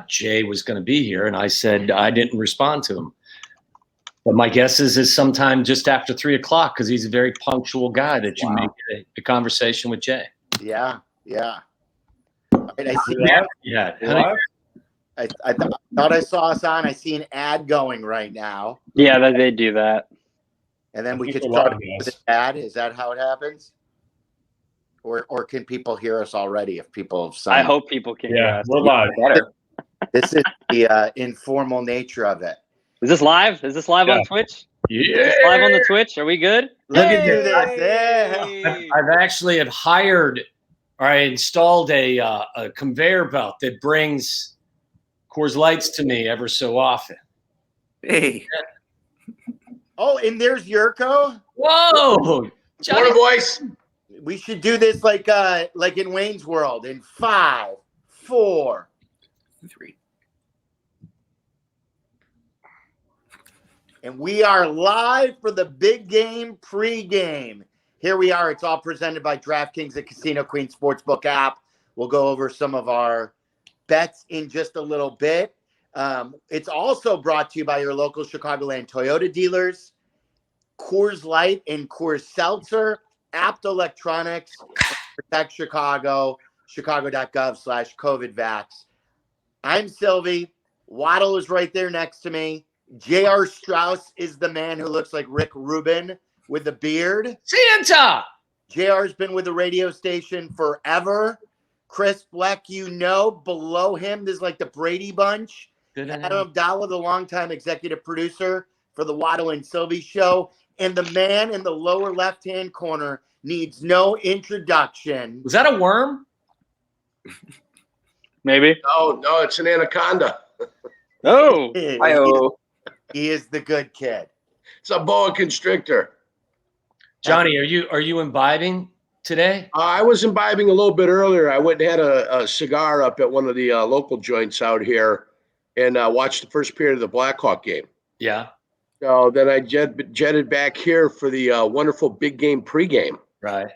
Jay was going to be here, and I said I didn't respond to him. But my guess is sometime just after 3 o'clock, because he's a very punctual guy that you make a conversation with Jay. Yeah. All right, I see that. Yeah. I thought I saw us on. I see an ad going right now. Yeah, they do that. And then we could start with the ad. Is that how it happens? Or can people hear us already if people have signed? I hope people can hear us. We're live. Better. This is the informal nature of it. Is this live? Is this live on Twitch? Yeah. Is this live on the Twitch? Are we good? Look at this. Hey. I've actually hired, or I installed a conveyor belt that brings Coors Lights to me ever so often. Hey. Oh, and there's Yurko. Whoa, Johnny. Morning, boys. We should do this like in Wayne's World in 5, 4, 3. And we are live for the big game pregame. Here we are. It's all presented by DraftKings, the Casino Queen Sportsbook app. We'll go over some of our bets in just a little bit. It's also brought to you by your local Chicagoland Toyota dealers, Coors Light and Coors Seltzer, Apt Electronics, Protect Chicago, chicago.gov/COVIDvax. I'm Silvy. Waddle is right there next to me. J.R. Strauss is the man who looks like Rick Rubin with the beard. Santa. JR's been with the radio station forever. Chris Bleck, below him, there's like the Brady Bunch. Adam Abdallah, the longtime executive producer for the Waddle and Silvy show. And the man in the lower left-hand corner needs no introduction. Was that a worm? Maybe. No, it's an anaconda. Oh. Hi-oh. He is the good kid. It's a boa constrictor. Johnny, are you imbibing today? I was imbibing a little bit earlier. I went and had a cigar up at one of the local joints out here and watched the first period of the Blackhawk game. Yeah. So then I jetted back here for the wonderful big game pregame. Right.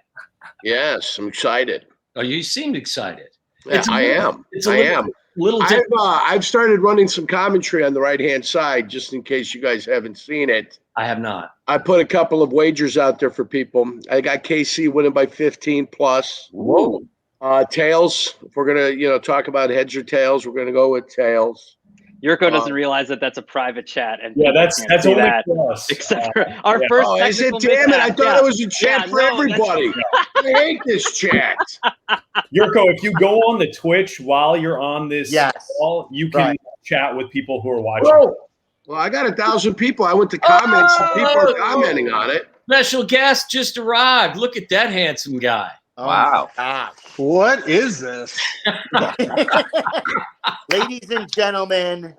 Yes, I'm excited. Oh, you seemed excited. Yeah, I am. I am. Little I've started running some commentary on the right-hand side just in case you guys haven't seen it. I have not. I put a couple of wagers out there for people. I got KC winning by 15 plus. Whoa. Tails. If we're gonna, talk about heads or tails, we're gonna go with tails. Yurko doesn't realize that that's a private chat. And that's only that. for us. Except for our first. Oh, is it? Damn it! I thought it was a chat for everybody. I hate this chat. Yurko, if you go on the Twitch while you're on this call, you can chat with people who are watching. Whoa. Well, I got 1,000 people. I went to comments and people are commenting on it. Special guest just arrived. Look at that handsome guy. Oh, wow. What is this? Ladies and gentlemen,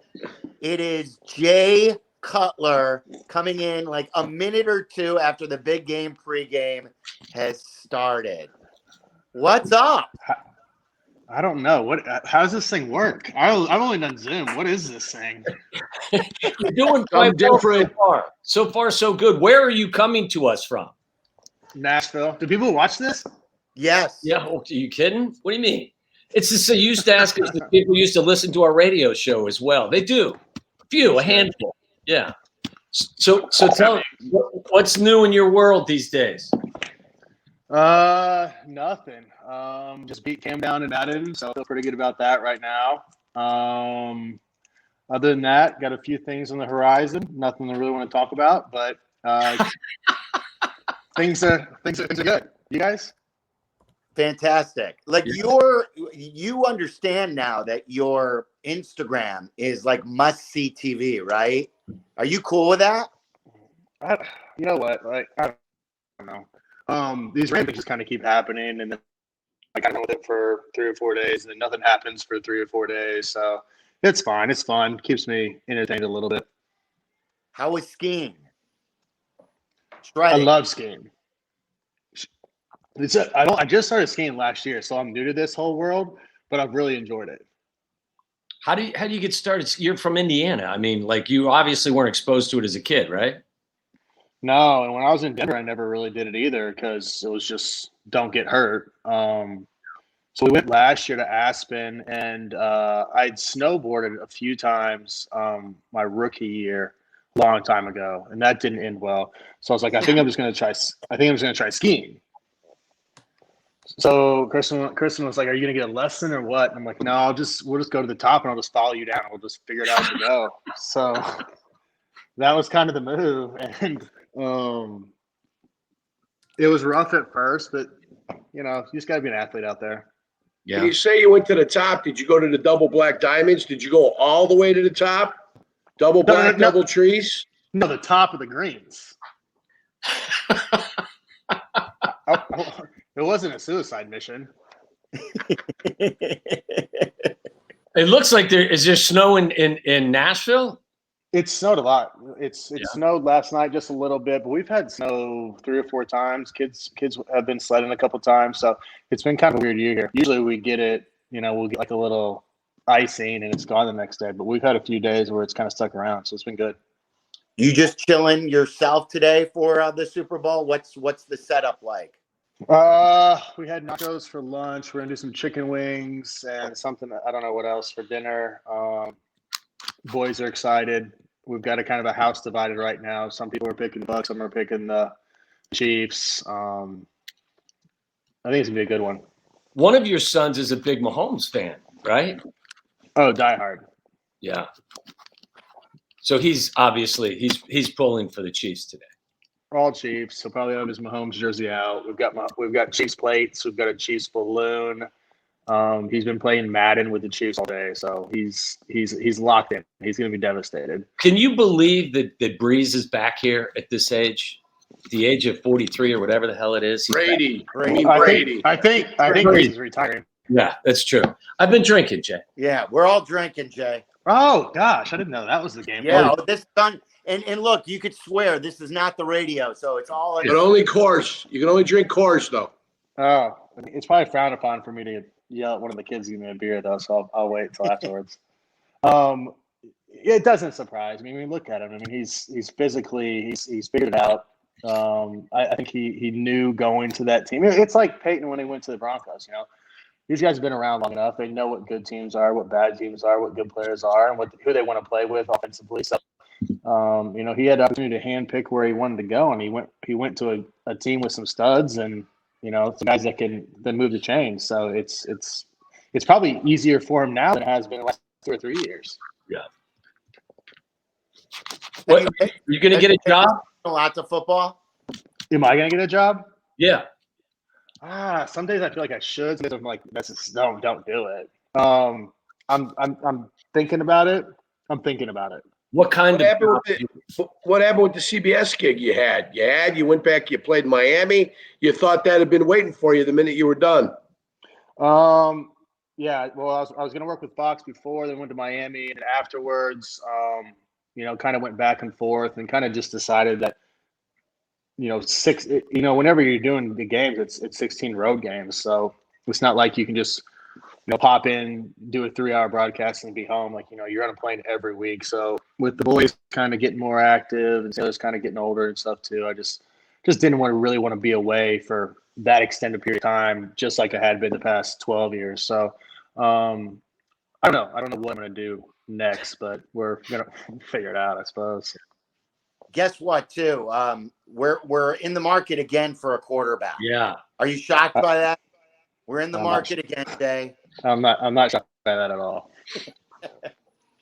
it is Jay Cutler coming in like a minute or two after the big game pregame has started. What's up? I don't know. How does this thing work? I've only done Zoom. What is this thing? You're doing quite different. So far, so good. Where are you coming to us from? Nashville. Do people watch this? Yes. Yeah. Are you kidding? What do you mean? It's just they used to ask us if people used to listen to our radio show as well. They do. A handful. Yeah. So tell me, what's new in your world these days? Nothing. Just beat Cam down and added, so I feel pretty good about that right now. Other than that, got a few things on the horizon. Nothing I really want to talk about, but things are good. You guys? Fantastic. Like you understand now that your Instagram is like must-see TV, right? Are you cool with that? You know what? Like, I don't know. These random things just kind of keep happening, and then I got with it for 3 or 4 days, and then nothing happens for 3 or 4 days. So it's fine. It's fun. Keeps me entertained a little bit. How was skiing? I love skiing. I just started skiing last year, so I'm new to this whole world, but I've really enjoyed it. How do you get started? You're from Indiana. I mean, like you obviously weren't exposed to it as a kid, right? No, and when I was in Denver, I never really did it either because it was just don't get hurt. So we went last year to Aspen, and I'd snowboarded a few times my rookie year, a long time ago, and that didn't end well. So I was like, I think I'm just going to try skiing. So Kristen was like, "Are you going to get a lesson or what?" And I'm like, "No, we'll just go to the top, and I'll just follow you down. We'll just figure it out as we go." So that was kind of the move, and it was rough at first, but you just got to be an athlete out there. Yeah. When you say you went to the top, did you go to the double black diamonds? Did you go all the way to the top? Double black, double trees? No, the top of the greens. It wasn't a suicide mission. It looks like is there snow in Nashville? It snowed a lot. It snowed last night just a little bit, but we've had snow 3 or 4 times. Kids have been sledding a couple times, so it's been kind of a weird year here. Usually we get it, we'll get like a little icing and it's gone the next day, but we've had a few days where it's kind of stuck around, so it's been good. You just chilling yourself today for the Super Bowl? What's the setup like? We had nachos for lunch. We're gonna do some chicken wings and something, I don't know what else, for dinner. Boys are excited. We've got a kind of a house divided right now. Some people are picking the Bucs, some are picking the Chiefs. I think it's gonna be a good one. One of your sons is a big Mahomes fan, right? Oh, diehard. Yeah. So he's obviously he's pulling for the Chiefs today. All Chiefs. He'll probably have his Mahomes jersey out. We've got Chiefs plates. We've got a Chiefs balloon. He's been playing Madden with the Chiefs all day, so he's locked in. He's going to be devastated. Can you believe that Breeze is back here at this age, the age of 43 or whatever the hell it is? Brady. I think Breeze is retiring. Yeah, that's true. I've been drinking, Jay. Yeah, we're all drinking, Jay. Oh gosh, I didn't know that was the game. Yeah, this done. And look, you could swear this is not the radio, so it's all. But only Coors. You can only drink Coors, though. Oh, it's probably frowned upon for me to yell at one of the kids to give me a beer, though. So I'll wait until afterwards. It doesn't surprise me. I mean, look at him. I mean, he's physically he's figured it out. I think he knew going to that team. It's like Peyton when he went to the Broncos. These guys have been around long enough. They know what good teams are, what bad teams are, what good players are, and who they want to play with offensively. So, he had the opportunity to handpick where he wanted to go, and he went to a team with some studs and some guys that can then move the chains. So it's probably easier for him now than it has been the last 2 or 3 years. Yeah. What, are you going to get a job? Lots of football. Am I going to get a job? Yeah. Some days I feel like I should. Some days I'm like, don't do it. I'm thinking about it. What happened with the CBS gig you had? You went back, you played in Miami. You thought that had been waiting for you the minute you were done. Yeah. Well, I was going to work with Fox before, then went to Miami, and afterwards, kind of went back and forth, and kind of just decided that, whenever you're doing the games, it's 16 road games, so it's not like you can just pop in, do a 3-hour broadcast and be home. Like, you're on a plane every week. So with the boys kind of getting more active and Taylor's kind of getting older and stuff too, I just didn't really want to be away for that extended period of time, just like I had been the past 12 years. So I don't know what I'm going to do next, but we're going to figure it out, I suppose. Guess what, too? We're in the market again for a quarterback. Yeah. Are you shocked by that? We're in the market again, Jay. I'm not shocked by that at all.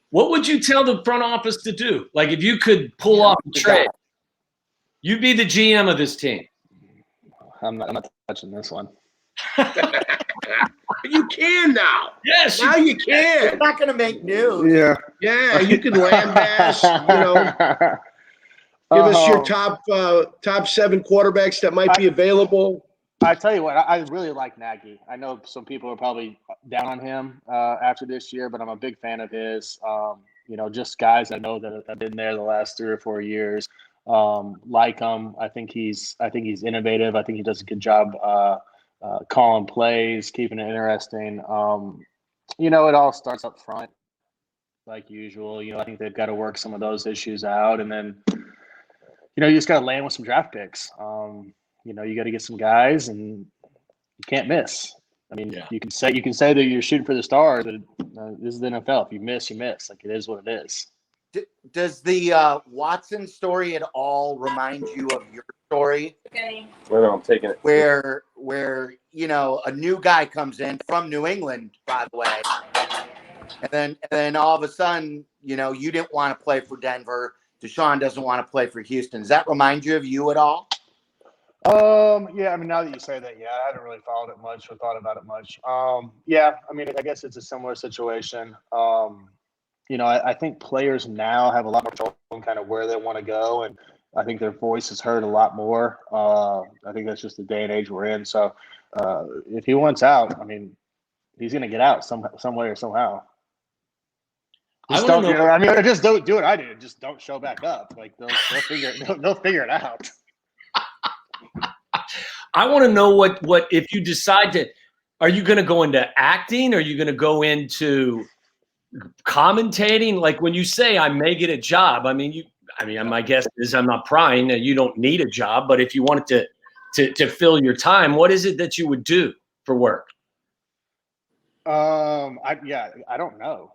What would you tell the front office to do? Like, if you could pull off a trade, you'd be the GM of this team. I'm not touching this one. You can now. Yes. Now you can. It's not going to make news. Yeah. Yeah, you can lambast, Give us your top 7 quarterbacks that might be available. I tell you what, I really like Nagy. I know some people are probably down on him after this year, but I'm a big fan of his. Just guys I know that have been there the last 3 or 4 years. Like him, I think he's innovative. I think he does a good job calling plays, keeping it interesting. It all starts up front, like usual. I think they've got to work some of those issues out, and then you just got to land with some draft picks. You got to get some guys, and you can't miss. I mean, Yeah. you can say that you're shooting for the stars, but this is the NFL. If you miss, you miss. Like, it is what it is. Does the Watson story at all remind you of your story? Well, I'm taking it. Where a new guy comes in from New England, by the way, and then all of a sudden, you didn't want to play for Denver. Deshaun doesn't want to play for Houston. Does that remind you of you at all? Yeah, I mean, now that you say that, yeah, I haven't really followed it much or thought about it much. Yeah, I mean, I guess it's a similar situation. I think players now have a lot more control on kind of where they want to go, and I think their voice is heard a lot more. I think that's just the day and age we're in. So if he wants out, I mean, he's going to get out some way or somehow. Just don't do what I did. Just don't show back up. Like they'll figure it out. I want to know what if you decide to, are you going to go into acting? Are you going to go into commentating? Like when you say I may get a job, my guess is, I'm not prying, you don't need a job, but if you wanted to fill your time, what is it that you would do for work? I don't know.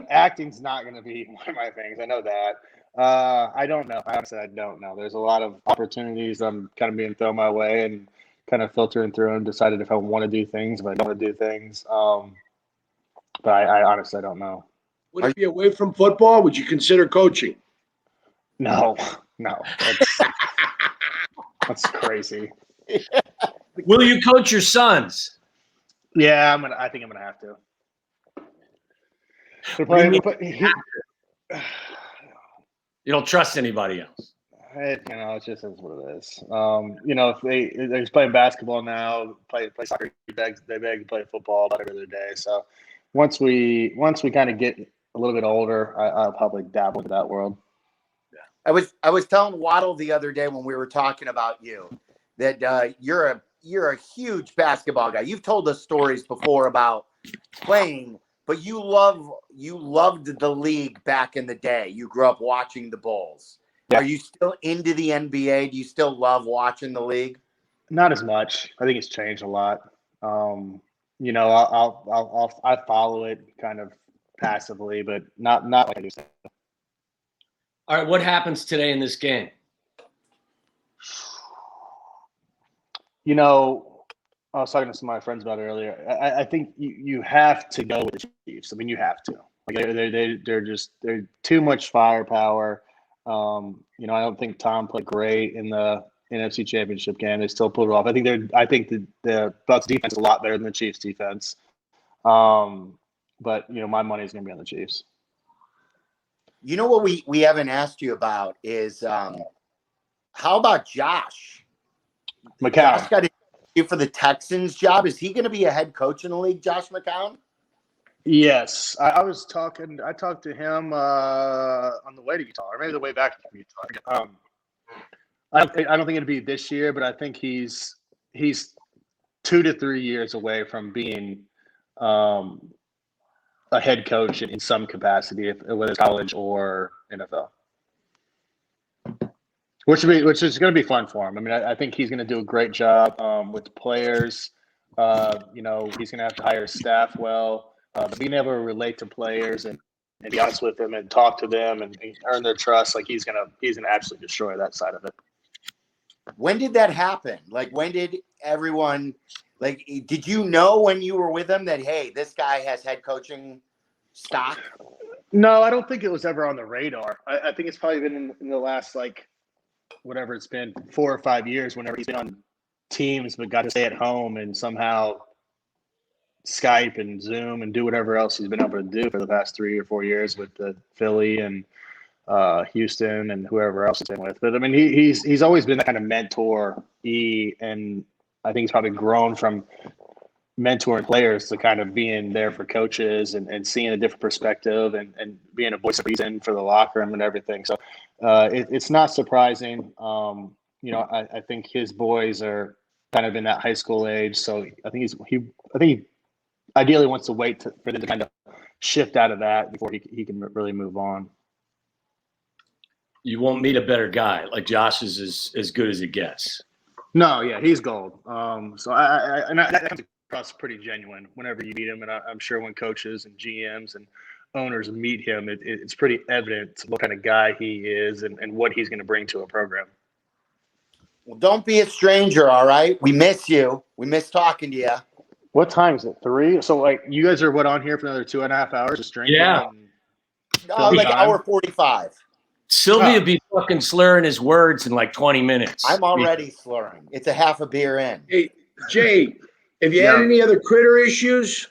Acting's not going to be one of my things. I know that. I don't know. Honestly, I don't know. There's a lot of opportunities I'm kind of being thrown my way and kind of filtering through and decided if I want to do things, if I don't want to do things. But I honestly don't know. Would it be away from football? Would you consider coaching? No. That's crazy. Will you coach your sons? Yeah, I think I'm gonna have to. You don't trust anybody else. It just is what it is. If they're playing basketball now, play soccer, they beg to play football about every other day. So once we kind of get a little bit older, I'll probably dabble into that world. Yeah. I was telling Waddle the other day when we were talking about you that you're a huge basketball guy. You've told us stories before about playing, but you loved the league back in the day. You grew up watching the Bulls. Yeah. Are you still into the NBA? Do you still love watching the league? Not as much. I think it's changed a lot. I follow it kind of passively, but not like I used to. All right, what happens today in this game? I was talking to some of my friends about it earlier. I think you have to go with the Chiefs. I mean, you have to. Like they're too much firepower. I don't think Tom played great in the NFC Championship game. They still pulled it off. I think the Bucs defense is a lot better than the Chiefs defense. But my money is going to be on the Chiefs. You know what we haven't asked you about is how about Josh? McCown. Josh got to you for the Texans job. Is he going to be a head coach in the league, Josh McCown? Yes, I talked to him on the way to Utah, or maybe the way back from Utah. I don't think it'll be this year, but I think he's 2 to 3 years away from being a head coach in some capacity, whether it's college or NFL. Which is going to be fun for him. I mean, I think he's going to do a great job with the players. He's going to have to hire staff well. Being able to relate to players and be honest with them and talk to them and earn their trust, like he's gonna absolutely destroy that side of it. When did that happen? Like, when did everyone did you know when you were with him that, hey, this guy has head coaching stock? No, I don't think it was ever on the radar. I think it's probably been in the last whatever it's been 4 or 5 years. Whenever he's been on teams but got to stay at home and somehow Skype and Zoom and do whatever else he's been able to do for the past 3 or 4 years with the Philly and Houston and whoever else he's been with. But I mean, he's always been that kind of mentor, and I think he's probably grown from mentoring players to kind of being there for coaches and seeing a different perspective and being a voice of reason for the locker room and everything. So it's not surprising. I think his boys are kind of in that high school age, so I think he ideally wants to wait for them to kind of shift out of that before he can really move on. You won't meet a better guy. Like Josh is as good as it gets. No, yeah, he's gold. So that comes across pretty genuine whenever you meet him, and I'm sure when coaches and GMs and owners meet him, it's pretty evident what kind of guy he is and what he's going to bring to a program. Well, don't be a stranger, all right? We miss you. We miss talking to you. What time is it? 3? So, like, you guys are on here for another 2.5 hours just drinking? Yeah. Like hour 45. Sylvia would be fucking slurring his words in like 20 minutes. I'm already slurring. It's a half a beer in. Hey, Jay, have you had any other critter issues?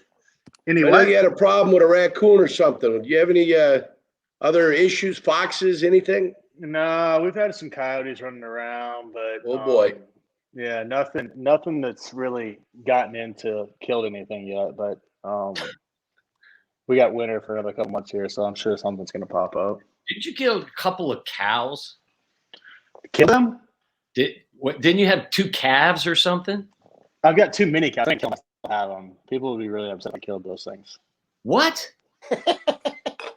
I know you had a problem with a raccoon or something. Do you have any other issues, foxes, anything? No, we've had some coyotes running around, but oh boy, yeah, nothing that's really gotten into killed anything yet. But we got winter for another couple months here, so I'm sure something's going to pop up. Did you kill a couple of cows? Kill them? Didn't you have 2 calves or something? I've got 2 mini cows. I didn't kill them. I have them. People would be really upset if I killed those things. What?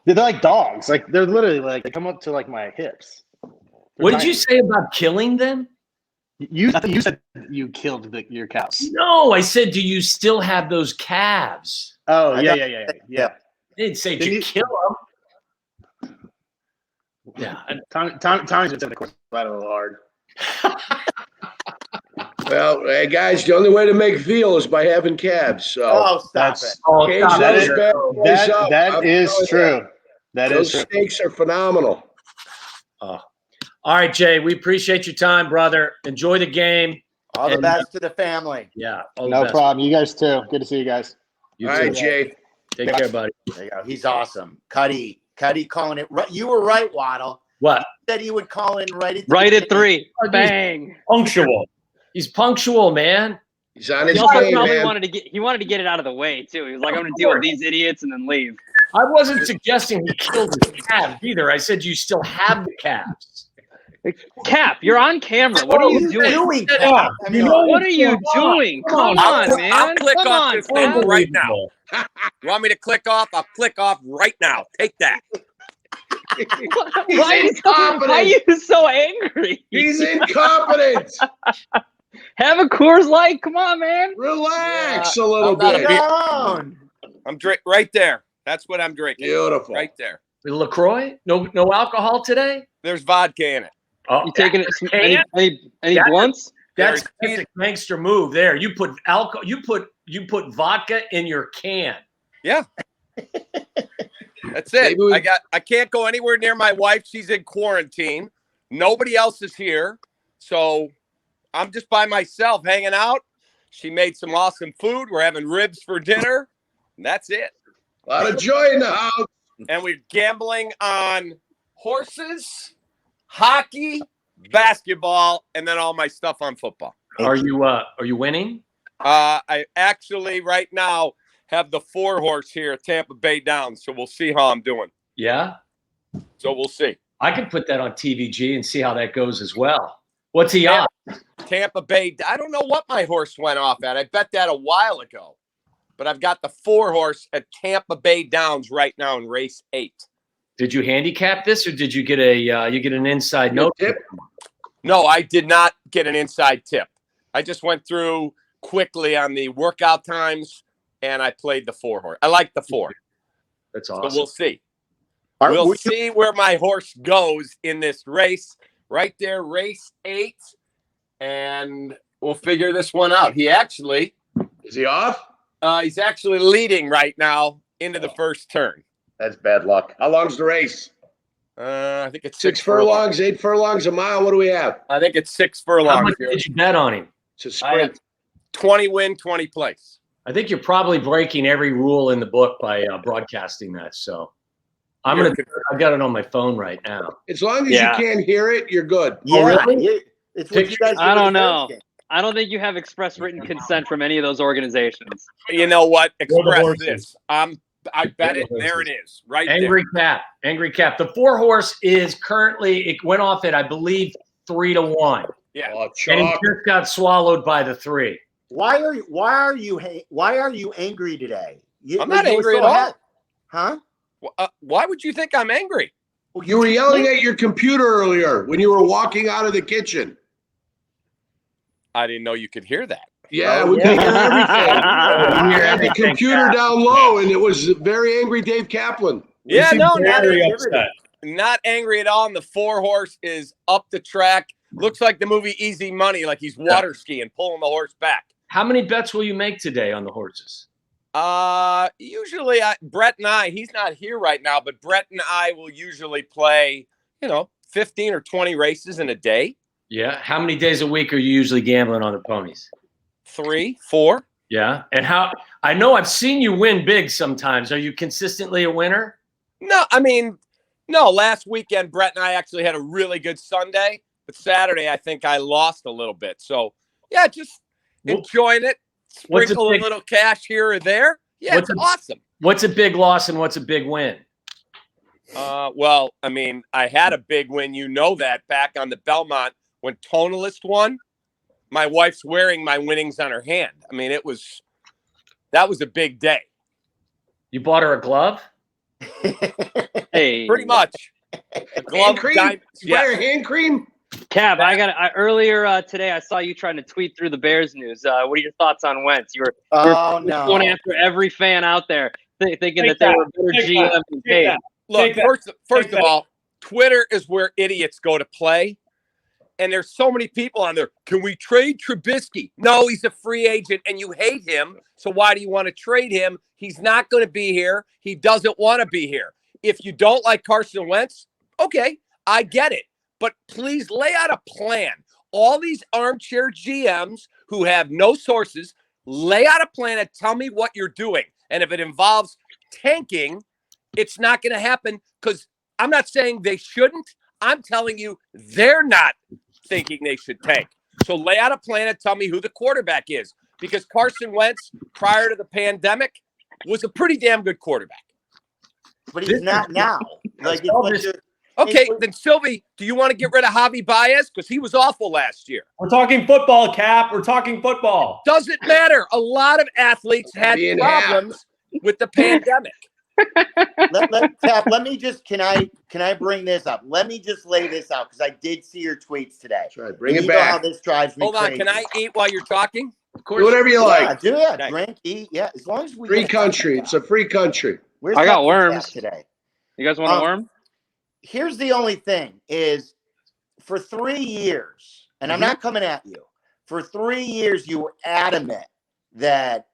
They're like dogs. Like they're literally like they come up to like my hips. What did you say about killing them? I think you said you killed your cows. No, I said, do you still have those calves? Oh, yeah. I didn't say, did you kill them? Yeah. Tommy's been of course that a little hard. Well, hey guys, the only way to make veal is by having calves. So stop it. That is true. Those steaks are phenomenal. All right, Jay, we appreciate your time, brother. Enjoy the game. All the best to the family. Yeah. No problem. You guys too. Good to see you guys. All right, Jay. Take care, buddy. There you go. He's awesome. Cuddy calling it right. You were right, Waddle. What? He said he would call in right at 3. Bang. Punctual. He's punctual, man. He's on his game, man. He wanted to get it out of the way too. He was like, I'm going to deal with these idiots and then leave. I wasn't suggesting he killed his calves either. I said you still have the calves. Cap, you're on camera. What are you doing? What are you doing? Come on, man. I'll click Come off on, this thing Cap. right now. You want me to click off? I'll click off right now. Take that. Why are you so angry? He's incompetent. Have a Coors Light. Come on, man. Relax a little bit. I'm right there. That's what I'm drinking. Beautiful. Right there. LaCroix? No alcohol today? There's vodka in it. Oh, you taking any blunts? That's a gangster move there. You put alcohol. You put vodka in your can. Yeah. That's it. I can't go anywhere near my wife. She's in quarantine. Nobody else is here. So I'm just by myself hanging out. She made some awesome food. We're having ribs for dinner. And that's it. A lot of joy in the house. And we're gambling on horses, hockey, basketball, and then all my stuff on football. Are you winning? I actually right now have the 4-horse here at Tampa Bay Downs, so we'll see how I'm doing. Yeah. So we'll see. I could put that on TVG and see how that goes as well. What's he on? Tampa Bay. I don't know what my horse went off at. I bet that a while ago. But I've got the 4-horse at Tampa Bay Downs right now in race 8. Did you handicap this, or did you get an inside note tip? No, I did not get an inside tip. I just went through quickly on the workout times, and I played the 4-horse. I like the 4. That's awesome. So we'll see. We'll see where my horse goes in this race. Right there, race 8, and we'll figure this one out. Is he off? He's actually leading right now into the first turn. That's bad luck. How long's the race? I think it's 6 furlongs, 8 furlongs, a mile. What do we have? I think it's 6 furlongs. How much did you bet on him? It's a sprint. 20 win, 20 place. I think you're probably breaking every rule in the book by broadcasting that. So I've got it on my phone right now. As long as you can't hear it, you're good. Yeah, oh, really? It's what you guys do. I don't know. I don't think you have express written consent from any of those organizations. You know what? Express this. I bet it. There it is. Right Angry there. Angry Cap. The 4-horse is currently, it went off at, I believe, 3-1. Yeah. And he just got swallowed by the 3. Why are you angry today? I'm not angry at all. Huh? Why would you think I'm angry? You were yelling at your computer earlier when you were walking out of the kitchen. I didn't know you could hear that. Yeah, we can hear everything. We had the computer down low, and it was very angry Dave Kaplan. Yeah, no, very upset. Not angry at all. And the 4-horse is up the track. Looks like the movie Easy Money, like he's water skiing, pulling the horse back. How many bets will you make today on the horses? Usually Brett and I, he's not here right now, but Brett and I will usually play, 15 or 20 races in a day. Yeah. How many days a week are you usually gambling on the ponies? 3, 4. Yeah. And I know I've seen you win big sometimes. Are you consistently a winner? No, last weekend, Brett and I actually had a really good Sunday, but Saturday, I think I lost a little bit. So yeah, just enjoying it. Sprinkle a little cash here or there. Yeah, it's awesome. What's a big loss and what's a big win? Well, I had a big win. You know that back on the Belmont when Tonalist won. My wife's wearing my winnings on her hand. That was a big day. You bought her a glove? Hey, pretty much. A glove, hand cream? Hand cream? Cap, earlier today I saw you trying to tweet through the Bears news. What are your thoughts on Wentz? You're going after every fan out there, thinking that they were better GM than Payton. Look, first of all, Twitter is where idiots go to play. And there's so many people on there. Can we trade Trubisky? No, he's a free agent and you hate him. So why do you want to trade him? He's not going to be here. He doesn't want to be here. If you don't like Carson Wentz, okay, I get it. But please lay out a plan. All these armchair GMs who have no sources, lay out a plan and tell me what you're doing. And if it involves tanking, it's not going to happen because I'm not saying they shouldn't. I'm telling you they're not thinking they should tank. So lay out a plan and tell me who the quarterback is. Because Carson Wentz, prior to the pandemic, was a pretty damn good quarterback. But he's not now. Okay, then Silvy, do you want to get rid of Javi Baez? Because he was awful last year. We're talking football, Cap. We're talking football. Doesn't matter. A lot of athletes had problems with the pandemic. Cap, let me just can I bring this up? Let me just lay this out because I did see your tweets today. That's right. Bring it back. How this drives me Hold on, crazy. can I eat while you're talking? Of course. Do whatever you like. Yeah, drink, eat. Yeah, as long as we Free country. It's a free country. I got worms today. You guys want a worm? Here's the only thing is for 3 years, and I'm not coming at you. For 3 years, you were adamant that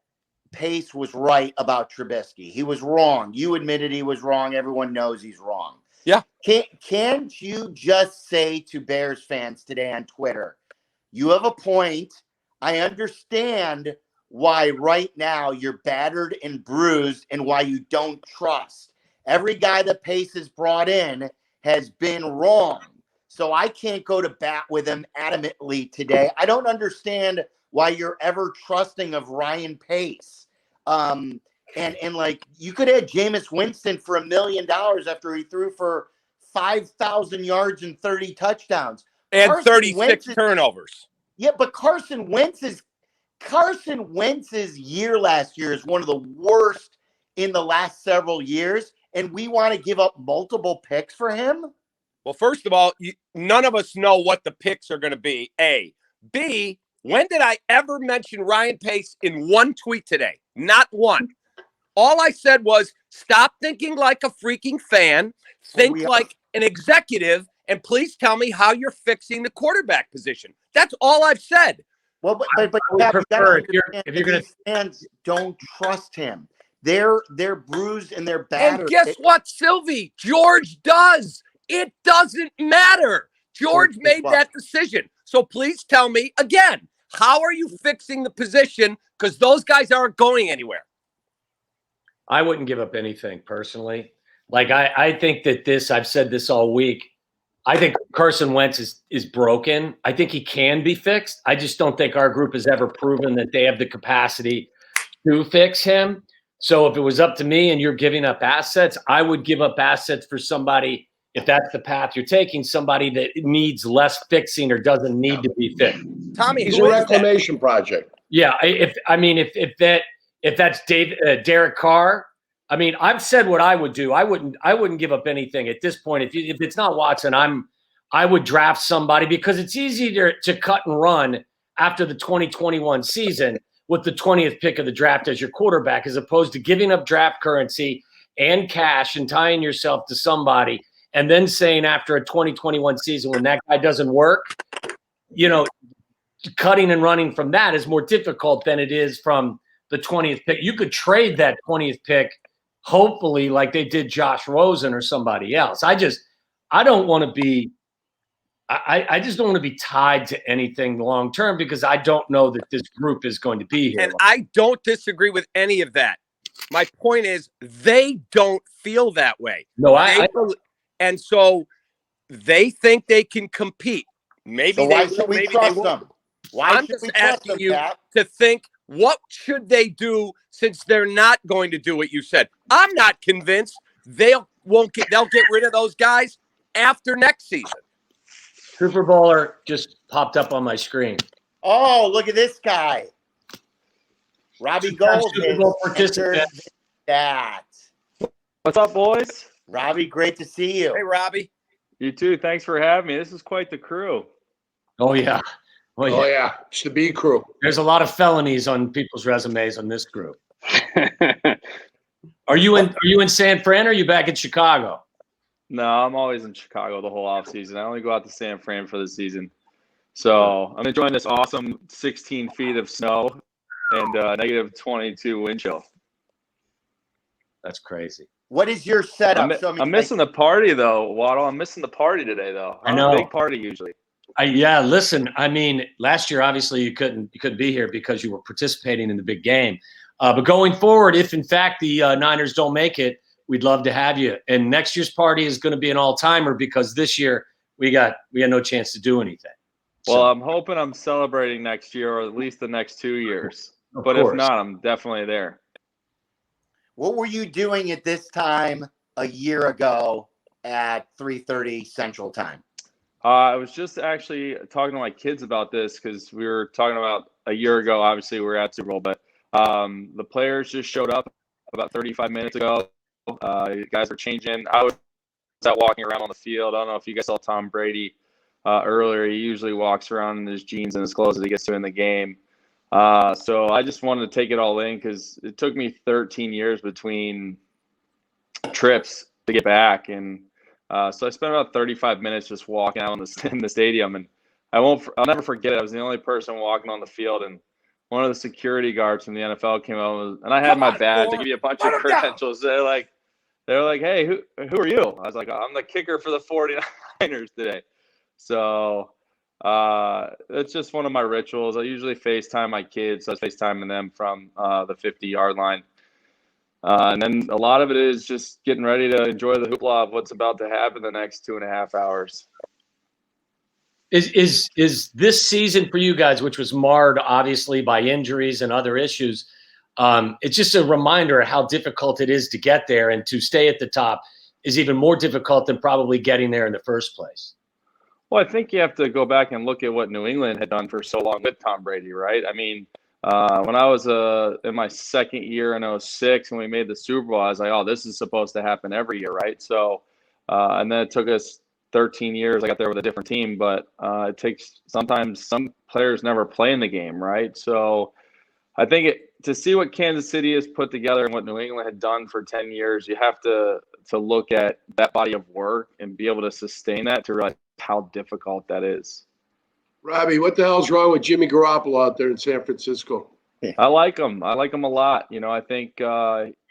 Pace was right about Trubisky. He was wrong. You admitted he was wrong. Everyone knows he's wrong. Yeah. Can't you just say to Bears fans today on Twitter, you have a point. I understand why right now you're battered and bruised and why you don't trust. Every guy that Pace has brought in has been wrong. So I can't go to bat with him adamantly today. I don't understand why you're ever trusting of Ryan Pace. And like you could have Jameis Winston for $1 million after he threw for 5,000 yards and 30 touchdowns. And 36 turnovers. Yeah, but Carson Wentz's year last year is one of the worst in the last several years. And we want to give up multiple picks for him? Well, first of all, none of us know what the picks are going to be, A. B, when did I ever mention Ryan Pace in one tweet today? Not one. All I said was, stop thinking like a freaking fan. Think like an executive, and please tell me how you're fixing the quarterback position. That's all I've said. Well, but if you're going to fans don't trust him. They're bruised and they're battered. And guess what, Silvy? George does. It doesn't matter. George made that decision. So please tell me again, how are you fixing the position? Because those guys aren't going anywhere. I wouldn't give up anything personally. Like I think that I've said this all week. I think Carson Wentz is broken. I think he can be fixed. I just don't think our group has ever proven that they have the capacity to fix him. So if it was up to me and you're giving up assets, I would give up assets for somebody, if that's the path you're taking, somebody that needs less fixing or doesn't need to be fixed. Tommy, he's a reclamation project. Yeah, if that's Derek Carr, I mean, I've said what I would do. I wouldn't give up anything at this point. If it's not Watson, I would draft somebody because it's easier to cut and run after the 2021 season with the 20th pick of the draft as your quarterback, as opposed to giving up draft currency and cash and tying yourself to somebody and then saying after a 2021 season when that guy doesn't work, cutting and running from that is more difficult than it is from the 20th pick. You could trade that 20th pick, hopefully, like they did Josh Rosen or somebody else. I just don't want to be tied to anything long term because I don't know that this group is going to be here. And I don't disagree with any of that. My point is they don't feel that way. No, and so they think they can compete. Maybe so why should we trust them? I'm just asking you to think, what should they do since they're not going to do what you said? I'm not convinced they'll get rid of those guys after next season. Super Bowler just popped up on my screen. Oh, look at this guy. Robbie Gould. Super Bowl participant. That. What's up, boys? Robbie, great to see you. Hey, Robbie. You too. Thanks for having me. This is quite the crew. Oh, yeah. Oh, yeah. It's the B crew. There's a lot of felonies on people's resumes on this group. Are you in San Fran or are you back in Chicago? No, I'm always in Chicago the whole offseason. I only go out to San Fran for the season. So I'm enjoying this awesome 16 feet of snow and negative 22 wind chill. That's crazy. What is your setup? I'm missing the party, though, Waddle. I'm missing the party today, though. I know. A big party usually. Yeah, listen, I mean, last year, obviously, you couldn't be here because you were participating in the big game. But going forward, if, in fact, the Niners don't make it, we'd love to have you. And next year's party is going to be an all-timer because this year we got no chance to do anything. Well, I'm hoping I'm celebrating next year or at least the next 2 years. But if not, I'm definitely there. What were you doing at this time a year ago at 3:30 Central Time? I was just actually talking to my kids about this because we were talking about a year ago. Obviously, we were at Super Bowl, but the players just showed up about 35 minutes ago. You guys were changing. I was out walking around on the field. I don't know if you guys saw Tom Brady earlier. He usually walks around in his jeans and his clothes as he gets to in the game. So I just wanted to take it all in because it took me 13 years between trips to get back. And so I spent about 35 minutes just walking out in the stadium. And I'll never forget it. I was the only person walking on the field. And one of the security guards from the NFL came out and I had my badge. They give you a bunch of credentials. They're like, hey, who are you? I was like, I'm the kicker for the 49ers today. So it's just one of my rituals. I usually FaceTime my kids. So I was FaceTiming them from the 50-yard line. And then a lot of it is just getting ready to enjoy the hoopla of what's about to happen the next 2.5 hours. Is this season for you guys, which was marred obviously by injuries and other issues, it's just a reminder of how difficult it is to get there, and to stay at the top is even more difficult than probably getting there in the first place. Well, I think you have to go back and look at what New England had done for so long with Tom Brady, right? I mean, when I was in my second year in 2006 when we made the Super Bowl, I was like, oh, this is supposed to happen every year, right? So, and then it took us 13 years. I got there with a different team, but it takes sometimes some players never play in the game, right? So I think to see what Kansas City has put together and what New England had done for 10 years, you have to look at that body of work and be able to sustain that to realize how difficult that is. Robbie, what the hell's wrong with Jimmy Garoppolo out there in San Francisco? I like him. I like him a lot. I think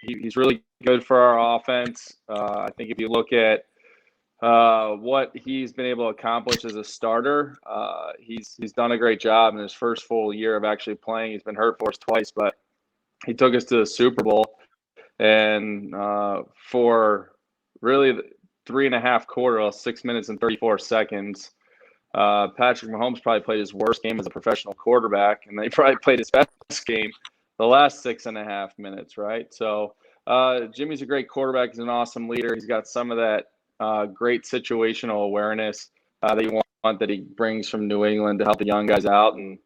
he's really good for our offense. I think if you look at what he's been able to accomplish as a starter, he's done a great job in his first full year of actually playing. He's been hurt for us twice, but he took us to the Super Bowl. And for really 3.5 quarters, 6 minutes and 34 seconds, Patrick Mahomes probably played his worst game as a professional quarterback, and they probably played his best game the last 6.5 minutes, right? So Jimmy's a great quarterback. He's an awesome leader. He's got some of that great situational awareness that you want that he brings from New England to help the young guys out. And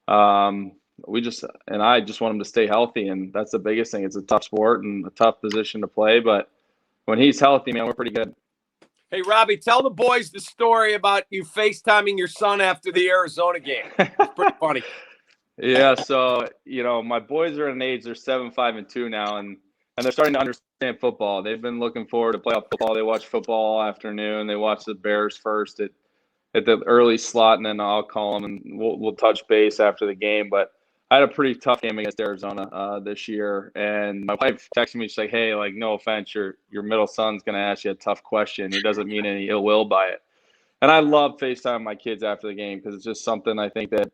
I just want him to stay healthy, and that's the biggest thing. It's a tough sport and a tough position to play, but when he's healthy, man, we're pretty good. Hey, Robbie, tell the boys the story about you FaceTiming your son after the Arizona game. It's pretty funny. Yeah, so my boys are at an age, they're 7, 5, and 2 now, and they're starting to understand football. They've been looking forward to playoff football. They watch football all afternoon. They watch the Bears first at the early slot, and then I'll call them and we'll touch base after the game. But I had a pretty tough game against Arizona this year, and my wife texted me. She's like, "Hey, like, no offense, your middle son's gonna ask you a tough question. He doesn't mean any ill will by it." And I love FaceTime my kids after the game because it's just something I think that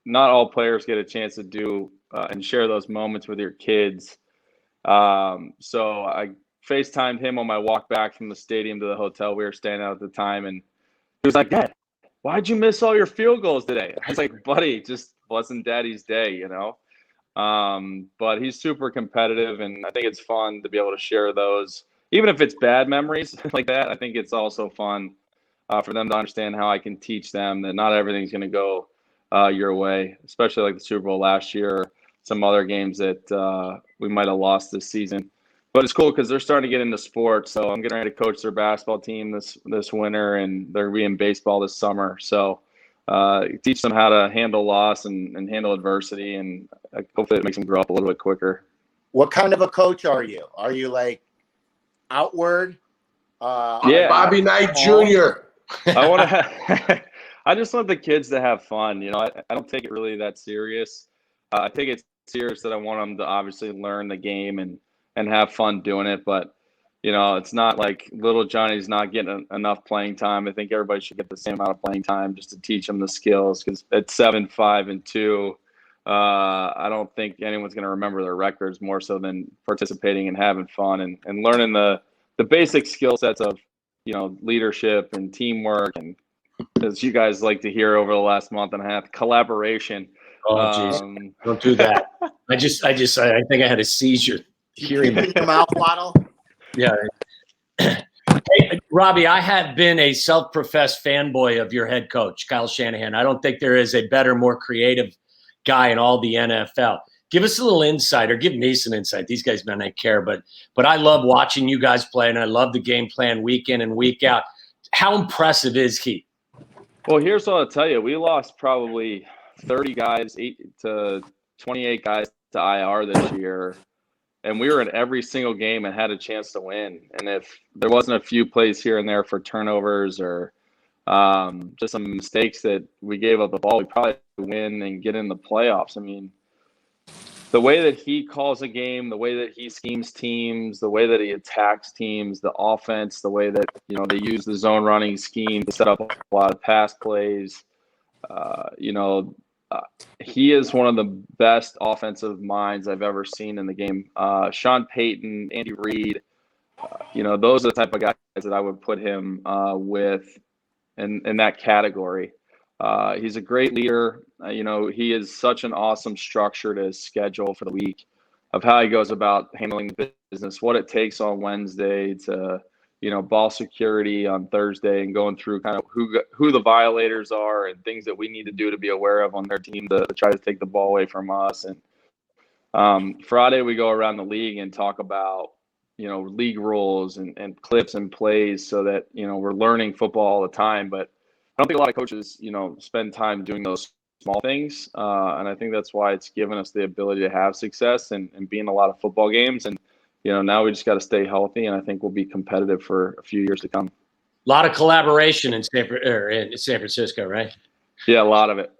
not all players get a chance to do and share those moments with your kids. So I FaceTimed him on my walk back from the stadium to the hotel we were staying at the time, and he was like, "Dad, why'd you miss all your field goals today?" I was like, "Buddy, just wasn't Daddy's day, But he's super competitive, and I think it's fun to be able to share those, even if it's bad memories like that. I think it's also fun for them to understand how I can teach them that not everything's going to go your way, especially like the Super Bowl last year, or some other games that we might have lost this season. But it's cool because they're starting to get into sports. So I'm getting ready to coach their basketball team this winter, and they're going to be in baseball this summer. So teach them how to handle loss and handle adversity, and hopefully it makes them grow up a little bit quicker. What kind of a coach are you? Are you like outward? Yeah, Bobby Knight Jr. I want to. I just want the kids to have fun. I don't take it really that serious. I take it serious that I want them to obviously learn the game and have fun doing it. But, it's not like little Johnny's not getting enough playing time. I think everybody should get the same amount of playing time just to teach them the skills. Because at 7, 5, and 2, I don't think anyone's going to remember their records more so than participating and having fun and learning the basic skill sets of, leadership and teamwork, and as you guys like to hear over the last month and a half, collaboration. Oh, geez. Don't do that. I think I had a seizure hearing that. Your mouth, Waddle? Yeah. Hey, Robbie, I have been a self-professed fanboy of your head coach, Kyle Shanahan. I don't think there is a better, more creative guy in all the NFL. Give us a little insight, or give me some insight. These guys may not care, but I love watching you guys play, and I love the game plan week in and week out. How impressive is he? Well, here's what I'll tell you. We lost probably 30 guys, 8 to 28 guys to IR this year, and we were in every single game and had a chance to win. And if there wasn't a few plays here and there for turnovers or just some mistakes that we gave up the ball, we probably win and get in the playoffs. I mean, the way that he calls a game, the way that he schemes teams, the way that he attacks teams, the offense, the way that, they use the zone running scheme to set up a lot of pass plays. He is one of the best offensive minds I've ever seen in the game. Sean Payton, Andy Reid, those are the type of guys that I would put him with in that category. He's a great leader. He is such an awesome structure to his schedule for the week of how he goes about handling the business, what it takes on Wednesday to, ball security on Thursday, and going through kind of who the violators are and things that we need to do to be aware of on their team to try to take the ball away from us. And Friday we go around the league and talk about, league rules and clips and plays so that, we're learning football all the time. But I don't think a lot of coaches, spend time doing those small things. And I think that's why it's given us the ability to have success and be in a lot of football games. And, now we just got to stay healthy, and I think we'll be competitive for a few years to come. A lot of collaboration in San Francisco, right? Yeah, a lot of it.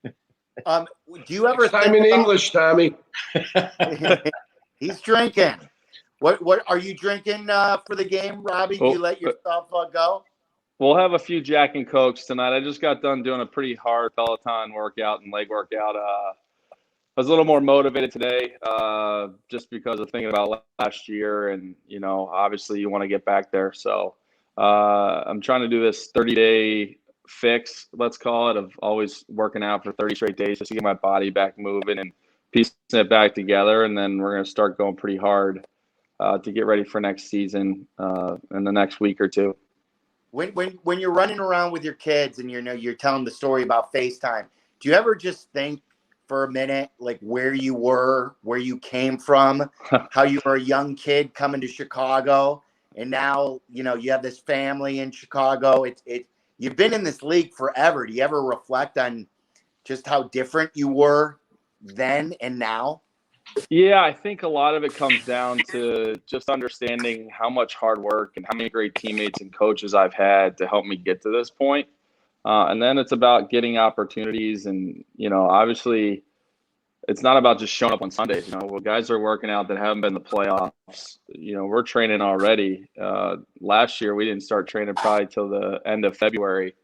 Do you ever time in English, Tommy? He's drinking. What are you drinking for the game, Robbie? Do you let yourself go? We'll have a few Jack and Cokes tonight. I just got done doing a pretty hard Peloton workout and leg workout. I was a little more motivated today just because of thinking about last year. And, obviously you want to get back there. So I'm trying to do this 30-day fix, let's call it, of always working out for 30 straight days just to get my body back moving and piecing it back together. And then we're going to start going pretty hard to get ready for next season in the next week or two. When you're running around with your kids and you're telling the story about FaceTime, do you ever just think for a minute like where you were, where you came from, how you were a young kid coming to Chicago, and now, you know, you have this family in Chicago. You've been in this league forever. Do you ever reflect on just how different you were then and now? Yeah, I think a lot of it comes down to just understanding how much hard work and how many great teammates and coaches I've had to help me get to this point. And then it's about getting opportunities. And, you know, obviously it's not about just showing up on Sundays. You know, well, guys are working out that haven't been in the playoffs. You know, we're training already. Last year, we didn't start training probably till the end of February.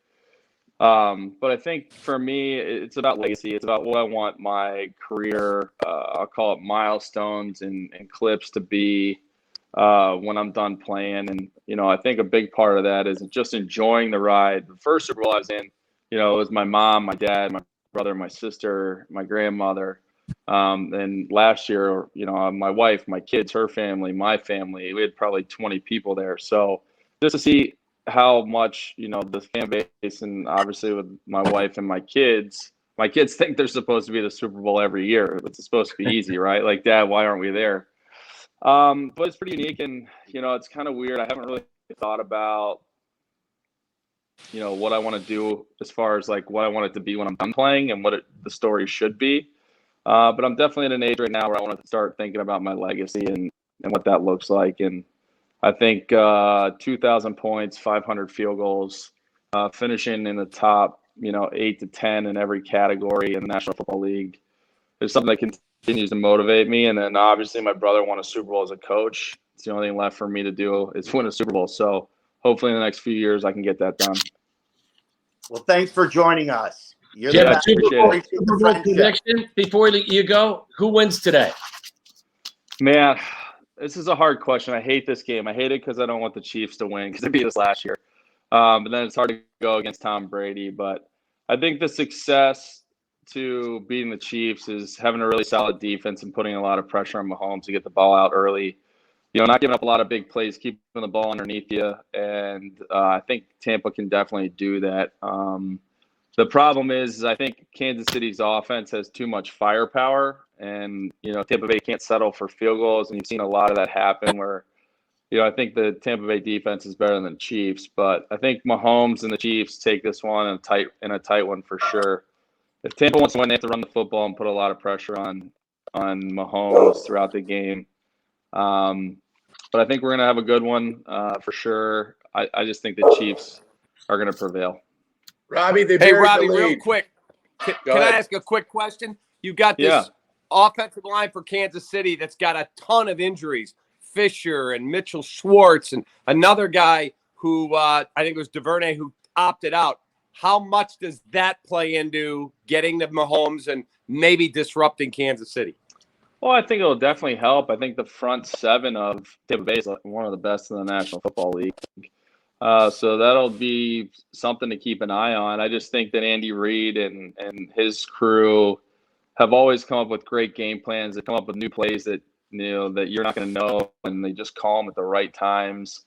But I think for me, it's about legacy. It's about what I want my career, I'll call it milestones and clips to be when I'm done playing. And, you know, I think a big part of that is just enjoying the ride. The first Super Bowl I was in, you know, it was my mom, my dad, my brother, my sister, my grandmother. And last year, you know, my wife, my kids, her family, my family, we had probably 20 people there. So just to see how much, you know, the fan base, and obviously with my wife and my kids think they're supposed to be the Super Bowl every year. It's supposed to be easy, right? Like, Dad, why aren't we there? But it's pretty unique, and, you know, it's kind of weird. I haven't really thought about, you know, what I want to do as far as like what I want it to be when I'm done playing and what the story should be. But I'm definitely at an age right now where I want to start thinking about my legacy and what that looks like. And I think 2,000 points, 500 field goals, finishing in the top, you know, 8 to 10 in every category in the National Football League is something that continues to motivate me. And then obviously my brother won a Super Bowl as a coach. It's the only thing left for me to do is win a Super Bowl. So hopefully in the next few years I can get that done. Well, thanks for joining us. Super Bowl prediction before you go. Who wins today? Man, this is a hard question. I hate this game. I hate it because I don't want the Chiefs to win because they beat us last year. But then it's hard to go against Tom Brady. But I think the success to beating the Chiefs is having a really solid defense and putting a lot of pressure on Mahomes to get the ball out early. You know, not giving up a lot of big plays, keeping the ball underneath you. And I think Tampa can definitely do that. The problem is I think Kansas City's offense has too much firepower, and, you know, Tampa Bay can't settle for field goals, and you've seen a lot of that happen where, you know, I think the Tampa Bay defense is better than the Chiefs, but I think Mahomes and the Chiefs take this one in a tight one for sure. If Tampa wants to win, they have to run the football and put a lot of pressure on Mahomes throughout the game. But I think we're going to have a good one for sure. I just think the Chiefs are going to prevail. Robbie, Robbie, real quick. Can I ask a quick question? You got this offensive line for Kansas City that's got a ton of injuries. Fisher and Mitchell Schwartz and another guy who I think it was DuVernay who opted out. How much does that play into getting the Mahomes and maybe disrupting Kansas City? Well, I think it'll definitely help. I think the front seven of Tampa Bay is one of the best in the National Football League. So that'll be something to keep an eye on. I just think that Andy Reid and his crew have always come up with great game plans. They come up with new plays that, you know, that you're not going to know, and they just call them at the right times.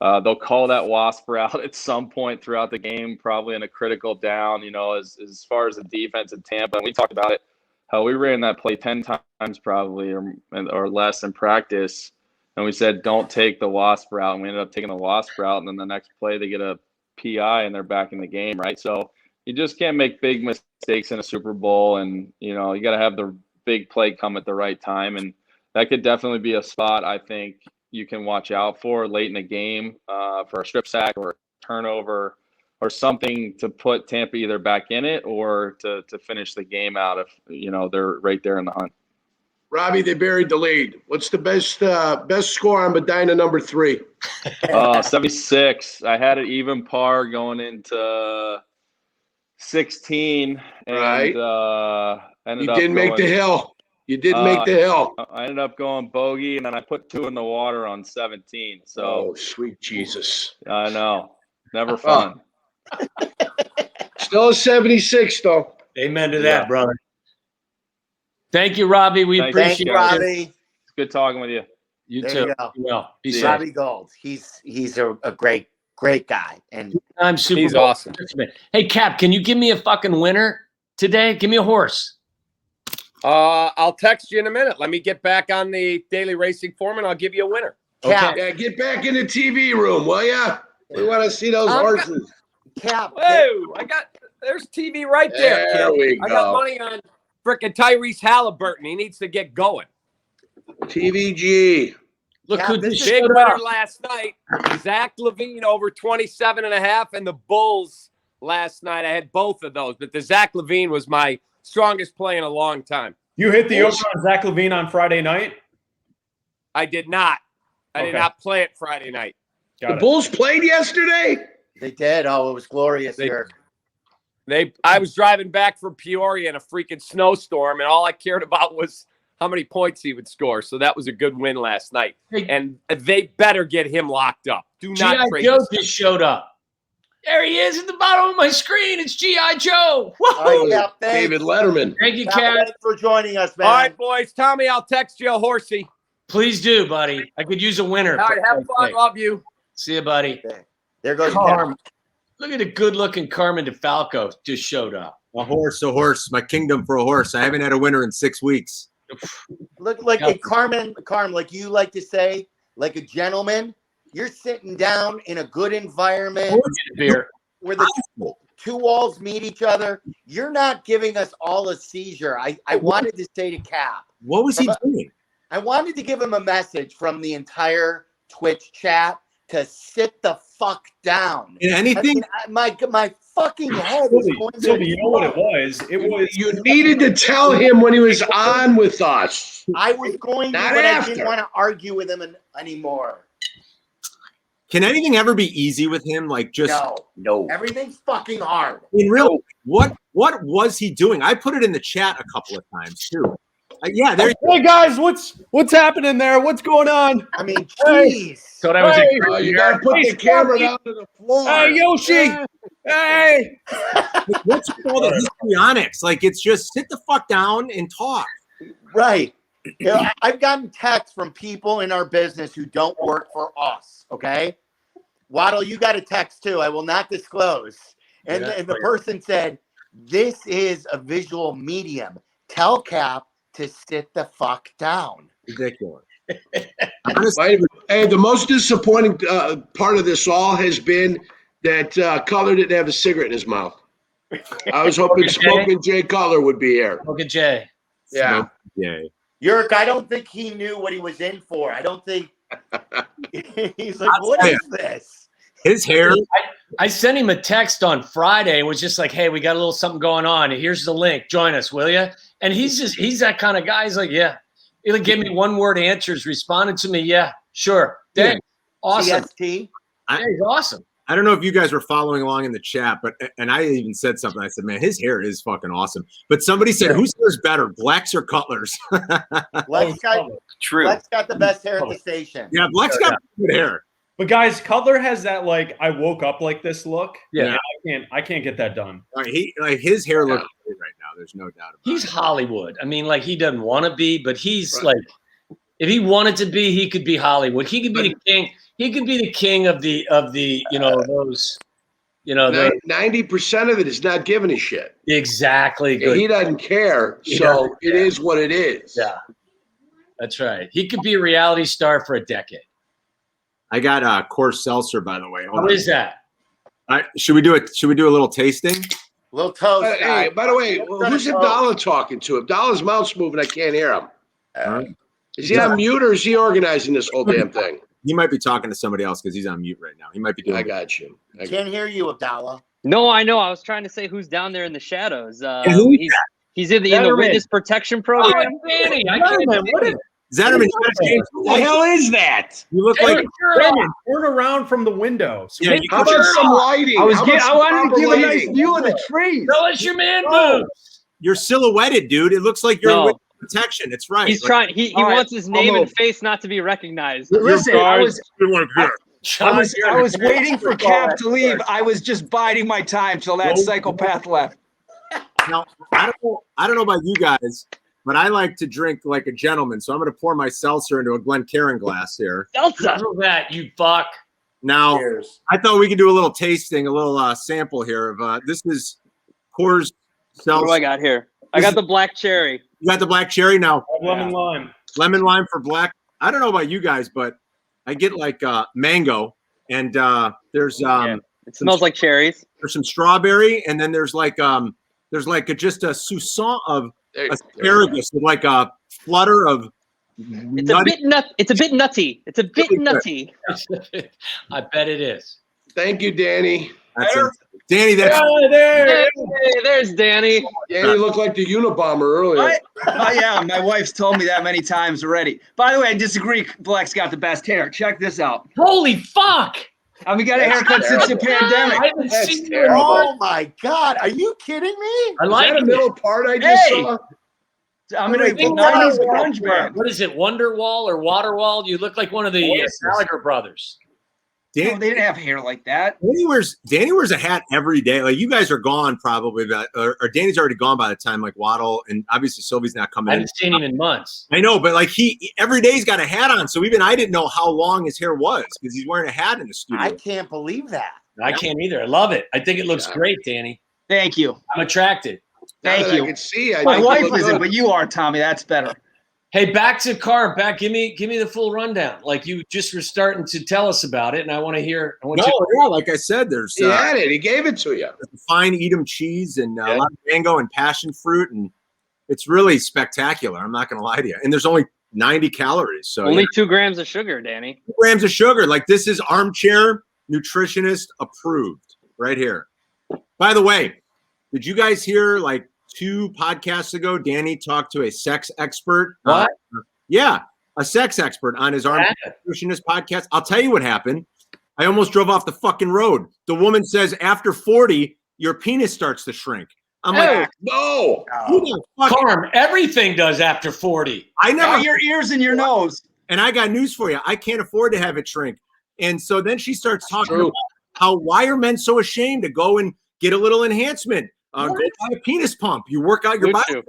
They'll call that wasp route at some point throughout the game, probably in a critical down, you know, as far as the defense in Tampa. And we talked about it, how we ran that play 10 times probably or less in practice. And we said, don't take the wasp route. And we ended up taking the wasp route. And then the next play, they get a PI and they're back in the game, right? So you just can't make big mistakes in a Super Bowl. And, you know, you got to have the big play come at the right time. And that could definitely be a spot I think you can watch out for late in the game for a strip sack or a turnover or something to put Tampa either back in it or to finish the game out if, you know, they're right there in the hunt. Robbie, they buried the lead. What's the best score on Medina number 3? 76. I had an even par going into 16. And, right. You didn't make the hill. You didn't make the hill. I ended up going bogey, and then I put 2 in the water on 17. So, oh, sweet Jesus. I know. Never fun. Still a 76, though. Amen to that, brother. Thank you, Robbie. We appreciate it. Robbie. It's good talking with you. You too. You go. Well, Robbie Gould. He's a great guy. And I'm super. He's awesome. Hey, Cap, can you give me a fucking winner today? Give me a horse. I'll text you in a minute. Let me get back on the daily racing form, and I'll give you a winner. Cap. Yeah, get back in the TV room, will ya? We want to see those horses. Cap. Whoa, there's TV right there, There kid. we I got go. money on frickin' Tyrese Halliburton. He needs to get going. TVG. Look who This just big showed winner up. last night. Zach LaVine over 27.5, and the Bulls last night. I had both of those, but the Zach LaVine was my strongest play in a long time. You hit the over on Zach LaVine on Friday night? I did not. I did Okay. not play it Friday night. The Bulls played yesterday? They did. Oh, it was glorious here. I was driving back from Peoria in a freaking snowstorm, and all I cared about was how many points he would score. So that was a good win last night. And they better get him locked up. Do not G.I. trade Joe this just showed up. There he is at the bottom of my screen. It's G.I. Joe. Whoa. David Letterman. Thank you, Cap, Cat. thanks for joining us, man. All right, boys. Tommy, I'll text you a horsey. Please do, buddy. I could use a winner. All right, have fun. Love you. See you, buddy. There goes Carm. Look at the good-looking Carmen DeFalco just showed up. A horse. My kingdom for a horse. I haven't had a winner in 6 weeks. Look like Carmen, like you like to say, like a gentleman. You're sitting down in a good environment Beer. where the two walls meet each other. You're not giving us all a seizure. I wanted to say to Cap. What was he doing? I wanted to give him a message from the entire Twitch chat to sit the fuck down. In anything? My fucking head is going to Silvy, you know what it was? It was You needed to tell him when he was on with us. I was going to, Not but I after. didn't want to argue with him anymore. Can anything ever be easy with him? Like just no. Everything's fucking hard. in real. What was he doing? I put it in the chat a couple of times too. Yeah, there. Hey guys, what's happening there? What's going on? I mean, jeez. So that was You got to put the camera down to the floor. Hey Yoshi. Hey. What's with all the histrionics? Like it's just sit the fuck down and talk. Right. You know, I've gotten texts from people in our business who don't work for us. Okay. Waddle, you got a text too. I will not disclose. And the person said, "This is a visual medium. Tell Cap to sit the fuck down." Ridiculous. Hey, the most disappointing part of this all has been that Cutler didn't have a cigarette in his mouth. I was hoping Smoking Jay Cutler would be here. Look at Jay. Yeah. Yay. Yerk, I don't think he knew what he was in for. I don't think he's like, what is this? His hair. I sent him a text on Friday. It was just like, hey, we got a little something going on. Here's the link. Join us, will you? And he's that kind of guy. He's like, yeah. He like gave me one-word answers, responded to me, yeah, sure. Thanks. Awesome. CST? Yeah, he's awesome. I don't know if you guys were following along in the chat, and I even said something. I said, man, his hair is fucking awesome. But somebody said, whose hair is better, Black's or Cutler's? Black's got the best hair at the station. Yeah, Black's got good hair. But guys, Cutler has that like I woke up like this look. Yeah. I can't get that done. His hair looks great right now. There's no doubt about it. He's Hollywood. I mean, like he doesn't want to be, but he's like, if he wanted to be, he could be Hollywood. He could be the king. He could be the king of the those 90% of it is not giving a shit. Exactly. Good. He doesn't care, so it is what it is. Yeah, that's right. He could be a reality star for a decade. I got Coors Seltzer, by the way. What is that? Should we do it? Should we do a little tasting? Little toast. Hey, by the way, who's Abdallah talking to? Abdallah's mouth's moving. I can't hear him. Is he on mute or is he organizing this whole damn thing? He might be talking to somebody else because he's on mute right now. He might be doing. I got you. Can't hear you, Abdallah. No, I know. I was trying to say who's down there in the shadows. He's in the witness protection program. Oh, Danny, I can't. What is Zetterman, what the hell is that? You look like Raymond, turn around from the window. So yeah, how about some lighting? I wanted to give a nice view of the trees. Tell us your man boobs. You're silhouetted, dude. It looks like you're in witness protection. It's right. He's trying. He wants his name and face not to be recognized. Listen, I was Waiting waiting for Cap to leave. I was just biding my time till that psychopath left. Now, I don't know about you guys, but I like to drink like a gentleman. So I'm going to pour my seltzer into a Glencairn glass here. Seltzer. That you fuck. Now, Cheers. I thought we could do a little tasting, a little sample here of this is Coors Seltzer. What do I got here? I got the black cherry. You got the black cherry now. Lemon lime. Lemon lime for black. I don't know about you guys, but I get like mango, and there's it smells like cherries. There's some strawberry, and then there's like just a soupçon of asparagus with like a flutter of. It's a bit nutty. It's a bit nutty. I bet it is. Thank you, Danny. Danny, there's Danny. Danny looked like the Unabomber earlier. Oh yeah, my wife's told me that many times already. By the way, I disagree. Black's got the best hair. Check this out. Holy fuck! We got a haircut since the pandemic. I haven't seen you. Oh my God, are you kidding me? I like the middle part I just saw. I'm in a 90s grunge band. What is it, Wonderwall or Waterwall? You look like one of the Gallagher brothers. No, they didn't have hair like that. Danny wears a hat every day. Like, you guys are gone probably, or Danny's already gone by the time like Waddle, and obviously Silvy's not coming. I haven't seen him in months. I know, but like every day he's got a hat on. So even I didn't know how long his hair was because he's wearing a hat in the studio. I can't believe that. I can't either. I love it. I think it looks great, Danny. Thank you. I'm attracted. Thank you. I can see. My wife isn't, but you are, Tommy. That's better. Hey, back to Carm. Give me the full rundown. Like, you just were starting to tell us about it, and I want to hear. Like I said, there's he had it. He gave it to you. Fine Edam cheese and a lot of mango and passion fruit, and it's really spectacular. I'm not going to lie to you. And there's only 90 calories, so only 2 grams of sugar, Danny. 2 grams of sugar. Like, this is armchair nutritionist approved right here. By the way, did you guys hear like 2 podcasts ago, Danny talked to a sex expert? What? Yeah, a sex expert on his armchair nutritionist podcast. I'll tell you what happened. I almost drove off the fucking road. The woman says after 40, your penis starts to shrink. I'm like, no. Carm, everything does after 40. I never. Your ears and your nose. And I got news for you. I can't afford to have it shrink. And so then she starts talking about why are men so ashamed to go and get a little enhancement? Go buy a penis pump. You work out your biceps.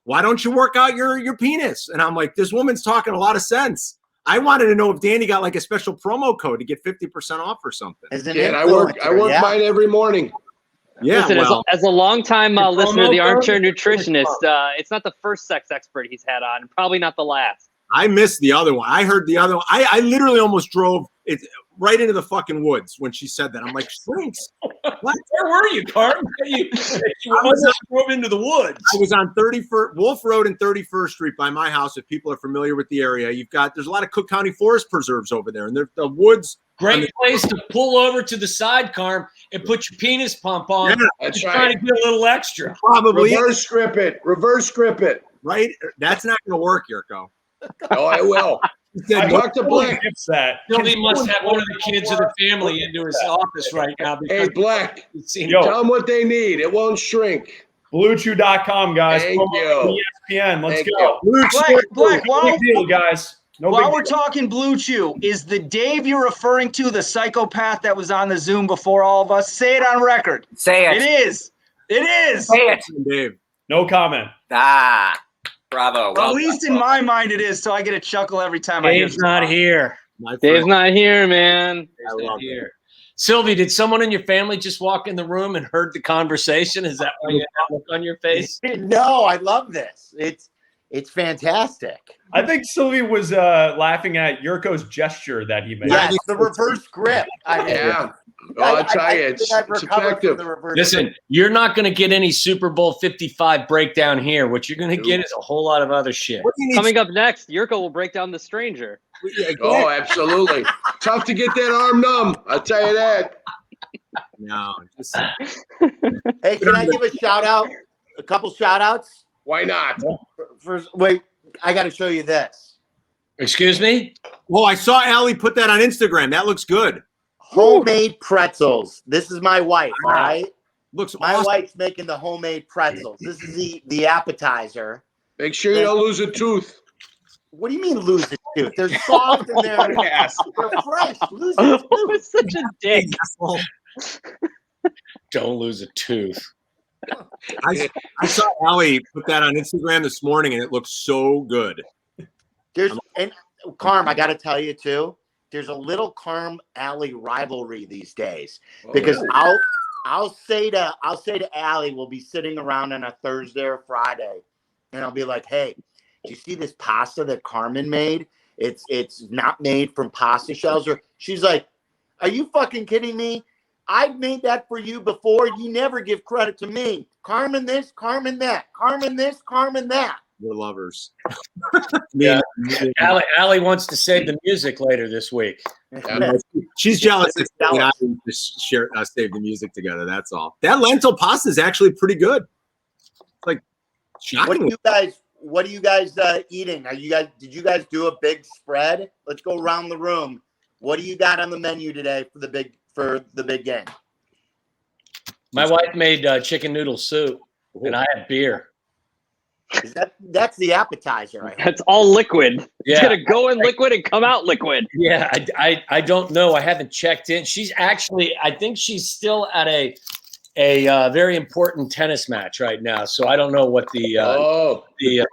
Why don't you work out your penis? And I'm like, this woman's talking a lot of sense. I wanted to know if Danny got like a special promo code to get 50% off or something. I work mine every morning. Yeah. Listen, as a longtime listener of the Armchair Nutritionist, it's not the first sex expert he's had on, probably not the last. I missed the other one. I heard the other one. I literally almost drove it right into the fucking woods when she said that. I'm like, shrinks. What? Where were you, Carm? You drove into the woods. I was on 31st Wolf Road and 31st Street by my house. If people are familiar with the area, there's a lot of Cook County Forest Preserves over there, and the woods. Great place to pull over to the side, Carm, and put your penis pump on. Yeah, that's right. Trying to get a little extra. Probably reverse grip it. Right? That's not going to work, Yurko. Oh, I will. I talked to Black. Silvy must have one of the kids of the family into his office right now. Hey, Black, tell them what they need. It won't shrink. BlueChew.com, guys. Thank you. ESPN. Let's go. Black, big deal, guys. While we're talking Blue Chew, is the Dave you're referring to the psychopath that was on the Zoom before all of us? Say it on record. Say it. It is. It is. Say it. Dave. No comment. Bravo. Well, at least in my mind it is, so I get a chuckle every time I hear Dave's not here. Dave's not here, man. Dave's not here. Silvy, did someone in your family just walk in the room and heard the conversation? Is that why you have a look on your face? No, I love this. It's fantastic. I think Silvy was laughing at Yurko's gesture that he made. Yes, the reverse grip. I'll tell you, it's effective. Listen, you're not going to get any Super Bowl 55 breakdown here. What you're going to get is a whole lot of other shit. Coming up next, Yurko will break down The Stranger. Oh, absolutely. Tough to get that arm numb. I'll tell you that. No. Hey, can I give a shout out? A couple shout outs? Why not? First, wait, I got to show you this. Excuse me? Well, I saw Allie put that on Instagram. That looks good. Homemade pretzels. This is my wife, all right? Looks my awesome. wife's making the homemade pretzels. This is the appetizer. Make sure you don't lose a tooth. What do you mean lose a tooth? They're soft and they're fresh. Lose a tooth. It's such a dick. Don't lose a tooth. I saw Allie put that on Instagram this morning, and it looks so good. And Carm, I got to tell you too. There's a little Carm Allie rivalry these days because I'll say to Allie, we'll be sitting around on a Thursday or Friday, and I'll be like, "Hey, do you see this pasta that Carmen made?" It's not made from pasta shells. Or she's like, are you fucking kidding me? I've made that for you before. You never give credit to me. Carmen this, Carmen that. Carmen this, Carmen that. We're lovers. Yeah. Allie wants to save the music later this week. She's jealous that Allie and I can just save the music together. That's all. That lentil pasta is actually pretty good. It's like shocking. What are you guys eating? Did you guys do a big spread? Let's go around the room. What do you got on the menu today for the big game? My wife made chicken noodle soup, and I had beer. That's the appetizer. Right? That's all liquid. Yeah. It's gonna go in liquid and come out liquid. Yeah, I don't know. I haven't checked in. She's actually, I think she's still at a very important tennis match right now. So I don't know what the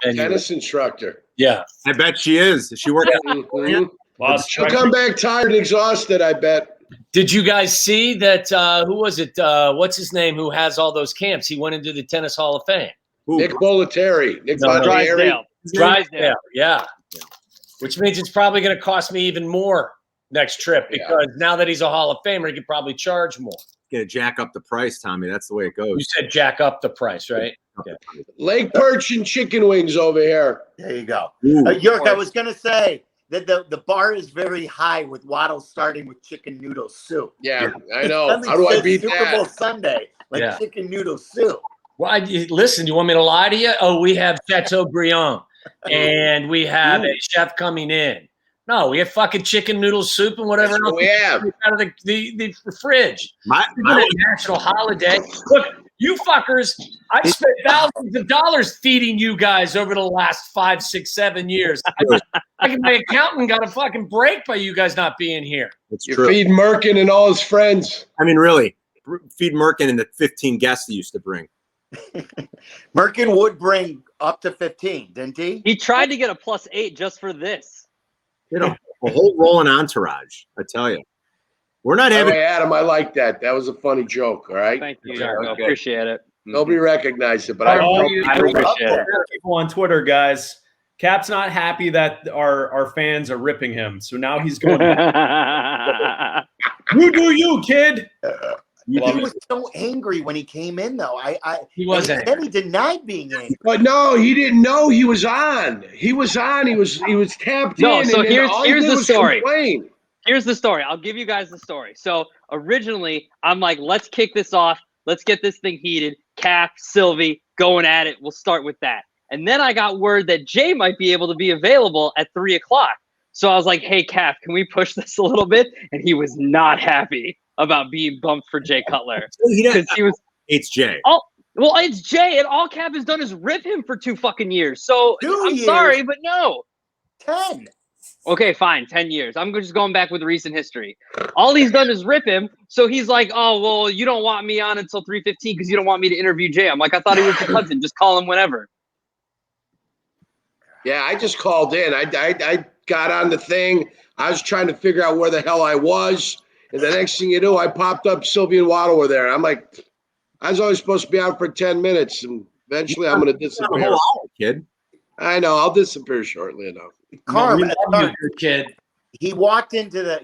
tennis instructor. Yeah, I bet she is. She worked. She'll come back tired and exhausted, I bet. Did you guys see that? Who was it? What's his name? Who has all those camps? He went into the Tennis Hall of Fame. Nick Bollettieri. Drysdale. Yeah. Which means it's probably going to cost me even more next trip because now that he's a Hall of Famer, he could probably charge more. Going to jack up the price, Tommy. That's the way it goes. You said jack up the price, right? Okay. Lake perch and chicken wings over here. There you go. York, I was going to say that the bar is very high with Waddle starting with chicken noodle soup. Yeah, I know. How do I beat Super that? Bowl Sunday, chicken noodle soup. Well, listen, you want me to lie to you? Oh, we have Chateaubriand, and we have a chef coming in. No, we have fucking chicken noodle soup and whatever else we have out of the fridge. My national holiday. Look, you fuckers, I spent thousands of dollars feeding you guys over the last 5, 6, 7 years. My accountant got a fucking break by you guys not being here. You feed Merkin and all his friends. I mean, really, feed Merkin and the 15 guests he used to bring. Merkin would bring up to 15, didn't he? He tried to get a +8 just for this. You know, a whole rolling entourage. I tell you, we're not having. Hey, Adam, I like that. That was a funny joke. All right. Thank you. I appreciate it. Nobody recognized it, but I appreciate it. People on Twitter, guys. Cap's not happy that our fans are ripping him, so now he's going. You do you, kid. He was so angry when he came in, though. He was angry. Then he denied being angry. But no, he didn't know he was on. He was on. He was tapped in. No, so here's the story. Complain. Here's the story. I'll give you guys the story. So originally, I'm like, let's kick this off. Let's get this thing heated. Cap, Silvy, going at it. We'll start with that. And then I got word that Jay might be able to be available at 3:00. So I was like, hey, Cap, can we push this a little bit? And he was not happy about being bumped for Jay Cutler. It's Jay. Well, it's Jay, and all Cap has done is rip him for 2 fucking years. So I'm sorry, but no. 10. Okay, fine, 10 years. I'm just going back with recent history. All he's done is rip him. So he's like, oh, well, you don't want me on until 3:15 because you don't want me to interview Jay. I'm like, I thought he was your cousin. Just call him whenever. Yeah, I just called in. I got on the thing. I was trying to figure out where the hell I was. And the next thing you know, I popped up. Silvy and Waddle were there. I'm like, I was only supposed to be out for 10 minutes, and eventually I'm going to disappear. Kid, I know. I'll disappear shortly enough. Carmen, kid. He walked into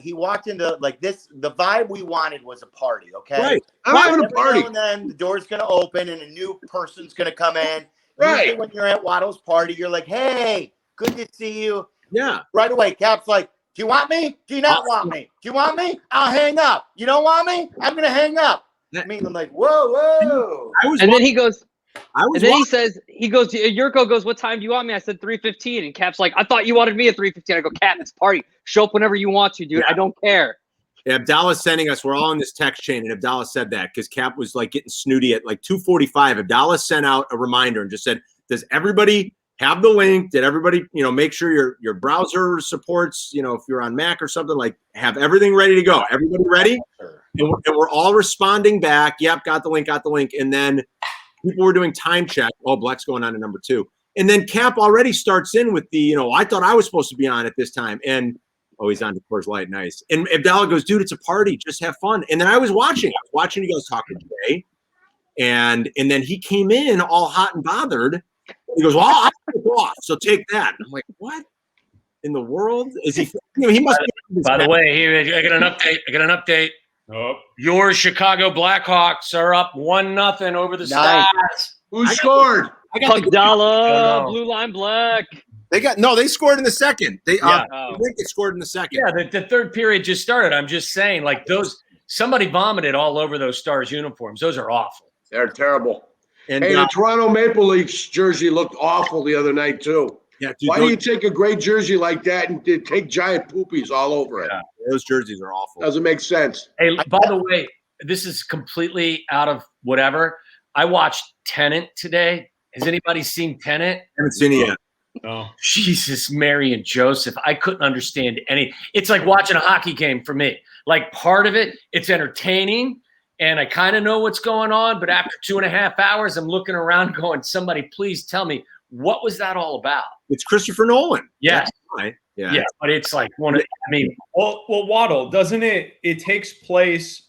like this. The vibe we wanted was a party. Okay, right. I'm having a party. Now and then the door's going to open and a new person's going to come in. Right. Usually when you're at Waddle's party, you're like, "Hey, good to see you." Yeah. Right away, Cap's like, do you want me? Do you not want me? Do you want me? I'll hang up. You don't want me? I'm going to hang up. I mean, I'm like, whoa. Then he goes, Yurko goes, what time do you want me? I said 3:15. And Cap's like, I thought you wanted me at 3:15. I go, Cap, it's party. Show up whenever you want to, dude. Yeah. I don't care. Yeah, Abdallah's sending us. We're all in this text chain, and Abdallah said that because Cap was like getting snooty at like 2:45. Abdallah sent out a reminder and just said, does everybody have the link? Did everybody, make sure your browser supports, if you're on Mac or something, like have everything ready to go. Everybody ready? And we're all responding back. Yep, got the link. And then people were doing time check. Oh, Black's going on to number 2. And then Cap already starts in with the, I thought I was supposed to be on at this time. And, he's on to Coors Light. Nice. And Abdallah goes, dude, it's a party. Just have fun. And then I was watching. You guys talking to Jay. And then he came in all hot and bothered. He goes, well, I'll take off, so take that. And I'm like, what? in the world? Is he? He must. By the way, here I got an update. Oh. Your Chicago Blackhawks are up 1-0 over the Stars. Who scored? I got Pagdala, blue line black. They scored in the second. They Yeah. I think they scored in the second. Yeah, the third period just started. I'm just saying, like somebody vomited all over those Stars uniforms. Those are awful. They're terrible. And the Toronto Maple Leafs jersey looked awful the other night too. Yeah, dude, why do you take a great jersey like that and take giant poopies all over it? Yeah, those jerseys are awful. Doesn't make sense. Hey, by the way, this is completely out of whatever. I watched Tenet today. Has anybody seen Tenet? Haven't seen it yet. No. Jesus, Mary and Joseph. I couldn't understand any. It's like watching a hockey game for me. Like part of it, it's entertaining, and I kind of know what's going on. But after 2.5 hours, I'm looking around going, somebody please tell me, what was that all about? It's Christopher Nolan. Yes. Right. Yeah. Yeah, but it's like one of, I mean. Well, Waddle, doesn't it? It takes place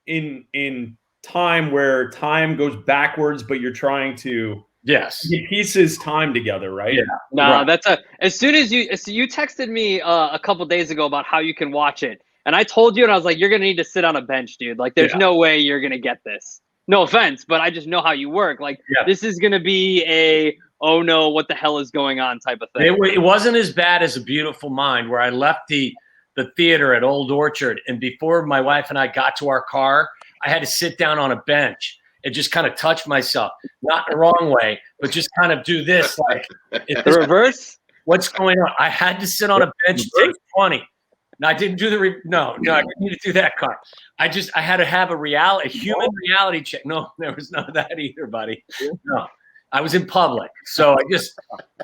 in time where time goes backwards, but you're trying to get pieces time together, right? Yeah. No, that's as soon as you texted me a couple days ago about how you can watch it, and I told you, and I was like, you're gonna need to sit on a bench, dude. Like, there's no way you're gonna get this. No offense, but I just know how you work. Like, this is gonna be a oh no, what the hell is going on type of thing. It wasn't as bad as A Beautiful Mind, where I left the theater at Old Orchard, and before my wife and I got to our car, I had to sit down on a bench and just kind of touch myself, not the wrong way, but just kind of do this, like the reverse. What's going on? I had to sit on a bench, take 20. No, I didn't do no, I didn't need to do that, Carl. I had to have a human reality check. No, there was none of that either, buddy. No, I was in public. So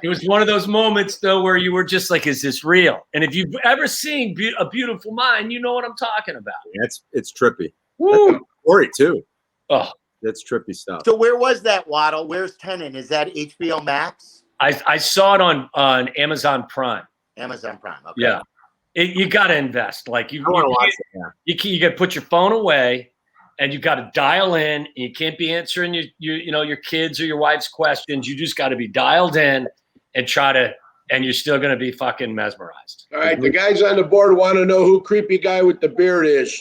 it was one of those moments though, where you were just like, is this real? And if you've ever seen A Beautiful Mind, you know what I'm talking about. Yeah, it's trippy. Woo! Story too. Oh, that's trippy stuff. So where was that, Waddle? Where's Tenet? Is that HBO Max? I saw it on Amazon Prime. Amazon Prime. Okay. Yeah. You got to invest. Like you want to watch it. You got to put your phone away, and you got to dial in. And you can't be answering your kids or your wife's questions. You just got to be dialed in and and you're still going to be fucking mesmerized. All right, the guys on the board want to know who creepy guy with the beard is.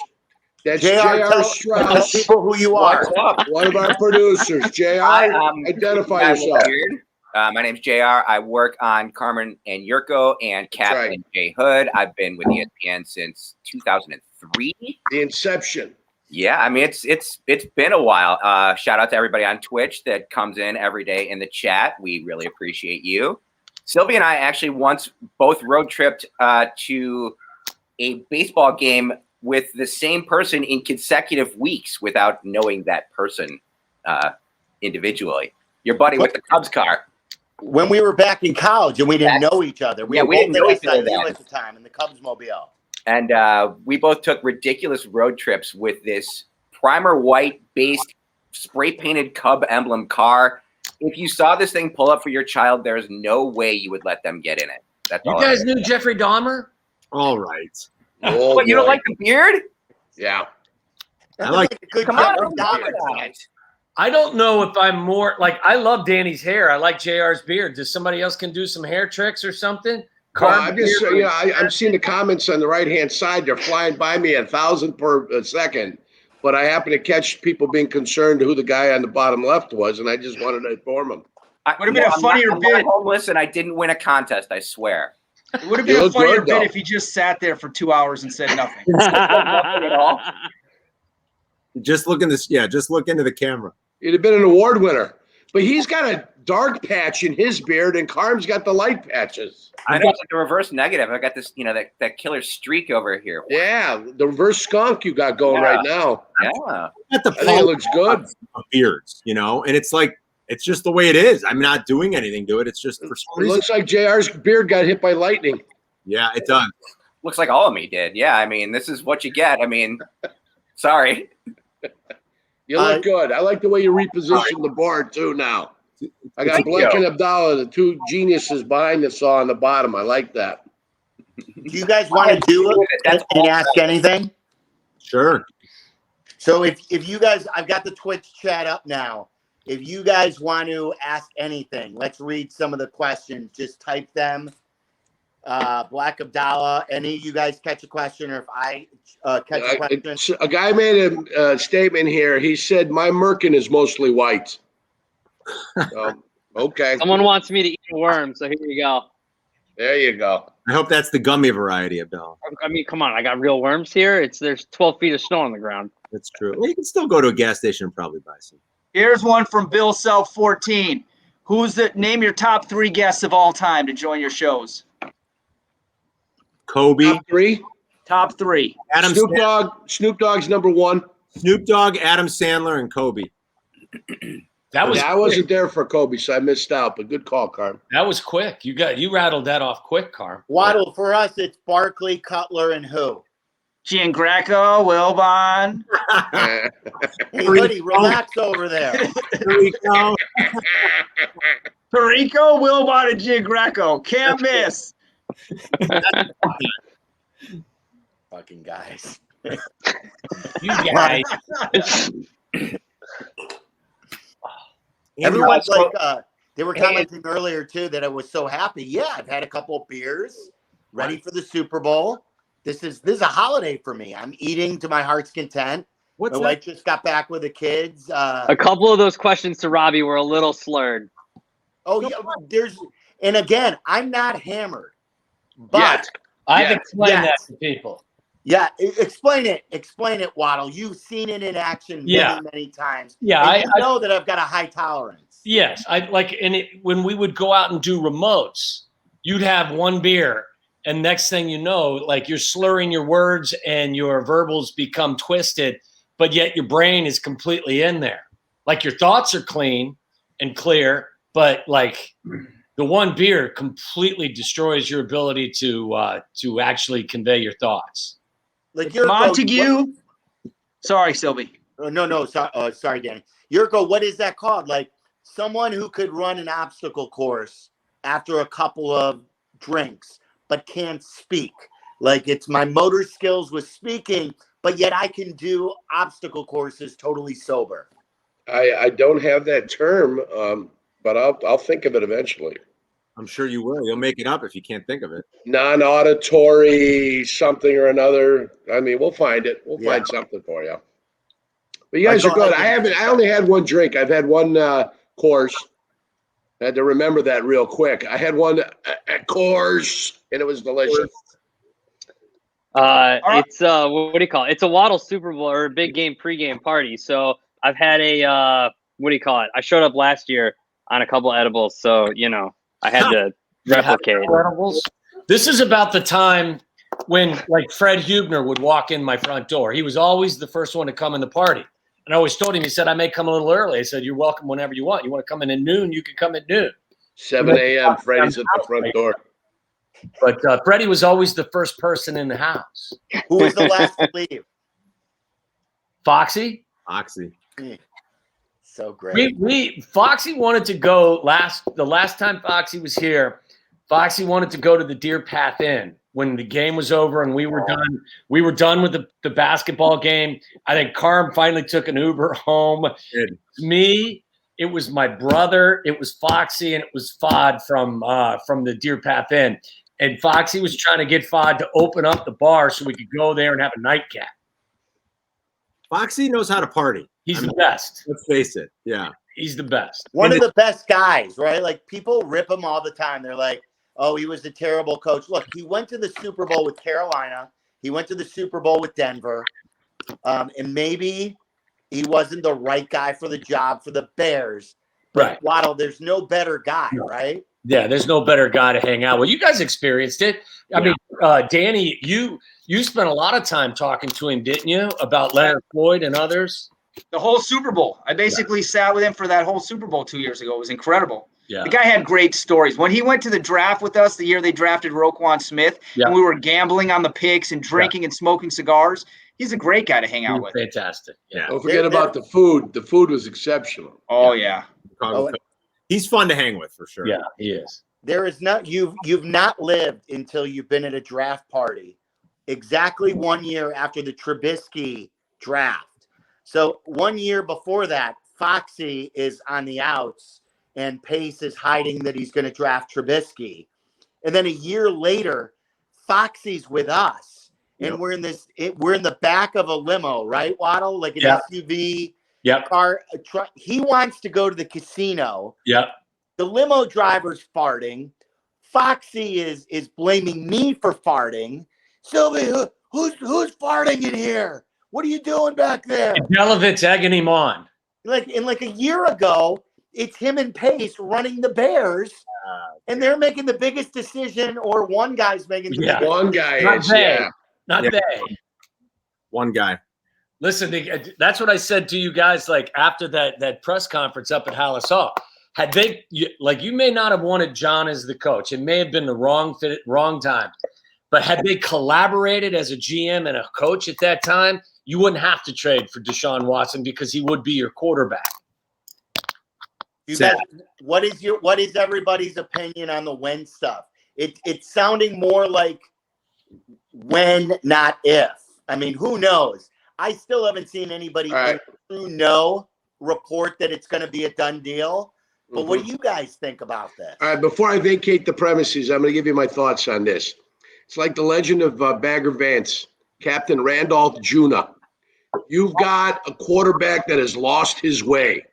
That's J.R. Strauss. Tell people who you are. One of our producers. J.R., identify yourself. My name's JR. I work on Carmen and Yurko and Cap and Jay Hood. I've been with ESPN since 2003. The inception. Yeah, I mean it's been a while. Shout out to everybody on Twitch that comes in every day in the chat. We really appreciate you. Silvy and I actually once both road tripped to a baseball game with the same person in consecutive weeks without knowing that person individually. Your buddy with the Cubs car. When we were back in college and we didn't know each other. We didn't know each other at the time in the Cubs mobile. And we both took ridiculous road trips with this primer white based spray painted Cub emblem car. If you saw this thing pull up for your child, there's no way you would let them get in it. That's you all. guys knew Jeffrey Dahmer? All right. Oh, what, you don't like the beard? Yeah. I like a good Come on, Dahmer. I don't know if I'm more like I love Danny's hair. I like JR's beard. Does somebody else can do some hair tricks or something? I'm just, I'm seeing the comments on the right-hand side. They're flying by me 1,000 per second, but I happen to catch people being concerned who the guy on the bottom left was, and I just wanted to inform them. Would have been a funnier bit. I'm homeless and I didn't win a contest. I swear. It would have been a funnier bit if he just sat there for 2 hours and said nothing. Nothing at all. Just look into the camera. He'd have been an award winner. But he's got a dark patch in his beard, and Carm's got the light patches. I know, it's like the reverse negative. I got this, that killer streak over here. Yeah, the reverse skunk you got going right now. Yeah. I think it looks good. Beards, and it's like, it's just the way it is. I'm not doing anything to it. It's just for some reason. It looks like JR's beard got hit by lightning. Yeah, it does. Looks like all of me did. Yeah, I mean, this is what you get. I mean, sorry. You look good. I like the way you reposition the board, too, now. I got Blake and Abdallah, the two geniuses behind the saw on the bottom. I like that. Do you guys want to do it and ask anything? Sure. So if you guys, I've got the Twitch chat up now. If you guys want to ask anything, let's read some of the questions. Just type them Black Abdallah. Any of you guys catch a question, or if I catch a question? A guy made a statement here. He said, "My merkin is mostly white." Okay. Someone wants me to eat a worm, so here you go. There you go. I hope that's the gummy variety, Abdallah. I mean, come on, I got real worms here. There's 12 feet of snow on the ground. That's true. Well, you can still go to a gas station and probably buy some. Here's one from Bill Self 14. Name your top 3 guests of all time to join your shows? Kobe. Top 3. Top 3. Adam Snoop Dogg. Snoop Dogg's number 1. Snoop Dogg, Adam Sandler, and Kobe. I wasn't there for Kobe, so I missed out. But good call, Carm. That was quick. You rattled that off quick, Carm. Waddle, for us, it's Barkley, Cutler, and who? Giangracco, Wilbon. Hey, buddy, relax over there. Tirico, Wilbon, and Giangracco. Can't miss. Fucking guys. You guys. Everyone's like, they were commenting earlier too that I was so happy. Yeah, I've had a couple of beers, ready for the Super Bowl. This is a holiday for me. I'm eating to my heart's content. My wife just got back with the kids. A couple of those questions to Robbie were a little slurred. Oh yeah, and again, I'm not hammered, but I've explained that to people. Yeah, explain it, Waddle. You've seen it in action many, many times. Yeah, I know that I've got a high tolerance. Yes, when we would go out and do remotes, you'd have one beer, and next thing you know, like you're slurring your words and your verbals become twisted, but yet your brain is completely in there. Like your thoughts are clean and clear, but like the one beer completely destroys your ability to actually convey your thoughts. Like Montague. Sorry, Silvy. No. Sorry, Danny. Yurko, what is that called? Like someone who could run an obstacle course after a couple of drinks, but can't speak. Like it's my motor skills with speaking, but yet I can do obstacle courses totally sober. I don't have that term, but I'll think of it eventually. I'm sure you will. You'll make it up if you can't think of it. Non-auditory something or another. I mean, we'll find it. We'll find something for you. But you guys are good. I only had one drink. I've had one course. I had to remember that real quick. I had one course, and it was delicious. It's what do you call it? It's a Waddle Super Bowl or a big game pregame party. So I've had a what do you call it? I showed up last year on a couple edibles, so I had to replicate. This is about the time when like Fred Hubner would walk in my front door. He was always the first one to come in the party. And I always told him, he said, I may come a little early. I said, you're welcome whenever you want. You want to come in at noon, you can come at noon. 7 a.m. Freddie's at the front door. But Freddie was always the first person in the house. Who was the last to leave? Foxy. So great. Foxy wanted to go the last time Foxy was here. Foxy wanted to go to the Deer Path Inn when the game was over and we were done. We were done with the basketball game. I think Carm finally took an Uber home. Me, it was my brother, it was Foxy, and it was Fod from the Deer Path Inn. And Foxy was trying to get Fod to open up the bar so we could go there and have a nightcap. Foxy knows how to party. He's the best. Let's face it. Yeah. He's the best. One of the best guys, right? Like people rip him all the time. They're like, oh, he was a terrible coach. Look, he went to the Super Bowl with Carolina. He went to the Super Bowl with Denver. And maybe he wasn't the right guy for the job for the Bears. But right. Waddle, there's no better guy, right? Yeah, there's no better guy to hang out with. You guys experienced it. I mean, Danny, you spent a lot of time talking to him, didn't you, about Leonard Floyd and others? The whole Super Bowl. I basically sat with him for that whole Super Bowl 2 years ago. It was incredible. Yeah. The guy had great stories. When he went to the draft with us, the year they drafted Roquan Smith, and we were gambling on the picks and drinking and smoking cigars, he's a great guy to hang out with. Fantastic. Yeah. Don't forget about the food. The food was exceptional. Oh, yeah. He's fun to hang with for sure. Yeah, he is. There is not you've not lived until you've been at a draft party exactly 1 year after the Trubisky draft. So 1 year before that, Foxy is on the outs and Pace is hiding that he's going to draft Trubisky. And then a year later, Foxy's with us, and we're in the back of a limo, right, Waddle? Like an SUV car. He wants to go to the casino. Yep. The limo driver's farting. Foxy is blaming me for farting. Silvy, who's farting in here? What are you doing back there? Delavit's egging him on. Like a year ago, it's him and Pace running the Bears, and they're making the biggest decision, or one guy's making the biggest one guy Not is, they. Not they. One guy. Listen, that's what I said to you guys, like after that press conference up at Hallis Hall. Had they, you may not have wanted John as the coach. It may have been the wrong fit, wrong time. But had they collaborated as a GM and a coach at that time, you wouldn't have to trade for Deshaun Watson because he would be your quarterback. You guys, what is everybody's opinion on the when stuff? It's sounding more like when, not if. I mean, who knows? I still haven't seen anybody report that it's going to be a done deal. But what do you guys think about this? All right, before I vacate the premises, I'm going to give you my thoughts on this. It's like the legend of Bagger Vance, Captain Randolph Jr. You've got a quarterback that has lost his way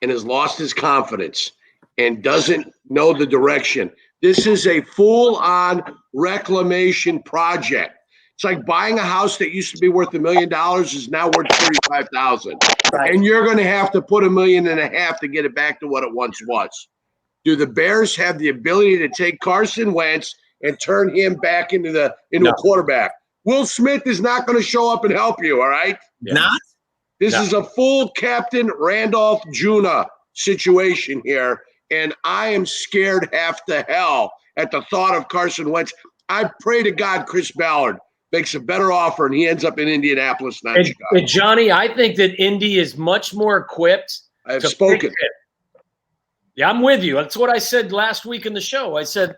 and has lost his confidence and doesn't know the direction. This is a full-on reclamation project. It's like buying a house that used to be worth $1 million is now worth $35,000. Right. And you're going to have to put $1.5 million to get it back to what it once was. Do the Bears have the ability to take Carson Wentz and turn him back into a quarterback? Will Smith is not going to show up and help you, all right? Yeah. Not? This is a full Captain Randolph Jr. situation here, and I am scared half to hell at the thought of Carson Wentz. I pray to God Chris Ballard makes a better offer and he ends up in Indianapolis, not Chicago. And Johnny, I think that Indy is much more equipped. I have spoken. Yeah, I'm with you. That's what I said last week in the show. I said,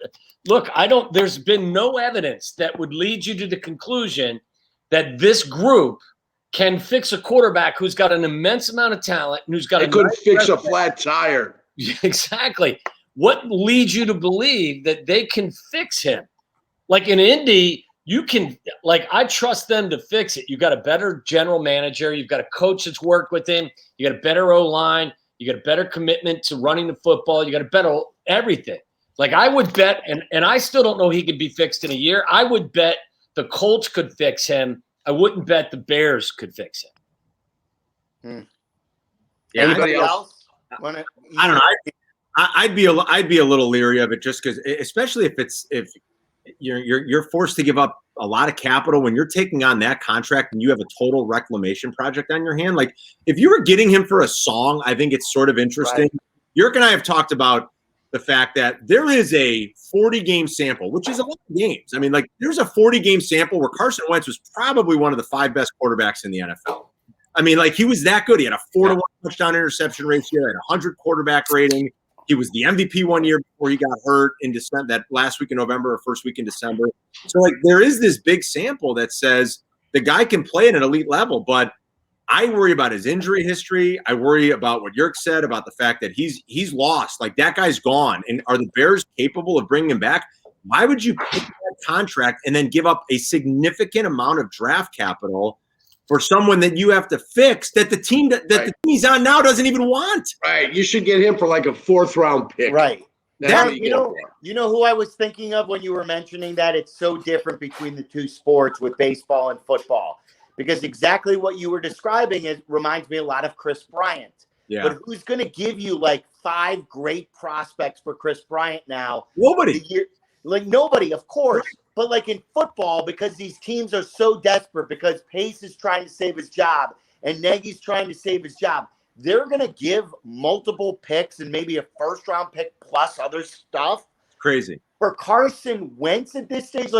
look, there's been no evidence that would lead you to the conclusion that this group can fix a quarterback who's got an immense amount of talent and who's got couldn't fix a flat tire. Exactly. What leads you to believe that they can fix him? Like in Indy, you can, I trust them to fix it. You got a better general manager. You've got a coach that's worked with him. You got a better O-line. You got a better commitment to running the football. You got a better everything. I would bet, and I still don't know he could be fixed in a year. I would bet the Colts could fix him. I wouldn't bet the Bears could fix him. Yeah, anybody else? I don't know. I'd be a little leery of it just because, especially if you're forced to give up a lot of capital when you're taking on that contract and you have a total reclamation project on your hand. Like if you were getting him for a song, I think it's sort of interesting. Right. Yerk and I have talked about the fact that there is a 40-game sample, which is a lot of games. I mean, there's a 40-game sample where Carson Wentz was probably one of the 5 best quarterbacks in the NFL. I mean, he was that good. He had a 4-to-1 touchdown interception ratio, had a 100 quarterback rating. He was the MVP one year before he got hurt in December, that last week in November or first week in December. So, there is this big sample that says the guy can play at an elite level, but I worry about his injury history. I worry about what Yerk said about the fact that he's lost. That guy's gone. And are the Bears capable of bringing him back? Why would you pick that contract and then give up a significant amount of draft capital for someone that you have to fix that the team the team he's on now doesn't even want? Right. You should get him for a 4th-round pick. Right. You know who I was thinking of when you were mentioning that? It's so different between the two sports with baseball and football. Because exactly what you were describing reminds me a lot of Chris Bryant. Yeah. But who's going to give you 5 great prospects for Chris Bryant now? Nobody. Nobody, of course. But in football, because these teams are so desperate, because Pace is trying to save his job and Nagy's trying to save his job, they're going to give multiple picks and maybe a 1st-round pick plus other stuff. It's crazy. For Carson Wentz at this stage,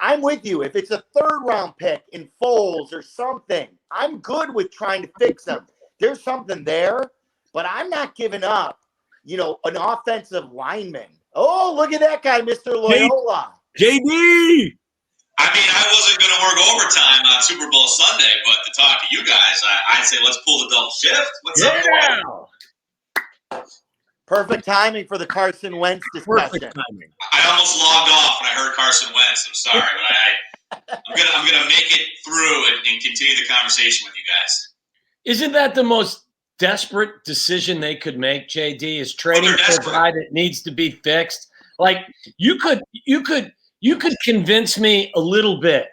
I'm with you. If it's a 3rd-round pick in Foles or something, I'm good with trying to fix them. There's something there, but I'm not giving up, an offensive lineman. Oh, look at that guy, Mr. Loyola. JD. I wasn't going to work overtime on Super Bowl Sunday, but to talk to you guys, I'd say let's pull the double shift. What's up? Perfect timing for the Carson Wentz discussion. Perfect timing. I almost logged off when I heard Carson Wentz. I'm sorry, but I'm gonna make it through and continue the conversation with you guys. Isn't that the most desperate decision they could make, JD, is trading for a guy that needs to be fixed? Like you could convince me a little bit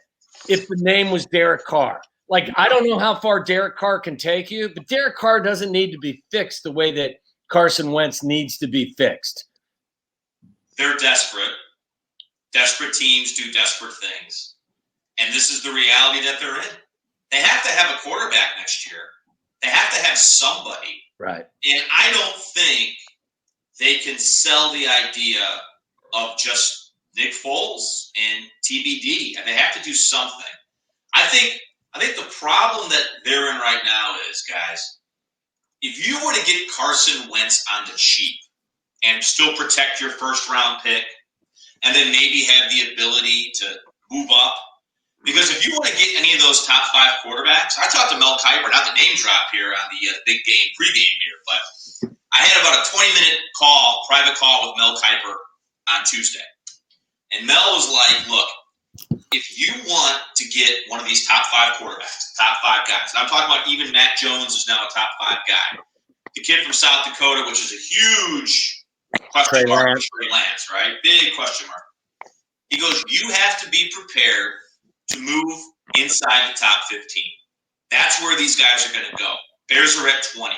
if the name was Derek Carr. Like, I don't know how far Derek Carr can take you, but Derek Carr doesn't need to be fixed the way that Carson Wentz needs to be fixed. They're desperate. Desperate teams do desperate things. And this is the reality that they're in. They have to have a quarterback next year. They have to have somebody. Right. And I don't think they can sell the idea of just Nick Foles and TBD. And they have to do something. I think the problem that they're in right now is, guys, if you were to get Carson Wentz on the cheap and still protect your first-round pick and then maybe have the ability to move up, because if you want to get any of those top 5 quarterbacks, I talked to Mel Kiper, not the name drop here on the big game pregame here, but I had about a 20-minute private call with Mel Kiper on Tuesday. And Mel was like, look, if you want to get one of these top 5 quarterbacks, top 5 guys, and I'm talking about even Matt Jones is now a top 5 guy. The kid from South Dakota, which is a huge question mark for Trey Lance, right? Big question mark. He goes, you have to be prepared to move inside the top 15. That's where these guys are going to go. Bears are at 20.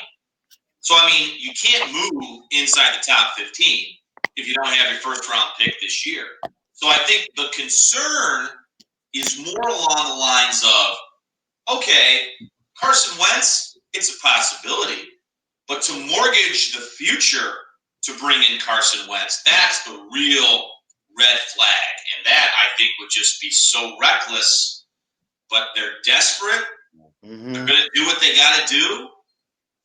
So, I mean, you can't move inside the top 15 if you don't have your first-round pick this year. So I think the concern is more along the lines of, okay, Carson Wentz, it's a possibility, but to mortgage the future to bring in Carson Wentz, that's the real red flag. And that, I think, would just be so reckless, but they're desperate. Mm-hmm. They're going to do what they got to do.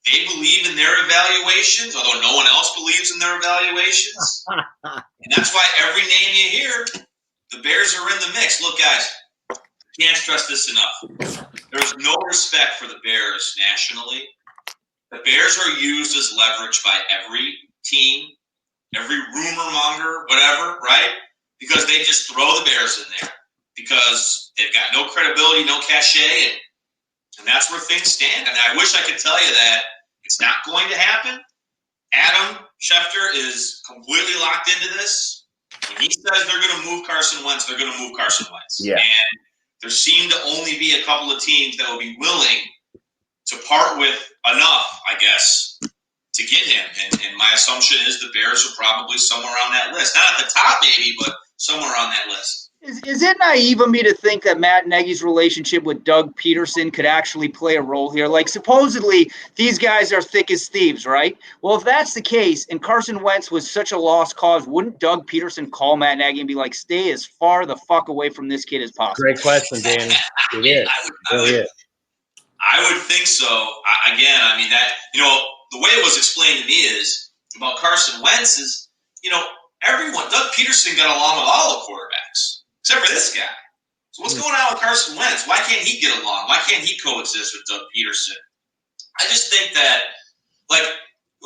They believe in their evaluations, although no one else believes in their evaluations. And that's why every name you hear, the Bears are in the mix. Look, guys, can't stress this enough. There's no respect for the Bears nationally. The Bears are used as leverage by every team, every rumor monger, whatever, right? Because they just throw the Bears in there because they've got no credibility, no cachet, and that's where things stand. And I wish I could tell you that it's not going to happen. Adam Schefter is completely locked into this. When he says they're going to move Carson Wentz, they're going to move Carson Wentz. Yeah. And there seem to only be a couple of teams that will be willing to part with enough, I guess, to get him. And my assumption is the Bears are probably somewhere on that list. Not at the top maybe, but somewhere on that list. Is it naive of me to think that Matt Nagy's relationship with Doug Peterson could actually play a role here? Like, supposedly, these guys are thick as thieves, right? Well, if that's the case, and Carson Wentz was such a lost cause, wouldn't Doug Peterson call Matt Nagy and be like, stay as far the fuck away from this kid as possible? Great question, Danny. It is. I would think so. Again, I mean, that, the way it was explained to me is about Carson Wentz is, everyone, Doug Peterson got along with all the quarterbacks. Except for this guy. So what's going on with Carson Wentz? Why can't he get along? Why can't he coexist with Doug Peterson? I just think that, we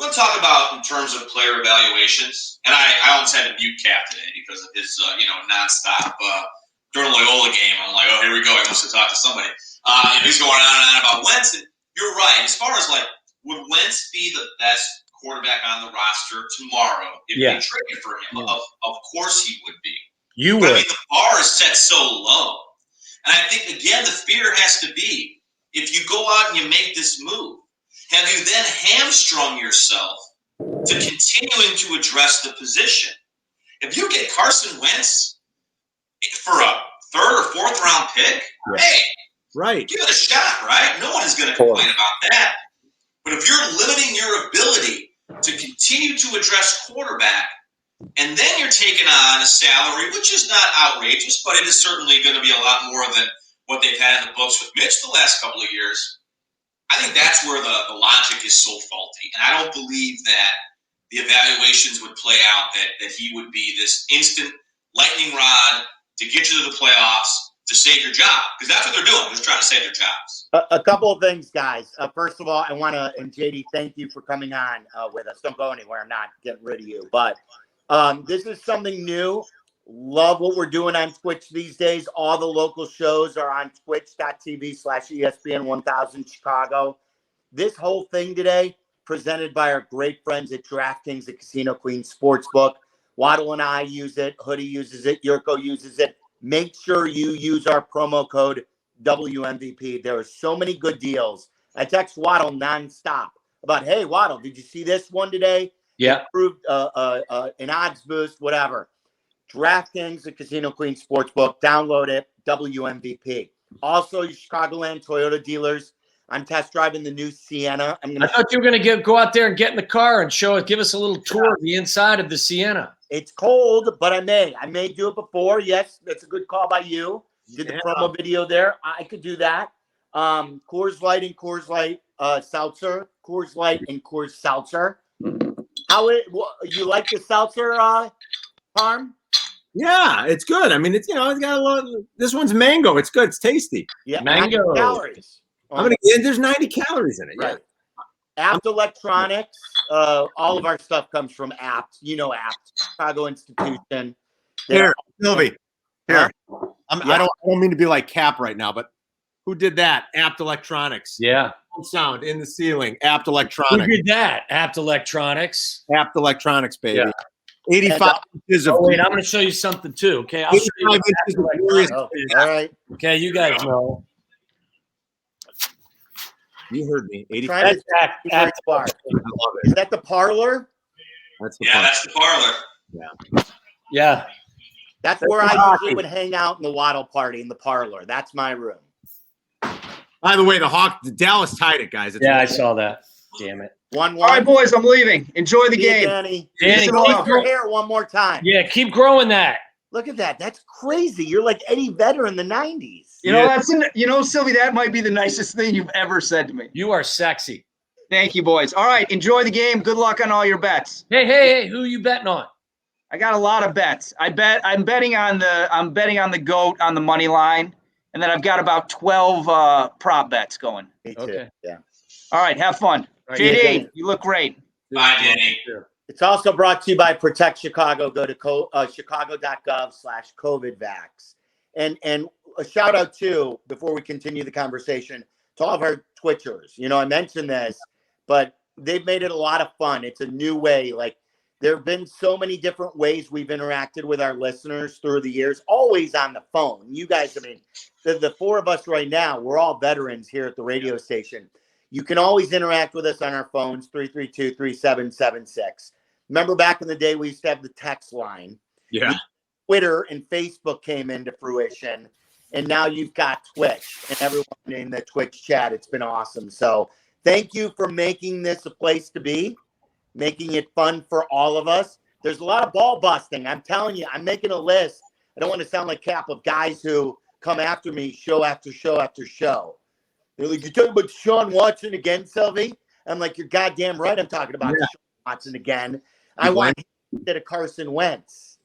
want to talk about in terms of player evaluations. And I almost had to mute Cap today because of his, nonstop during the Loyola game. I'm like, oh, here we go. He wants to talk to somebody. He's going on and on about Wentz. And you're right. As far as, would Wentz be the best quarterback on the roster tomorrow if they traded for him? Of course he would be. You would. I mean, the bar is set so low. And I think, again, the fear has to be, if you go out and you make this move, have you then hamstrung yourself to continuing to address the position? If you get Carson Wentz for a 3rd or 4th round pick, hey, give it a shot, right? No one is going to complain about that. But if you're limiting your ability to continue to address quarterback, and then you're taking on a salary, which is not outrageous, but it is certainly going to be a lot more than what they've had in the books with Mitch the last couple of years. I think that's where the logic is so faulty. And I don't believe that the evaluations would play out that he would be this instant lightning rod to get you to the playoffs to save your job, because that's what they're doing. They're just trying to save their jobs. A couple of things, guys. First of all, I want to, and JD, thank you for coming on with us. Don't go anywhere. I'm not getting rid of you. But this is something new. Love what we're doing on Twitch these days. All the local shows are on twitch.tv/ESPN 1000 Chicago. This whole thing today, presented by our great friends at DraftKings at Casino Queen Sportsbook. Waddle and I use it. Hoodie uses it. Yurko uses it. Make sure you use our promo code WMVP. There are so many good deals. I text Waddle nonstop about, hey, Waddle, did you see this one today? Yeah. Improved an odds boost, whatever. DraftKings, at Casino Queen Sportsbook. Download it, WMVP. Also, you Chicagoland Toyota dealers. I'm test driving the new Sienna. I thought you were going to go out there and get in the car and give us a little tour of the inside of the Sienna. It's cold, but I may do it before. Yes, that's a good call by you. Did the promo video there. I could do that. Coors Light and Coors Light seltzer. Coors Light and Coors Seltzer. You like the seltzer, Harm? Yeah, it's good. I mean, it's it's got a lot. This one's mango. It's good. It's tasty. Yeah, mango calories. There's 90 calories in it. Right. Yeah. Apt Electronics. All of our stuff comes from Apt. Apt, Chicago Institution. Here, Silvy. Here. I don't mean to be like Cap right now, but who did that? Apt Electronics. Yeah. Sound in the ceiling. Apt Electronics. Who did that? Apt Electronics. Apt Electronics, baby. Yeah. 85 inches of. Oh, wait, I'm going to show you something too. Okay. I'll show you 85 inches of glorious. All right. Okay, you guys know. You heard me. 85. Is that the parlor? That's That's the parlor. Yeah. Yeah. That's where I usually would hang out in the Waddle party, in the parlor. That's my room. By the way, the Dallas tied it, guys. I saw that. Damn it. 1-1. All right, boys, I'm leaving. Enjoy the game. Danny, Danny, keep your hair one more time. Yeah, keep growing that. Look at that. That's crazy. You're like Eddie Vedder in the 90s. Silvy, that might be the nicest thing you've ever said to me. You are sexy. Thank you, boys. All right, enjoy the game. Good luck on all your bets. Hey, who are you betting on? I got a lot of bets. I'm betting on the GOAT on the money line, and then I've got about 12 prop bets going. Me too. Okay. Yeah. All right, have fun. Right, JD, you look great. Bye, Danny. It's also brought to you by Protect Chicago. Go to chicago.gov/COVIDvax. And a shout out too, before we continue the conversation, to all of our Twitchers. I mentioned this, but they've made it a lot of fun. It's a new way. Like, there have been so many different ways we've interacted with our listeners through the years, always on the phone. You guys, the four of us right now, we're all veterans here at the radio station. You can always interact with us on our phones, 332-3776. Remember back in the day, we used to have the text line. Yeah. Twitter and Facebook came into fruition, and now you've got Twitch and everyone in the Twitch chat. It's been awesome. So thank you for making this a place to be, making it fun for all of us. There's a lot of ball busting. I'm telling you, I'm making a list. I don't want to sound like Cap, of guys who come after me show after show after show. They're like, you're talking about Sean Watson again, Silvy? I'm like, you're goddamn right I'm talking about Sean Watson again. I want him instead of Carson Wentz.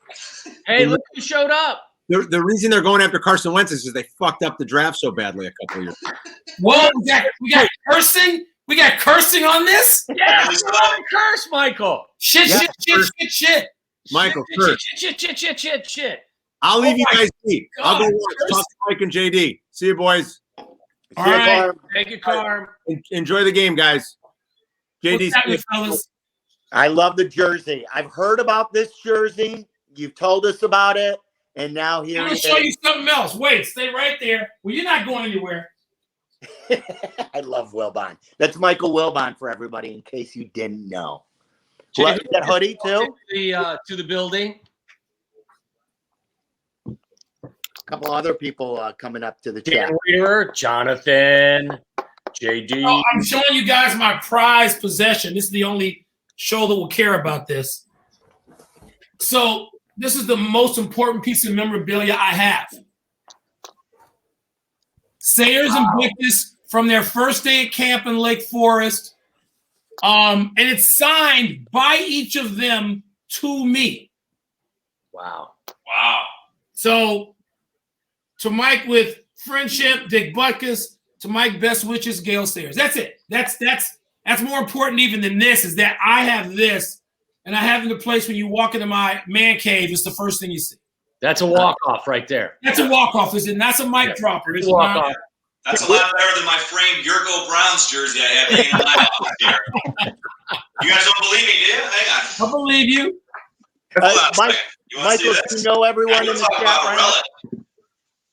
Hey, look who showed up. The reason they're going after Carson Wentz is because they fucked up the draft so badly a couple of years ago. Whoa, we got cursing? We got cursing on this? Yeah, curse, Michael. Shit. Michael, curse. Shit. I'll leave you guys be. I'll go watch. Talk to Mike and JD. See you, boys. All right. Thank you, Carm. Enjoy the game, guys. JD, what's happening, fellas? I love the jersey. I've heard about this jersey. You've told us about it, and now here I'm going to show you something else. Wait, stay right there. Well, you're not going anywhere. I love Wilbon. That's Michael Wilbon for everybody, in case you didn't know. That hoodie too? To the building. A couple other people coming up to the chat. Dan Weaver, Jonathan, JD. Oh, I'm showing you guys my prized possession. This is the only show that will care about this. So this is the most important piece of memorabilia I have. Sayers and Victus from their first day at camp in Lake Forest. And it's signed by each of them to me. Wow. So to Mike with friendship, Dick Butkus, to Mike best wishes, Gale Sayers. That's it. That's more important even than this, is that I have this, and I have in the place when you walk into my man cave, it's the first thing you see. That's a walk-off right there. That's a walk-off, is it? That's a mic dropper. It's walk-off. That's a lot better than my framed Yurko Browns jersey I have hanging in my office here. You guys don't believe me, do you? Hang on. I believe you. Michael, you know everyone in the chat right now?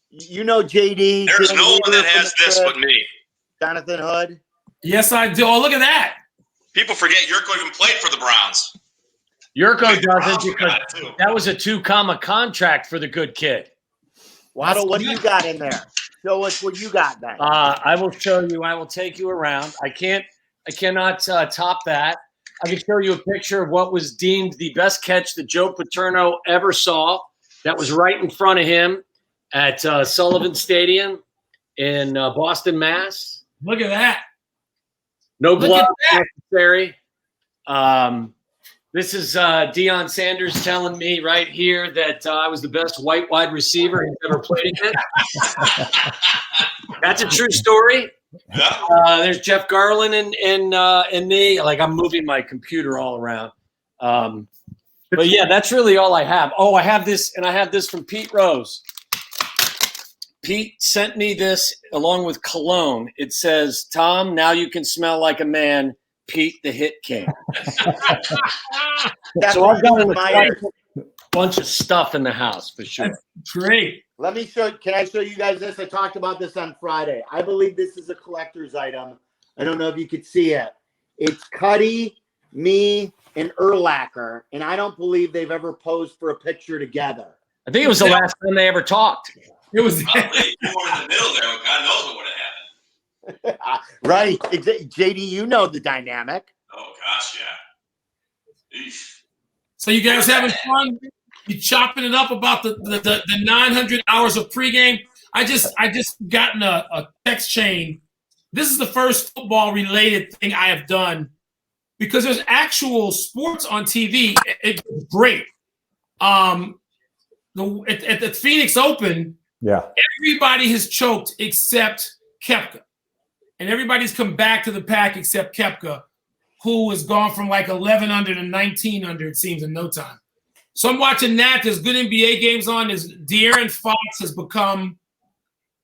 You know JD. There's no one that has this but me. Jonathan Hood. Yes, I do. Oh, look at that. People forget Yurko even played for the Browns. Yurko doesn't, because that was a 2-comma contract for the good kid. Waddle, what do you got in there? Show us what you got then. I will show you. I will take you around. I cannot top that. I can show you a picture of what was deemed the best catch that Joe Paterno ever saw. That was right in front of him at Sullivan Stadium in Boston, Mass. Look at that. No glove necessary. This is Deion Sanders telling me right here that I was the best white wide receiver he's ever played against. That's a true story. There's Jeff Garland and me. Like, I'm moving my computer all around. But yeah, that's really all I have. Oh, I have this, and I have this from Pete Rose. Pete sent me this along with cologne. It says, "Tom, now you can smell like a man. Pete the Hit King." So I've got a bunch of stuff in the house for sure. That's great. Let me show. Can I show you guys this? I talked about this on Friday. I believe this is a collector's item. I don't know if you could see it. It's Cuddy, me, and Urlacher, and I don't believe they've ever posed for a picture together. I think it was the last time they ever talked. It was probably you were in the middle there. God knows what would have happened. Right, JD. You know the dynamic. Oh gosh, yeah. Eesh. So you guys having fun? You chopping it up about the 900 hours of pregame? I just gotten a text chain. This is the first football related thing I have done, because there's actual sports on TV. It's great. At the Phoenix Open, everybody has choked except Koepka. And everybody's come back to the pack except Koepka, who has gone from like 11 under to 19 under, it seems, in no time. So I'm watching that. There's good NBA games on. De'Aaron Fox has become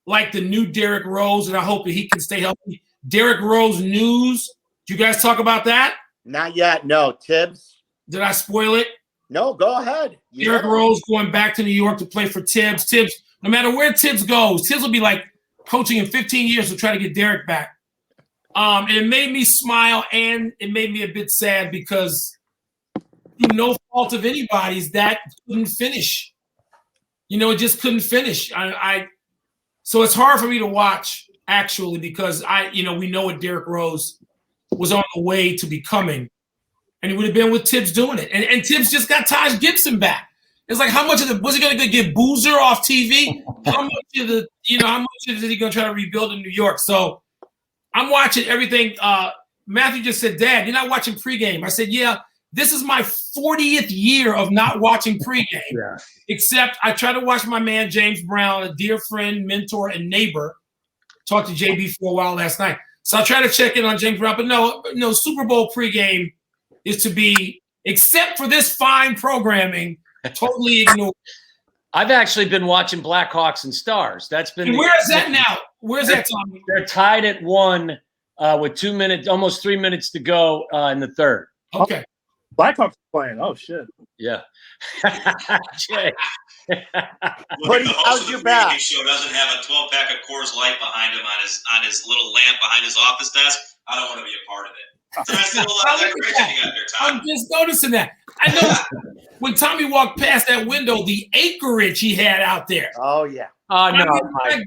like the new Derrick Rose, and I hope that he can stay healthy. Derrick Rose news. Did you guys talk about that? Not yet. No. Tibbs? Did I spoil it? No, go ahead. Derrick Rose going back to New York to play for Tibbs. Tibbs, no matter where Tibbs goes, Tibbs will be like coaching in 15 years to try to get Derrick back. And it made me smile, and it made me a bit sad, because through no fault of anybody's, that couldn't finish. It just couldn't finish. So it's hard for me to watch, actually, because we know what Derrick Rose was on the way to becoming, and he would have been with Tibbs doing it. And Tibbs just got Taj Gibson back. It's like, how much of was he going to get Boozer off TV? How much is he going to try to rebuild in New York? So I'm watching everything. Matthew just said, "Dad, you're not watching pregame." I said, "Yeah, this is my 40th year of not watching pregame." Yeah. Except I try to watch my man James Brown, a dear friend, mentor, and neighbor. Talked to JB for a while last night. So I try to check in on James Brown. But no, Super Bowl pregame is to be, except for this fine programming, totally ignored. I've actually been watching Blackhawks and Stars. That's been. And where is that now? Where's that, Tommy? They're tied at 1 with 2 minutes, almost 3 minutes to go in the third. Okay. Blackhawks playing. Oh shit. Yeah. Jay. How's your back? Show doesn't have a 12-pack of Coors Light behind him on his little lamp behind his office desk. I don't want to be a part of it. So I still a lot of decoration you got there, Tom. I'm just noticing that. I know when Tommy walked past that window, the acreage he had out there. Oh yeah. Oh no. From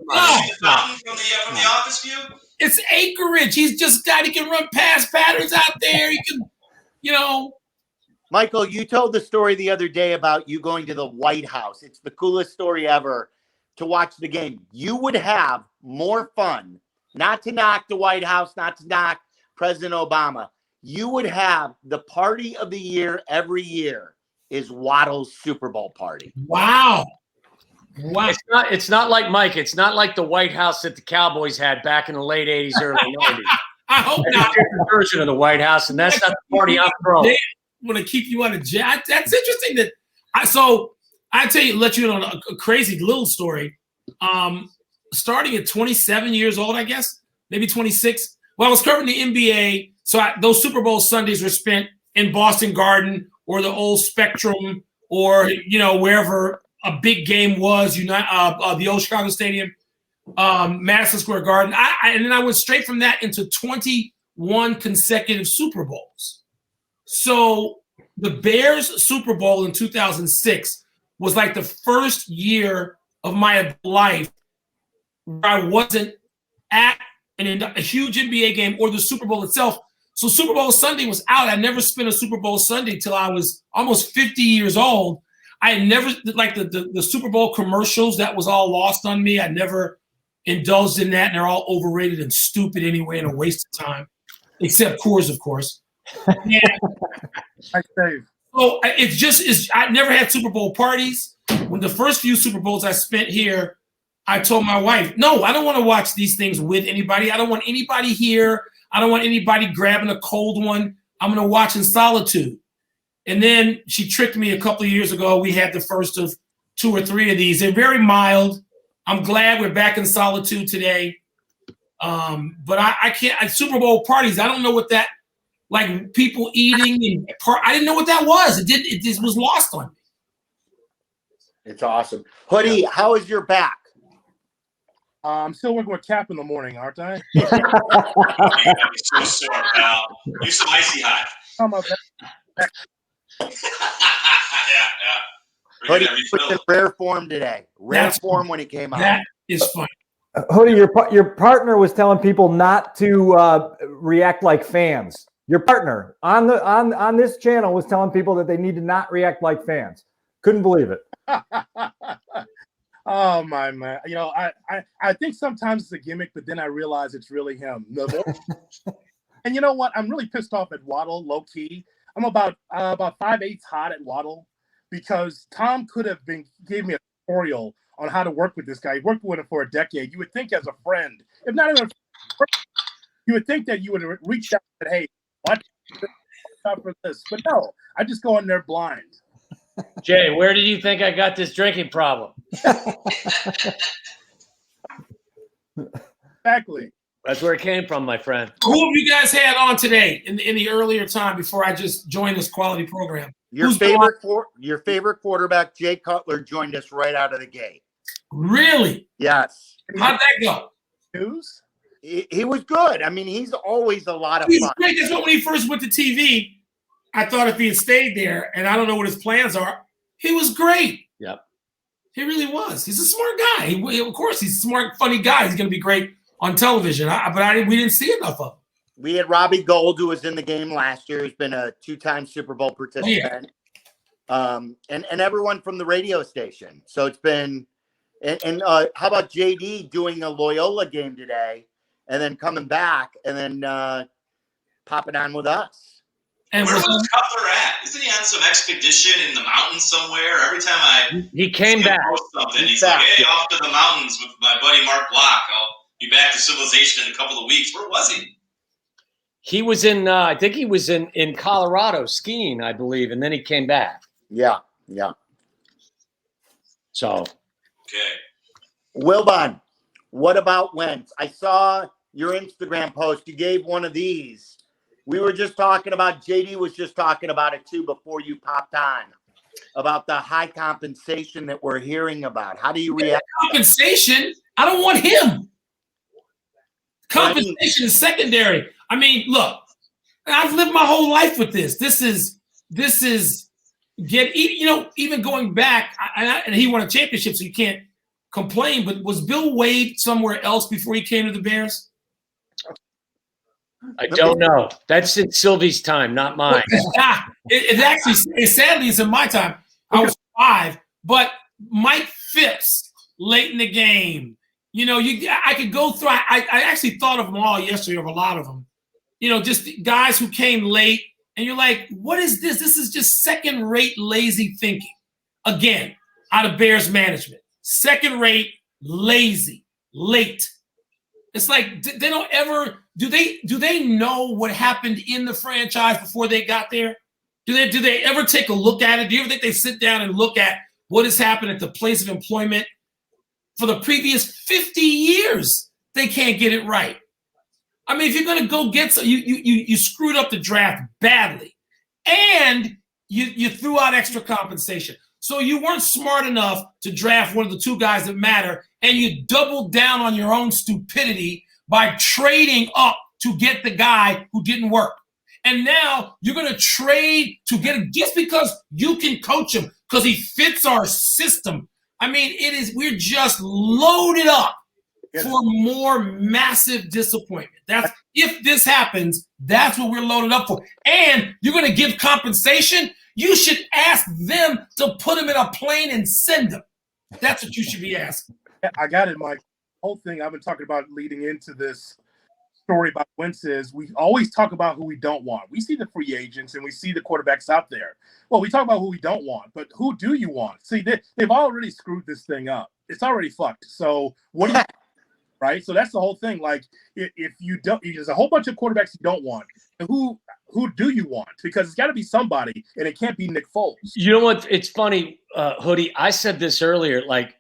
the office view? It's acreage. He can run past patterns out there. He can, Michael, you told the story the other day about you going to the White House. It's the coolest story ever to watch the game. You would have more fun, not to knock the White House, not to knock President Obama. You would have the party of the year every year is Waddle's Super Bowl party. Wow. Wow. It's not like Mike. It's not like the White House that the Cowboys had back in the late 80s, early 90s. I hope That's not. a different version of the White House, and that's not the party I'm throwing. They want to keep you on a jet. That's interesting. Let you know a crazy little story. Starting at 27 years old, I guess, maybe 26. Well, I was covering the NBA, so those Super Bowl Sundays were spent in Boston Garden or the old Spectrum or wherever a big game was. The old Chicago Stadium, Madison Square Garden. And then I went straight from that into 21 consecutive Super Bowls. So the Bears Super Bowl in 2006 was like the first year of my life where I wasn't at a huge NBA game or the Super Bowl itself. So Super Bowl Sunday was out. I never spent a Super Bowl Sunday till I was almost 50 years old. I had never, like the Super Bowl commercials, that was all lost on me. I never indulged in that, and they're all overrated and stupid anyway and a waste of time, except Coors, of course. So I never had Super Bowl parties. When the first few Super Bowls I spent here, I told my wife, no, I don't want to watch these things with anybody. I don't want anybody here. I don't want anybody grabbing a cold one. I'm going to watch in solitude. And then she tricked me a couple of years ago. We had the first of 2 or 3 of these. They're very mild. I'm glad we're back in solitude today. But I can't, Super Bowl parties, I don't know what that, like people eating. I didn't know what that was. It just was lost on me. It's awesome. Hoodie, how is your back? I'm still working with Cap in the morning, aren't I? So sore, pal. Use some icy hot. Yeah. Hoodie was in rare form today. Rare form when he came out. That is fun. Hoodie, your partner was telling people not to react like fans. Your partner on this channel was telling people that they need to not react like fans. Couldn't believe it. Oh my man! I think sometimes it's a gimmick, but then I realize it's really him. And you know what? I'm really pissed off at Waddle, low key. I'm about 5/8 hot at Waddle because Tom could have gave me a tutorial on how to work with this guy. He worked with him for a decade. You would think as a friend, if not even a friend, you would think that you would have reached out and said, hey, watch out for this. But no, I just go in there blind. Jay, where did you think I got this drinking problem? Exactly. That's where it came from, my friend. Who have you guys had on today in the earlier time before I just joined this quality program? Your favorite quarterback, Jay Cutler, joined us right out of the gate. Really? Yes. How'd that go? News? He was good. I mean, he's always a lot of He's fun. great. That's what when he first went to TV, I thought if he had stayed there, and I don't know what his plans are, he was great. Yep. He really was. He's a smart guy. Of course, he's a smart, funny guy. He's going to be great on television. We didn't see enough of him. We had Robbie Gould, who was in the game last year. He's been a 2-time Super Bowl participant. And everyone from the radio station. So it's been and how about JD doing a Loyola game today and then coming back and then popping on with us. And where was Cutler at? Isn't he on some expedition in the mountains somewhere? Every time he came back. Something, he's like, hey, off to the mountains with my buddy Mark Block. I'll be back to civilization in a couple of weeks. Where was he? He was in, I think he was in Colorado skiing, I believe, and then he came back. Yeah. So. Okay. Wilbon, what about Wentz? I saw your Instagram post. You gave one of these. We were just talking about, JD was just talking about it too before you popped on, about the high compensation that we're hearing about. How do you react? Compensation? I don't want him. Compensation is secondary. I mean, look, I've lived my whole life with this. This is even going back, and he won a championship, so you can't complain, but was Bill Wade somewhere else before he came to the Bears? I don't know. That's in Silvy's time, not mine. It actually, sadly, it's in my time. I was 5, but Mike Phipps late in the game. I could go through. I actually thought of them all yesterday, of a lot of them. Just guys who came late, and you're like, what is this? This is just second-rate lazy thinking. Again, out of Bears management. second rate, lazy, late. It's like they don't ever do they know what happened in the franchise before they got there? Do they ever take a look at it? Do you ever think they sit down and look at what has happened at the place of employment for the previous 50 years? They can't get it right. I mean, if you're going to go get you screwed up the draft badly, and you threw out extra compensation. So you weren't smart enough to draft one of the two guys that matter, and you doubled down on your own stupidity by trading up to get the guy who didn't work. And now you're going to trade to get him just because you can coach him, because he fits our system. I mean, we're just loaded up for more massive disappointment. If this happens, that's what we're loaded up for. And you're going to give compensation. You should ask them to put him in a plane and send him. That's what you should be asking. I got it, Mike. The whole thing I've been talking about leading into this story about Wentz is we always talk about who we don't want. We see the free agents and we see the quarterbacks out there. Well, we talk about who we don't want, but who do you want? See, they've already screwed this thing up. It's already fucked. So what do you right? So that's the whole thing. Like, if you don't, there's a whole bunch of quarterbacks you don't want. Who do you want? Because it's got to be somebody, and it can't be Nick Foles. You know what? It's funny, Hoodie. I said this earlier. Like,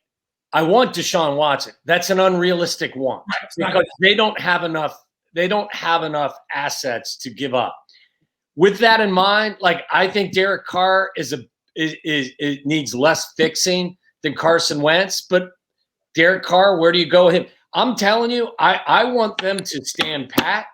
I want Deshaun Watson. That's an unrealistic want because they don't have enough. They don't have enough assets to give up. With that in mind, like, I think Derek Carr needs less fixing than Carson Wentz. But Derek Carr, where do you go with him? I'm telling you, I want them to stand pat,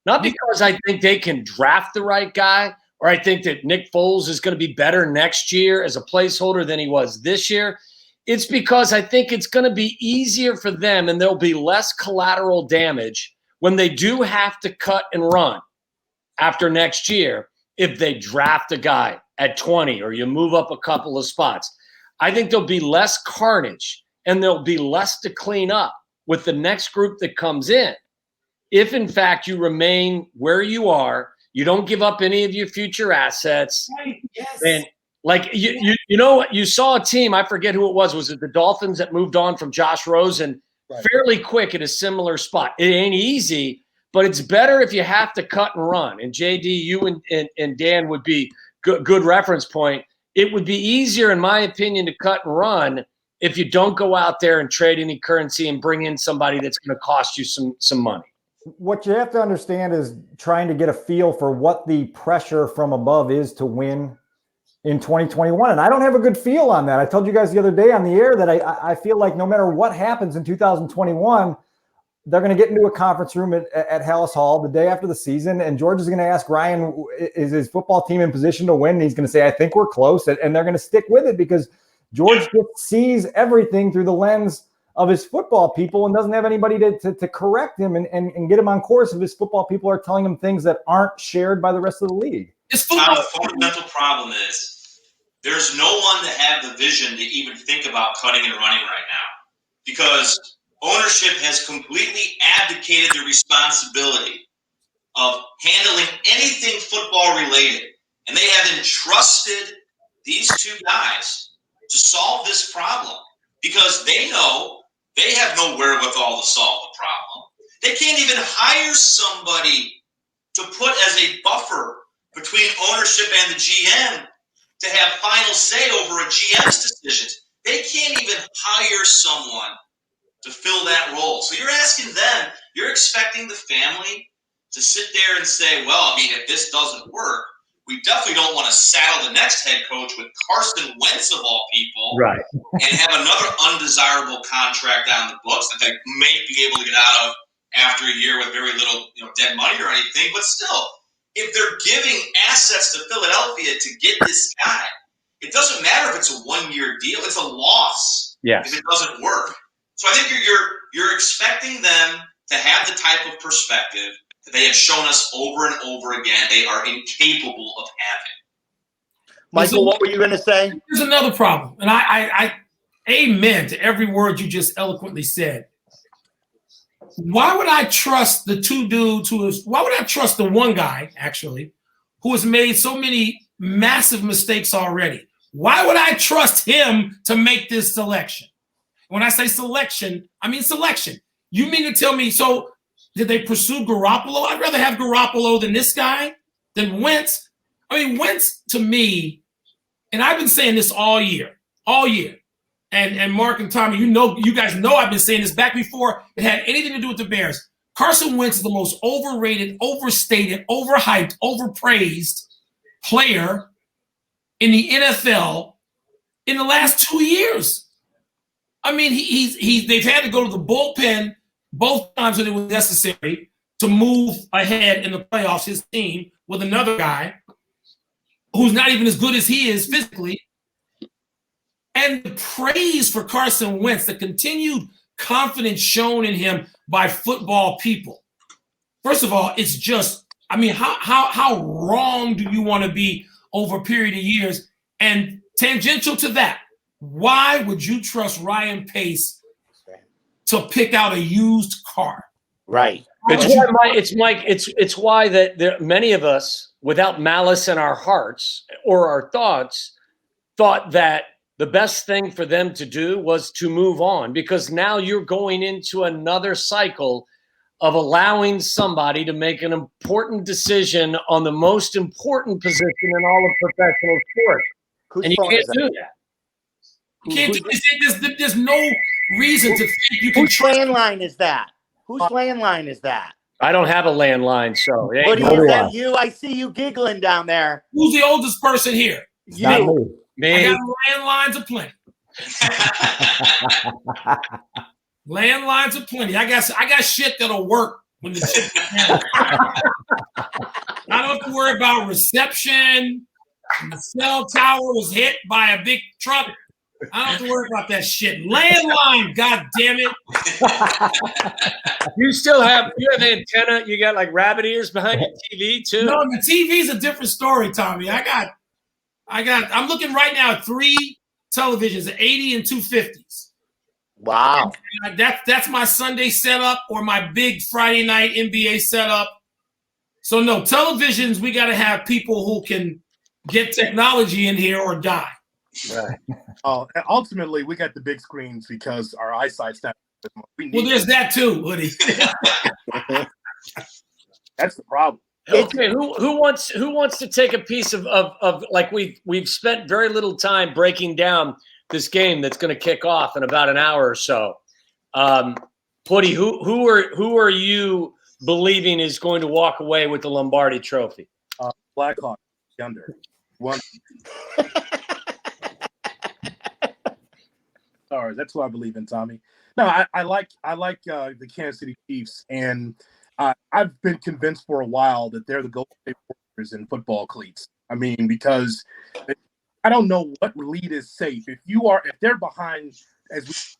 not because I think they can draft the right guy or I think that Nick Foles is going to be better next year as a placeholder than he was this year. It's because I think it's going to be easier for them and there'll be less collateral damage when they do have to cut and run after next year if they draft a guy at 20 or you move up a couple of spots. I think there'll be less carnage and there'll be less to clean up with the next group that comes in. If, in fact, you remain where you are, you don't give up any of your future assets. Right, yes. And like, you know what? You saw a team, I forget who it was. Was it the Dolphins that moved on from Josh Rosen fairly quick at a similar spot? It ain't easy, but it's better if you have to cut and run. And JD, you and Dan would be good reference point. It would be easier, in my opinion, to cut and run if you don't go out there and trade any currency and bring in somebody that's going to cost you some money. What you have to understand is trying to get a feel for what the pressure from above is to win in 2021. And I don't have a good feel on that. I told you guys the other day on the air that I feel like no matter what happens in 2021, they're going to get into a conference room at Hallis Hall the day after the season. And George is going to ask Ryan, is his football team in position to win? And he's going to say, I think we're close. And they're going to stick with it because George just sees everything through the lens of his football people and doesn't have anybody to correct him and get him on course if his football people are telling him things that aren't shared by the rest of the league. The fundamental problem is there's no one that have the vision to even think about cutting and running right now because ownership has completely abdicated the responsibility of handling anything football related. And they have entrusted these two guys to solve this problem because they know they have no wherewithal to solve the problem. They can't even hire somebody to put as a buffer between ownership and the GM to have final say over a GM's decisions. They can't even hire someone to fill that role. So you're asking them, you're expecting the family to sit there and say, well, I mean, if this doesn't work, we definitely don't want to saddle the next head coach with Carson Wentz of all people, right? And have another undesirable contract on the books that they may be able to get out of after a year with very little, dead money or anything. But still, if they're giving assets to Philadelphia to get this guy, it doesn't matter if it's a one-year deal; it's a loss if it doesn't work. So I think you're expecting them to have the type of perspective that they have shown us over and over again they are incapable of having. Michael, what were you going to say? There's another problem, and I amen to every word you just eloquently said. Why would I trust the two dudes why would I trust the one guy, actually, who has made so many massive mistakes already? Why would I trust him to make this selection? when I say selection, I mean selection. You mean to tell me, so did they pursue Garoppolo? I'd rather have Garoppolo than this guy, than Wentz. I mean, Wentz to me, and I've been saying this all year. And Mark and Tommy, you guys know I've been saying this back before it had anything to do with the Bears. Carson Wentz is the most overrated, overstated, overhyped, overpraised player in the NFL in the last 2 years. I mean, they've had to go to the bullpen both times when it was necessary to move ahead in the playoffs, his team, with another guy who's not even as good as he is physically. And the praise for Carson Wentz, the continued confidence shown in him by football people. First of all, it's just, I mean, how wrong do you want to be over a period of years? And tangential to that, why would you trust Ryan Pace to pick out a used car? Right. It's why that many of us, without malice in our hearts or our thoughts, thought that the best thing for them to do was to move on, because now you're going into another cycle of allowing somebody to make an important decision on the most important position in all of professional sports. And you can't do that. You can't do this. There's no reason to think you can. Whose landline is that? Whose landline is that? I don't have a landline, so. Woody, is that you? I see you giggling down there. Who's the oldest person here? You. Me. I got landlines aplenty. Landlines aplenty. I got shit that'll work when the shit. I don't have to worry about reception. The cell tower was hit by a big truck. I don't have to worry about that shit. Landline, god damn it. You have antenna. You got like rabbit ears behind your TV too. No, the TV's a different story, Tommy. I'm looking right now at 3 televisions, 80 and 250s. Wow. That's my Sunday setup or my big Friday night NBA setup. So no, televisions, we got to have people who can get technology in here or die. Right. Ultimately, we got the big screens because our eyesight's not. Well, there's that too, Woody. That's the problem. Okay, who wants to take a piece of like we've spent very little time breaking down this game that's going to kick off in about an hour or so. Woody, who are you believing is going to walk away with the Lombardi Trophy? Blackhawk under one. Sorry, that's what I believe in, Tommy. No, I like the Kansas City Chiefs, and I've been convinced for a while that they're the Golden State Warriors in football cleats. I mean, because I don't know what lead is safe. If they're behind as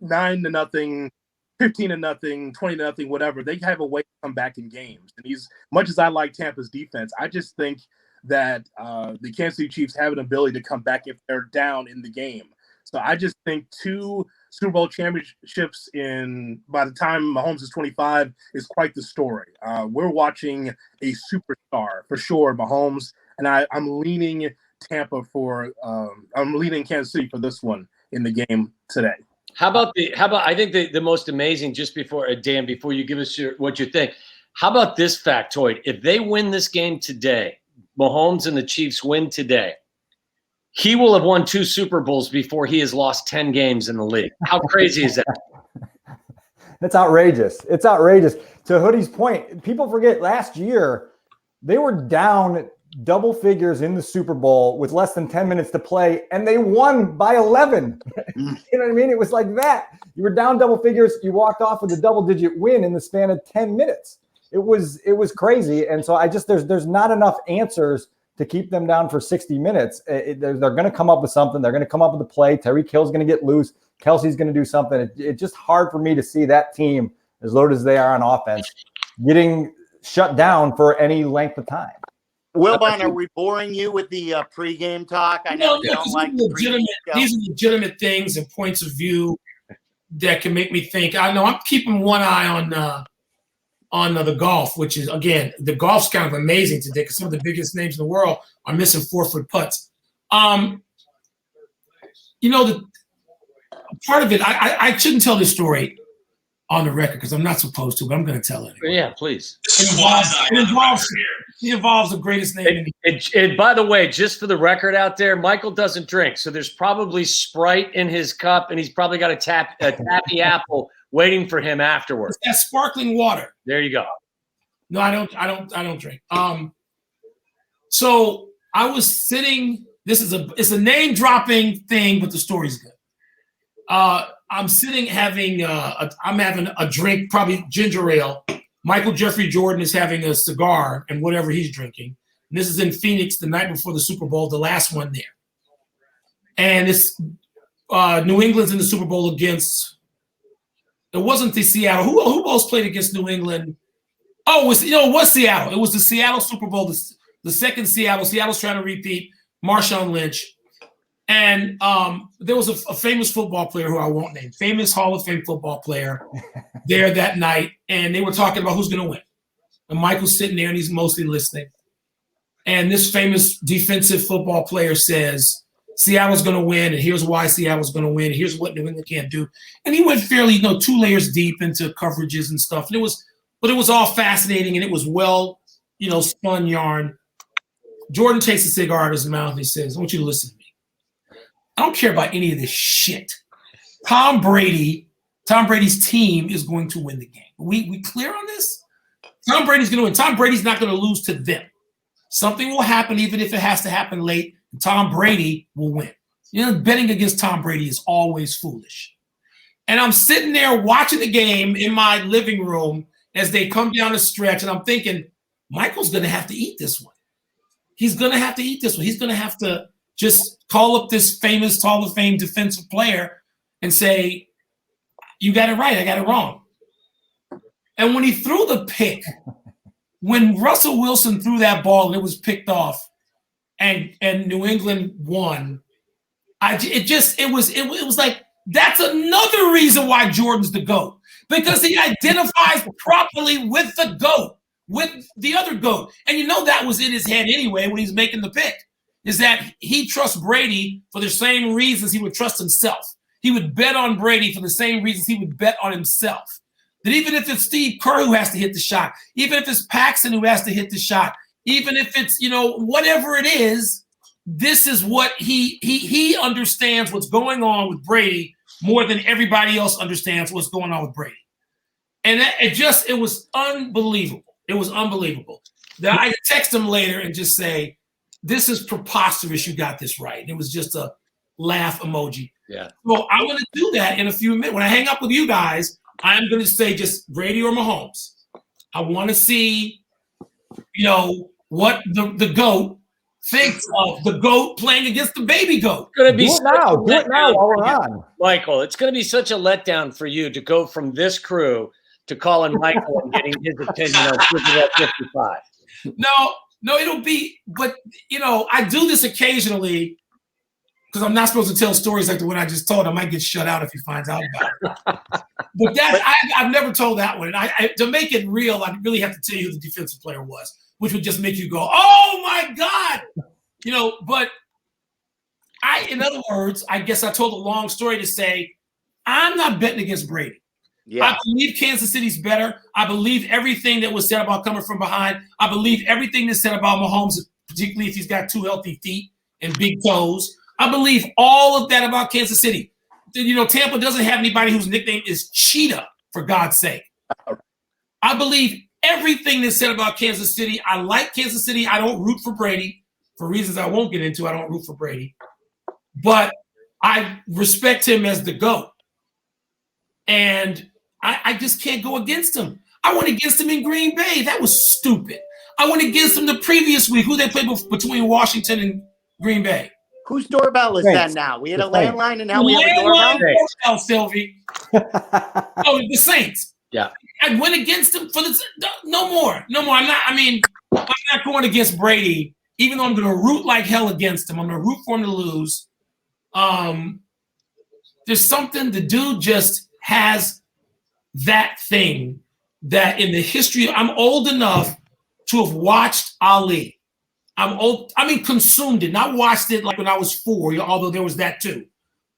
9-0, 15-0, 20-0, whatever, they have a way to come back in games. And much as I like Tampa's defense, I just think that the Kansas City Chiefs have an ability to come back if they're down in the game. So I just think 2 Super Bowl championships by the time Mahomes is 25 is quite the story. We're watching a superstar for sure, Mahomes, and I'm leaning I'm leaning Kansas City for this one in the game today. How about I think the most amazing, just before Dan, before you give us what you think, how about this factoid? If they win this game today, Mahomes and the Chiefs win today, he will have won 2 Super Bowls before he has lost 10 games in the league. How crazy is that? That's outrageous. It's outrageous. To Hoodie's point, people forget last year they were down double figures in the Super Bowl with less than 10 minutes to play, and they won by 11. You know what I mean? It was like that. You were down double figures. You walked off with a double-digit win in the span of 10 minutes. It was crazy. And so there's not enough answers to keep them down for 60 minutes. They're going to come up with something. They're going to come up with a play. Tyreek Hill's going to get loose. Kelsey's going to do something. It's just hard for me to see that team, as loaded as they are on offense, getting shut down for any length of time. Wilbon, are we boring you with the pregame talk? I know you don't like these are legitimate things and points of view that can make me think. I know I'm keeping one eye on the golf, which is, again, the golf's kind of amazing today because some of the biggest names in the world are missing 4-foot putts. part of it, I shouldn't tell this story on the record because I'm not supposed to, but I'm going to tell it. Anyway. Yeah, please. It involves the greatest name in the And by the way, just for the record out there, Michael doesn't drink, so there's probably Sprite in his cup, and he's probably got a tappy apple waiting for him afterwards. That sparkling water. There you go. No, I don't drink. So I was sitting. It's a name dropping thing, but the story's good. I'm sitting having I'm having a drink, probably ginger ale. Michael Jeffrey Jordan is having a cigar and whatever he's drinking. And this is in Phoenix the night before the Super Bowl, the last one there. And it's New England's in the Super Bowl against. It wasn't the Seattle. Who else played against New England? Oh, it was Seattle. It was the Seattle Super Bowl, the second Seattle. Seattle's trying to repeat. Marshawn Lynch. And there was a famous football player who I won't name, famous Hall of Fame football player there that night. And they were talking about who's going to win. And Michael's sitting there and he's mostly listening. And this famous defensive football player says, Seattle's going to win, and here's why Seattle's going to win. Here's what New England can't do. And he went fairly, 2 layers deep into coverages and stuff. And it was all fascinating, and it was well, spun yarn. Jordan takes a cigar out of his mouth and he says, I want you to listen to me. I don't care about any of this shit. Tom Brady's team is going to win the game. We clear on this? Tom Brady's going to win. Tom Brady's not going to lose to them. Something will happen, even if it has to happen late, and Tom Brady will win. Betting against Tom Brady is always foolish. And I'm sitting there watching the game in my living room as they come down the stretch, and I'm thinking, Michael's going to have to eat this one. He's going to have to eat this one. He's going to have to just call up this famous Hall of Fame defensive player and say, you got it right, I got it wrong. And when he threw the pick, when Russell Wilson threw that ball and it was picked off and New England won, it was like, that's another reason why Jordan's the GOAT, because he identifies properly with the GOAT, with the other GOAT. And that was in his head anyway when he's making the pick, is that he trusts Brady for the same reasons he would trust himself. He would bet on Brady for the same reasons he would bet on himself. That even if it's Steve Kerr who has to hit the shot, even if it's Paxton who has to hit the shot, even if it's, whatever it is, this is what he understands what's going on with Brady more than everybody else understands what's going on with Brady. And it was unbelievable. It was unbelievable. That I text him later and just say, this is preposterous. You got this right. And it was just a laugh emoji. Yeah. Well, I'm going to do that in a few minutes. When I hang up with you guys, I'm going to say just Brady or Mahomes. I want to see, what the GOAT thinks of the GOAT playing against the baby GOAT. It's going to be Do it now while we're on. Michael, it's going to be such a letdown for you to go from this crew to calling Michael and getting his opinion on Super Bowl 55. No, it'll be, but I do this occasionally because I'm not supposed to tell stories like the one I just told. I might get shut out if he finds out about it. But I've never told that one. And to make it real, I really have to tell you who the defensive player was, which would just make you go, "Oh my God!" But in other words, I guess I told a long story to say I'm not betting against Brady. Yeah. I believe Kansas City's better. I believe everything that was said about coming from behind. I believe everything that's said about Mahomes, particularly if he's got 2 healthy feet and big toes. I believe all of that about Kansas City. Tampa doesn't have anybody whose nickname is Cheetah, for God's sake. I believe everything that's said about Kansas City. I like Kansas City. I don't root for Brady. For reasons I won't get into, I don't root for Brady. But I respect him as the GOAT. And I just can't go against him. I went against him in Green Bay. That was stupid. I went against him the previous week. Who they played between Washington and Green Bay? Whose doorbell is that now? We had a landline and now we have a doorbell? Silvy. The Saints. Yeah. I went against him for no more. I'm not going against Brady, even though I'm going to root like hell against him. I'm going to root for him to lose. There's something, the dude just has that thing that in the history, I'm old enough to have watched Ali. I'm old. Consumed it. Not watched it like when I was 4, although there was that too.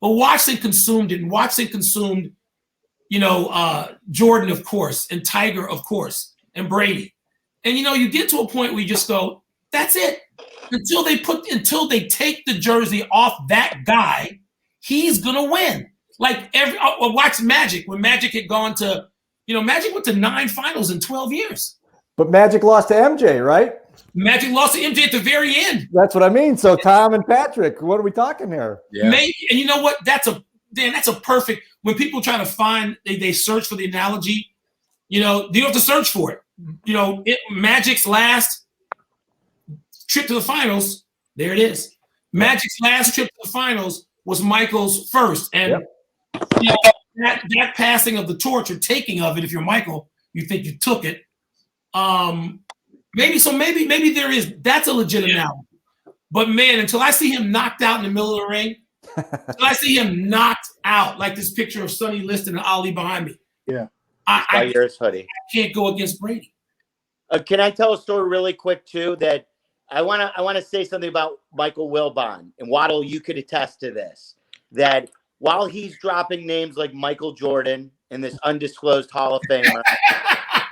But Watson consumed it, and Watson consumed, Jordan, of course, and Tiger, of course, and Brady. And you get to a point where you just go, that's it. Until they take the jersey off that guy, he's gonna win. Like watch Magic. When Magic had gone to, Magic went to 9 finals in 12 years. But Magic lost to MJ, right? Magic lost to MJ at the very end. That's what I mean. So Tom and Patrick, what are we talking here? Yeah. Maybe, and you know what? That's a perfect. When people try to find, they search for the analogy. You don't have to search for it. Magic's last trip to the finals. There it is. Magic's last trip to the finals was Michael's first, and that passing of the torch or taking of it. If you're Michael, you think you took it. Maybe there is. That's a legit analogy. But man, until I see him knocked out in the middle of the ring, until I see him knocked out, like this picture of Sonny Liston and Ali behind me. Yeah. I hoodie. Can't go against Brady. Can I tell a story really quick too? That I want to say something about Michael Wilbon, and Waddle. You could attest to this. That while he's dropping names like Michael Jordan in this undisclosed Hall of Famer,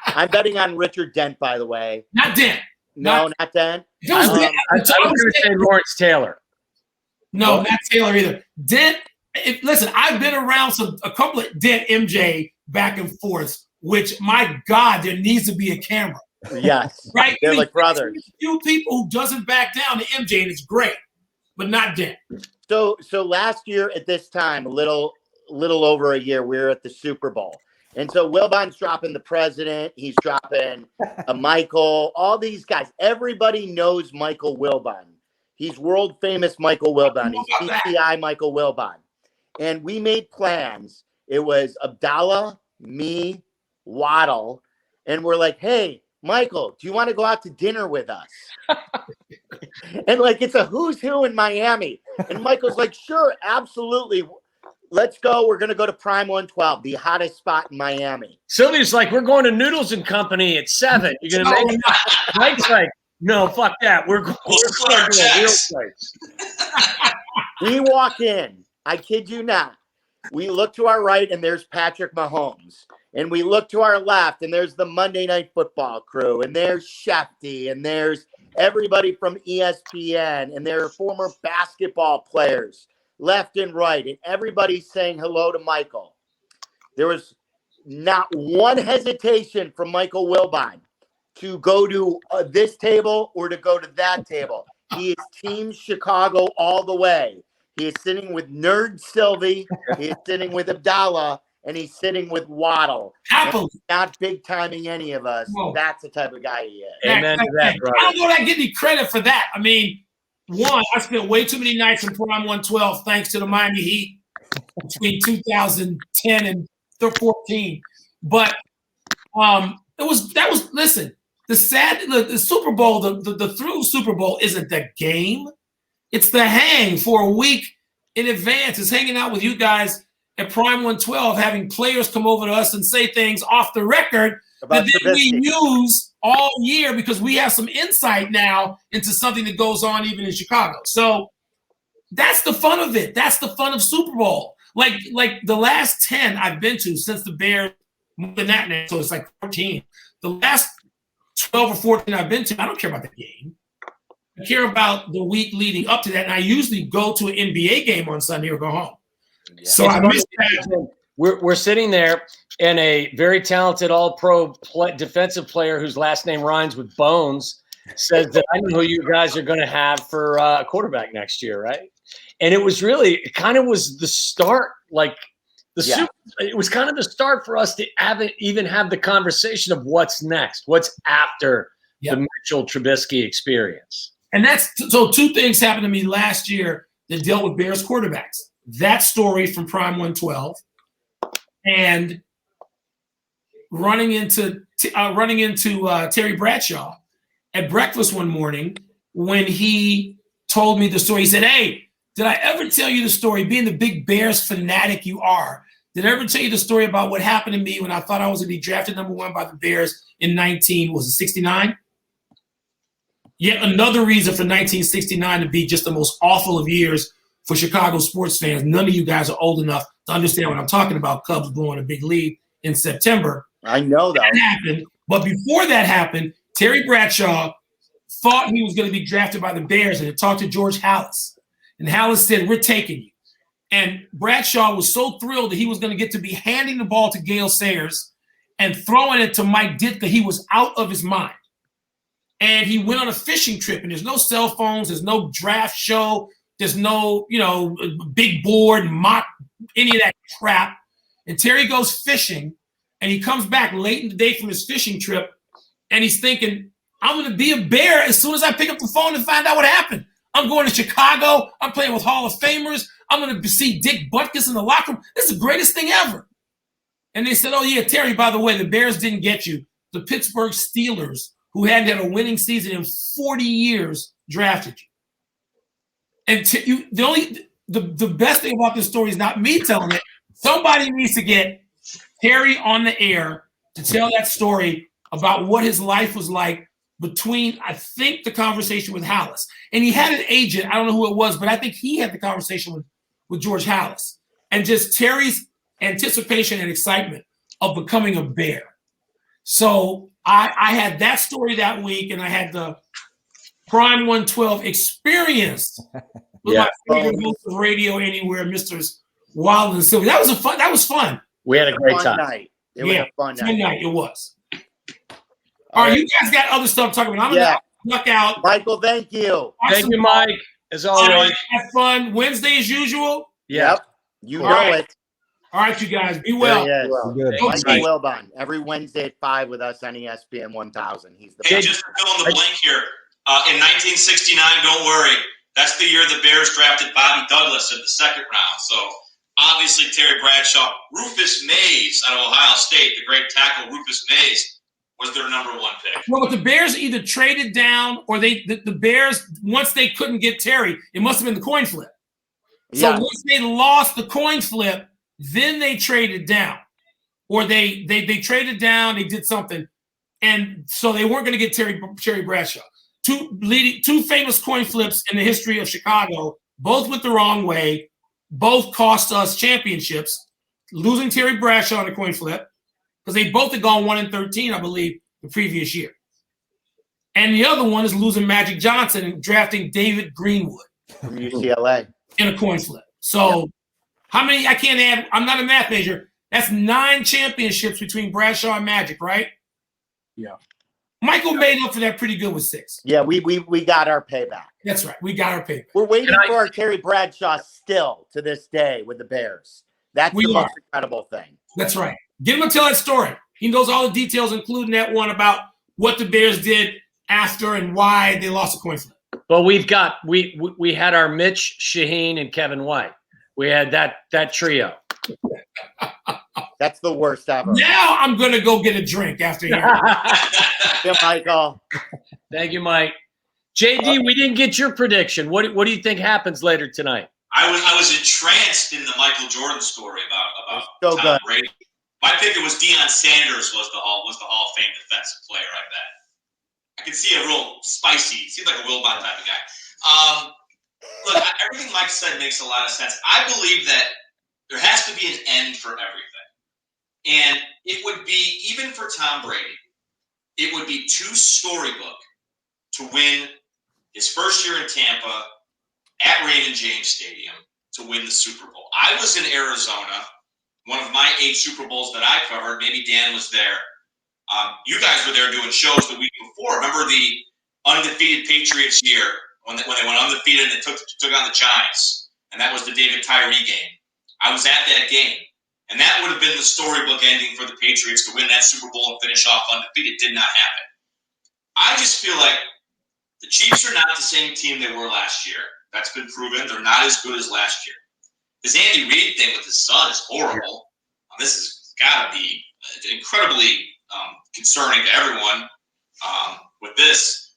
I'm betting on Richard Dent. By the way, not Dent. No, not Dent. I was going to say Lawrence Taylor. No, not Taylor either. Dent. Listen, I've been around a couple of Dent MJ back and forth, which, my God, there needs to be a camera. Yes. Right? They're like brothers. A few people who doesn't back down to MJ, and it's great, but not Dent. So last year at this time, a little over a year, we were at the Super Bowl. And so Wilbon's dropping the president. He's dropping a Michael, all these guys. Everybody knows Michael Wilbon. He's world famous Michael Wilbon. He's PCI Michael Wilbon. And we made plans. It was Abdallah, me, Waddle. And we're like, hey, Michael, do you want to go out to dinner with us? And like, it's a who's who in Miami. And Michael's like, sure, absolutely. Let's go. We're going to go to Prime 112, the hottest spot in Miami. Sylvia's like, we're going to Noodles and Company at 7. You're going to make it? Mike's like, no, fuck that. We're going to a real place. We walk in. I kid you not. We look to our right, and there's Patrick Mahomes. And we look to our left, and there's the Monday Night Football crew. And there's Shefty. And there's everybody from ESPN. And there are former basketball players left and right. And everybody's saying hello to Michael. There was not one hesitation from Michael Wilbon to go to this table or to go to that table. He is Team Chicago all the way. He is sitting with Nerd Silvy. He is sitting with Abdallah. And he's sitting with Waddle. Happily. Not big timing any of us. Whoa. That's the type of guy he is. Amen to that, brother. I don't know that I get any credit for that. I mean, one, I spent way too many nights in Prime 112 thanks to the Miami Heat between 2010 and 14. But listen, the Super Bowl, the through Super Bowl isn't the game. It's the hang for a week in advance. It's hanging out with you guys at Prime 112, having players come over to us and say things off the record that then we use all year because we have some insight now into something that goes on even in Chicago. So that's the fun of it. That's the fun of Super Bowl. Like the last 10 I've been to since the Bears moved in that now, so it's like 14. The last 12 or 14 I've been to, I don't care about the game. I care about the week leading up to that, and I usually go to an NBA game on Sunday or go home. Yeah. So I missed that. We're sitting there, and a very talented all-pro defensive player whose last name rhymes with Bones says that I know who you guys are going to have for quarterback next year, right? And it was really, it kind of was the start, like it was kind of the start for us to even have the conversation of what's next, what's after the Mitchell Trubisky experience. And so two things happened to me last year that dealt with Bears quarterbacks. That story from Prime 112 and running into Terry Bradshaw at breakfast one morning when he told me the story. He said, hey, did I ever tell you the story, being the big Bears fanatic you are, did I ever tell you the story about what happened to me when I thought I was going to be drafted number 1 by the Bears in 69? Yet another reason for 1969 to be just the most awful of years for Chicago sports fans. None of you guys are old enough to understand what I'm talking about. Cubs blowing a big lead in September. I know that happened. But before that happened, Terry Bradshaw thought he was going to be drafted by the Bears and had talked to George Halas. And Halas said, we're taking you. And Bradshaw was so thrilled that he was going to get to be handing the ball to Gale Sayers and throwing it to Mike Ditka. He was out of his mind. And he went on a fishing trip, and there's no cell phones, there's no draft show, there's no, big board, mock, any of that crap. And Terry goes fishing, and he comes back late in the day from his fishing trip, and he's thinking, I'm going to be a Bear as soon as I pick up the phone and find out what happened. I'm going to Chicago. I'm playing with Hall of Famers. I'm going to see Dick Butkus in the locker room. This is the greatest thing ever. And they said, oh, yeah, Terry, by the way, the Bears didn't get you. The Pittsburgh Steelers, who hadn't had a winning season in 40 years, drafted you. And the best thing about this story is not me telling it. Somebody needs to get Terry on the air to tell that story about what his life was like between, I think, the conversation with Halas. And he had an agent. I don't know who it was, but I think he had the conversation with George Halas. And just Terry's anticipation and excitement of becoming a Bear. So I had that story that week, and I had the Prime 112 experience with my favorite host of Radio Anywhere, Mr. Waddle and Silvy. That was fun. We had a great time. It was a fun night. It was. All right, you guys got other stuff to talk about. I'm gonna duck out. Michael, thank you. Thank you, Mike. As always. All right, have fun. Wednesday as usual. Yep. You know it. All right, you guys. Be well. Michael Wilbon, every Wednesday at 5 with us on ESPN 1000. He's the just to fill in the blank here. In 1969, don't worry. That's the year the Bears drafted Bobby Douglas in the second round. So obviously Terry Bradshaw, Rufus Mays out of Ohio State, the great tackle Rufus Mays, was their number 1 pick. Well, but the Bears either traded down or the Bears, once they couldn't get Terry, it must have been the coin flip. So once they lost the coin flip, then they traded down. Or they traded down, they did something. And so they weren't going to get Terry Bradshaw. Two famous coin flips in the history of Chicago, both went the wrong way, both cost us championships, losing Terry Bradshaw on a coin flip, because they both had gone 1-13, I believe, the previous year. And the other one is losing Magic Johnson and drafting David Greenwood from UCLA in a coin flip. So how many? I can't add. I'm not a math major. That's 9 championships between Bradshaw and Magic, right? Yeah. Michael made up for that pretty good with 6. Yeah, we got our payback. That's right. We got our payback. We're waiting for our Terry Bradshaw still to this day with the Bears. That's the most incredible thing. That's right. Get him to tell that story. He knows all the details, including that one about what the Bears did after and why they lost the coin flip. Well, we had our Mitch, Shaheen, and Kevin White. We had that trio. That's the worst ever. Now I'm going to go get a drink after you. Yeah, Michael. Thank you, Mike. JD, we didn't get your prediction. What do you think happens later tonight? I was entranced in the Michael Jordan story about so Tom Brady. My pick was Deion Sanders was the Hall of Fame defensive player. I bet. I could see a real spicy. Seems like a Wilbon type of guy. Look, everything Mike said makes a lot of sense. I believe that there has to be an end for everything, and it would be, even for Tom Brady, it would be too storybook to win his first year in Tampa at Raymond James Stadium to win the Super Bowl. I was in Arizona, one of my 8 Super Bowls that I covered. Maybe Dan was there. You guys were there doing shows the week before. Remember the undefeated Patriots year when they went undefeated and they took on the Giants, and that was the David Tyree game. I was at that game, and that would have been the storybook ending for the Patriots to win that Super Bowl and finish off undefeated. Did not happen. I just feel like the Chiefs are not the same team they were last year. That's been proven. They're not as good as last year. This Andy Reid thing with his son is horrible. This has got to be incredibly concerning to everyone with this.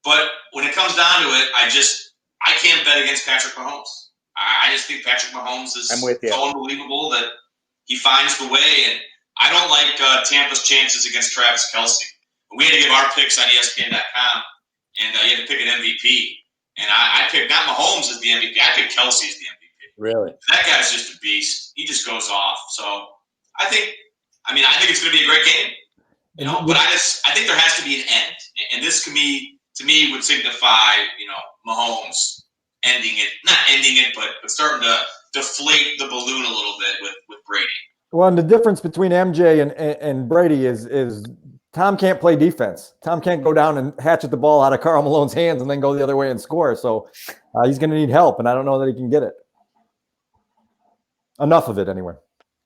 But when it comes down to it, I can't bet against Patrick Mahomes. I just think Patrick Mahomes is so unbelievable that he finds the way. And I don't like Tampa's chances against Travis Kelce. We had to give our picks on ESPN.com, and you had to pick an MVP. And I picked not Mahomes as the MVP. I picked Kelsey as the MVP. Really? That guy's just a beast. He just goes off. So I think it's going to be a great game. But I think there has to be an end, and this to me would signify Mahomes ending it, not ending it, but starting to deflate the balloon a little bit with Brady. Well, and the difference between MJ and Brady is Tom can't play defense. Tom can't go down and hatchet the ball out of Karl Malone's hands and then go the other way and score. So he's going to need help, and I don't know that he can get it. Enough of it, anyway.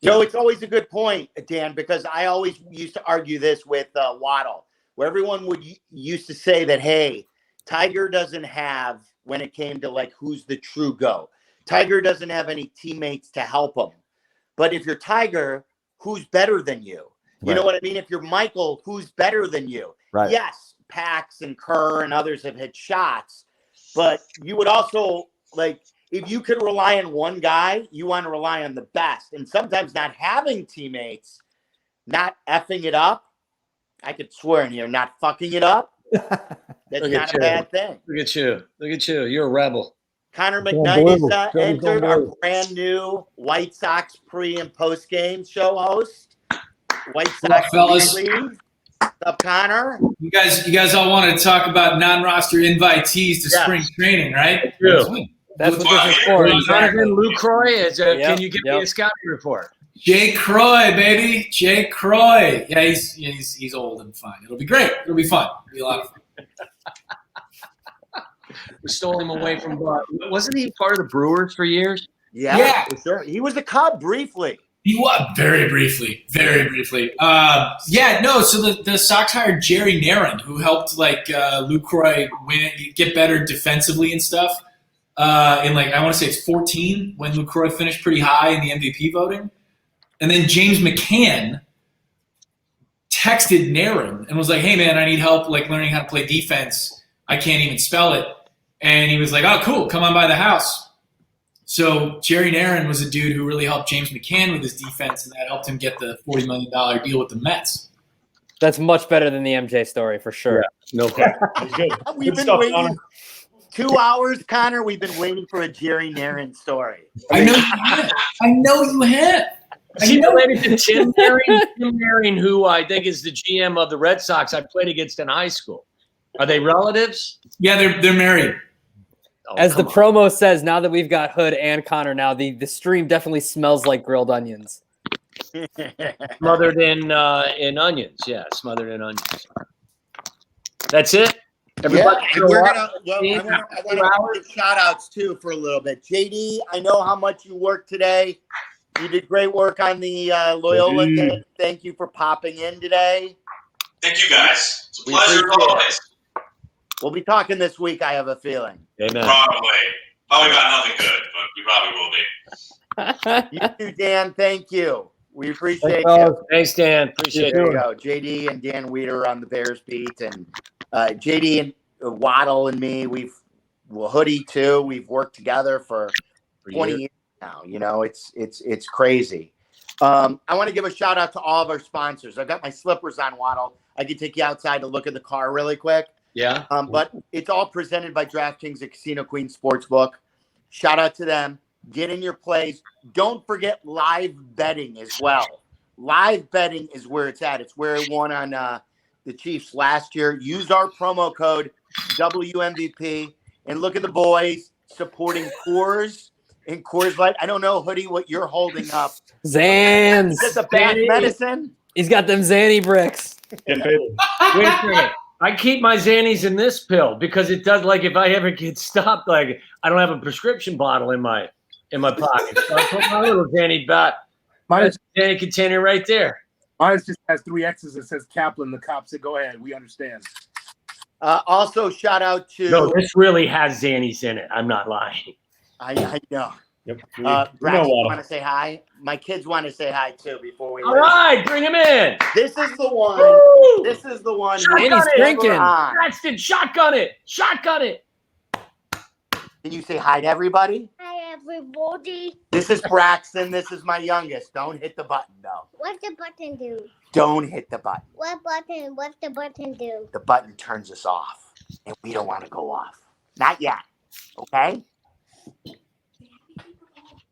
Joe, it's always a good point, Dan, because I always used to argue this with Waddle, where everyone used to say that, hey, Tiger doesn't have, when it came to like who's the true GOAT, Tiger doesn't have any teammates to help him. But if you're Tiger, who's better than you? You know what I mean? If you're Michael, who's better than you? Right. Yes, Pax and Kerr and others have hit shots, but you would also, like, if you could rely on one guy, you want to rely on the best. And sometimes not having teammates, not effing it up, I could swear in here, not fucking it up, that's not a bad thing. Look at you. Look at you. You're a rebel. Connor McKnight is entered, our brand new White Sox pre- and post-game show host. White Sox fellas. League. What's up, Connor? You guys all want to talk about non-roster invitees to spring training, right? That's what this is for. Jonathan Lucroy, can you give me a scouting report? Jay Croy, baby. Jay Croy. Yeah, he's old and fine. It'll be great. It'll be fun. It'll be a lot of fun. We stole him away from wasn't he part of the Brewers for years? Yeah. Sure. He was a Cub briefly. He was very briefly. So the Sox hired Jerry Narron, who helped Lucroy get better defensively and stuff. I want to say it's 14 when Lucroy finished pretty high in the MVP voting. And then James McCann texted Narron and was like, hey man, I need help learning how to play defense. I can't even spell it. And he was like, oh cool, come on by the house. So Jerry Narron was a dude who really helped James McCann with his defense, and that helped him get the $40 million deal with the Mets. That's much better than the MJ story for sure. Yeah, no problem. We've been waiting 2 hours, Connor. We've been waiting for a Jerry Narron story. I know you have. Is he related to Tim Narron? Tim Narron, who I think is the GM of the Red Sox I played against in high school. Are they relatives? Yeah, they're married. As the promo says, now that we've got Hood and Connor now, the stream definitely smells like grilled onions. Smothered in onions. Yeah, smothered in onions. That's it? Everybody I want to give shout outs too for a little bit. JD, I know how much you worked today. You did great work on the Loyola game. Thank you for popping in today. Thank you guys. It's a pleasure always. We'll be talking this week, I have a feeling. Amen. Probably got nothing good, but we probably will be. You too, Dan. Thank you. We appreciate you. Thanks, Dan. Appreciate There it. you go. JD and Dan Weeder on the Bears beat, and JD and Waddle and me. Hoodie too. We've worked together for 20 years now. It's crazy. I want to give a shout out to all of our sponsors. I've got my slippers on, Waddle. I can take you outside to look at the car really quick. Yeah. But it's all presented by DraftKings at Casino Queen Sportsbook. Shout out to them. Get in your plays. Don't forget live betting as well. Live betting is where it's at. It's where it won on the Chiefs last year. Use our promo code WMVP and look at the boys supporting Coors and Coors Light. I don't know, Hoodie, what you're holding up. Zans. Is this a bad medicine? He's got them Zanny bricks. Wait a second. I keep my Xannies in this pill because it does, if I ever get stopped, I don't have a prescription bottle in my pocket. So I put my little Xanny Xanny container right there. Mine just has 3 X's. It says Kaplan. The cop said, "Go ahead, we understand." Also, shout out to. No, this really has Xannies in it. I'm not lying. I know. Yep. Braxton, want to say hi? My kids want to say hi too before we. All right, bring him in. This is the one. Woo! This is the one. Shotgun He's drinking. Braxton, shotgun it. Shotgun it. Can you say hi to everybody? Hi, everybody. This is Braxton. This is my youngest. Don't hit the button, though. What's the button do? Don't hit the button. What button? What's the button do? The button turns us off, and we don't want to go off. Not yet. Okay.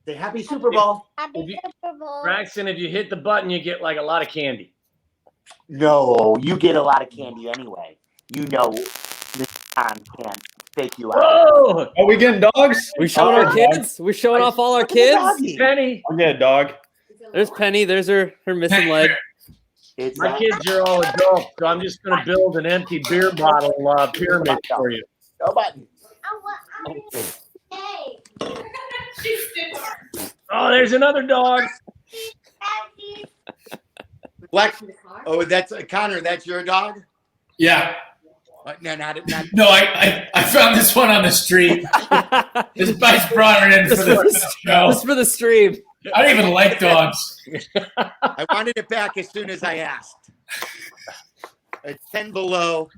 Say happy Super Bowl. Happy Super Bowl. Braxton, if you hit the button, you get like a lot of candy. No, you get a lot of candy anyway. You know, McCown can't fake you out. Whoa! Are we getting dogs? We showing our kids? We showing off all our kids? Penny. I'll get a dog. There's Penny. There's her missing leg. My kids are all adults, so I'm just going to build an empty beer bottle pyramid for you. No button. Oh, there's another dog. Flex. Oh, that's Connor. That's your dog. Yeah. No, not. No, I found this one on the street. This bike's brought her in for the show. Just for the stream. I don't even like dogs. I wanted it back as soon as I asked. It's 10 below.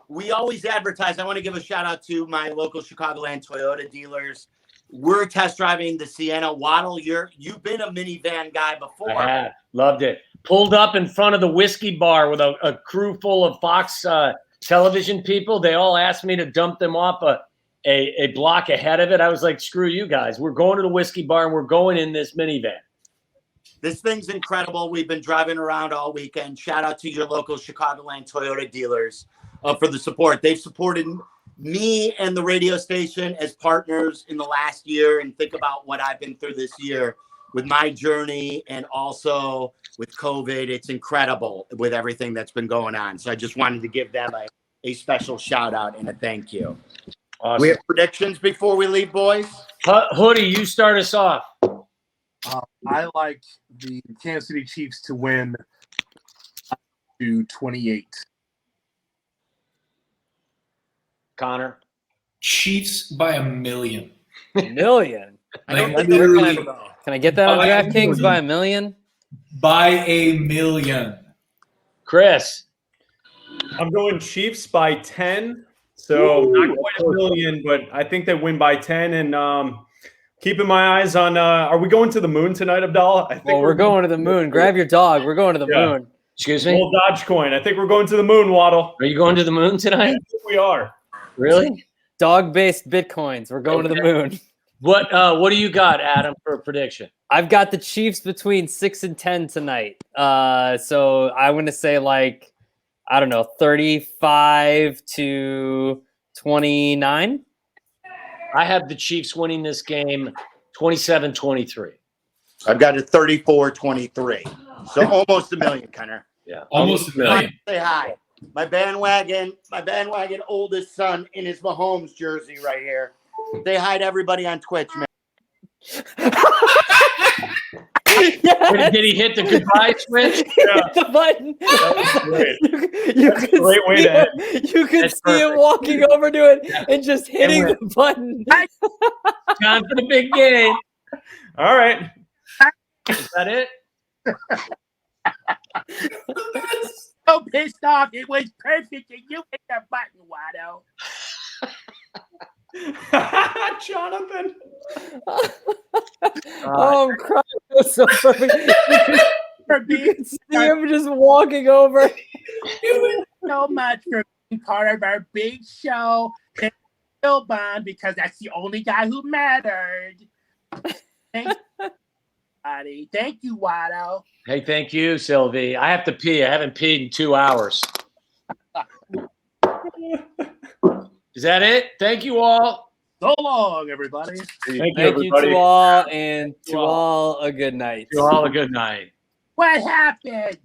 We always advertise. I want to give a shout out to my local Chicagoland Toyota dealers. We're test driving the Sienna. Waddle, you've been a minivan guy before. I have. Loved it. Pulled up in front of the whiskey bar with a crew full of Fox television people. They all asked me to dump them off a block ahead of it. I was like, screw you guys. We're going to the whiskey bar and we're going in this minivan. This thing's incredible. We've been driving around all weekend. Shout out to your local Chicagoland Toyota dealers for the support. They've supported me and the radio station as partners in the last year. And think about what I've been through this year with my journey and also with COVID. It's incredible with everything that's been going on. So I just wanted to give them a special shout out and a thank you. Awesome. We have predictions before we leave, boys. Hoodie, you start us off. I like the Kansas City Chiefs to win to 28. Connor? Chiefs by 1 million. 1 million? Like, Can I get that on DraftKings by 1 million? By 1 million. Chris? I'm going Chiefs by 10. So not quite 1 million, but I think they win by 10. And keeping my eyes on, are we going to the moon tonight, Abdallah? I think we're going to the moon. Grab your dog. We're going to the moon. Excuse me? Old Dogecoin. I think we're going to the moon, Waddle. Are you going to the moon tonight? I think we are. Really? Dog-based Bitcoins. We're going to the moon. What do you got, Adam, for a prediction? I've got the Chiefs between 6 and 10 tonight. So I'm going to say 35 to 29. I have the Chiefs winning this game 27-23. I've got a 34-23. So almost 1 million, Connor. Yeah. Almost 1 million. Say hi. My bandwagon oldest son in his Mahomes jersey right here. Say hi to everybody on Twitch, man. Yes. Did he hit the goodbye switch? Hit the button. You can great way to end. You can That's see perfect. him walking over to it and just hitting And the button. Time for the big game. All right. Is that it? So pissed off. It was perfect, and you hit the button, Waddle. Jonathan. Oh, I'm crying. It was so perfect. You can see him just walking over. So much for being part of our big show. Thank you, Wilbon, because that's the only guy who mattered. Thank you, buddy. Thank you, Waddle. Hey, thank you, Silvy. I have to pee. I haven't peed in 2 hours. Is that it? Thank you all. So long, everybody. Thank you, You everybody. to all, and to all a good night. To all a good night. What happened?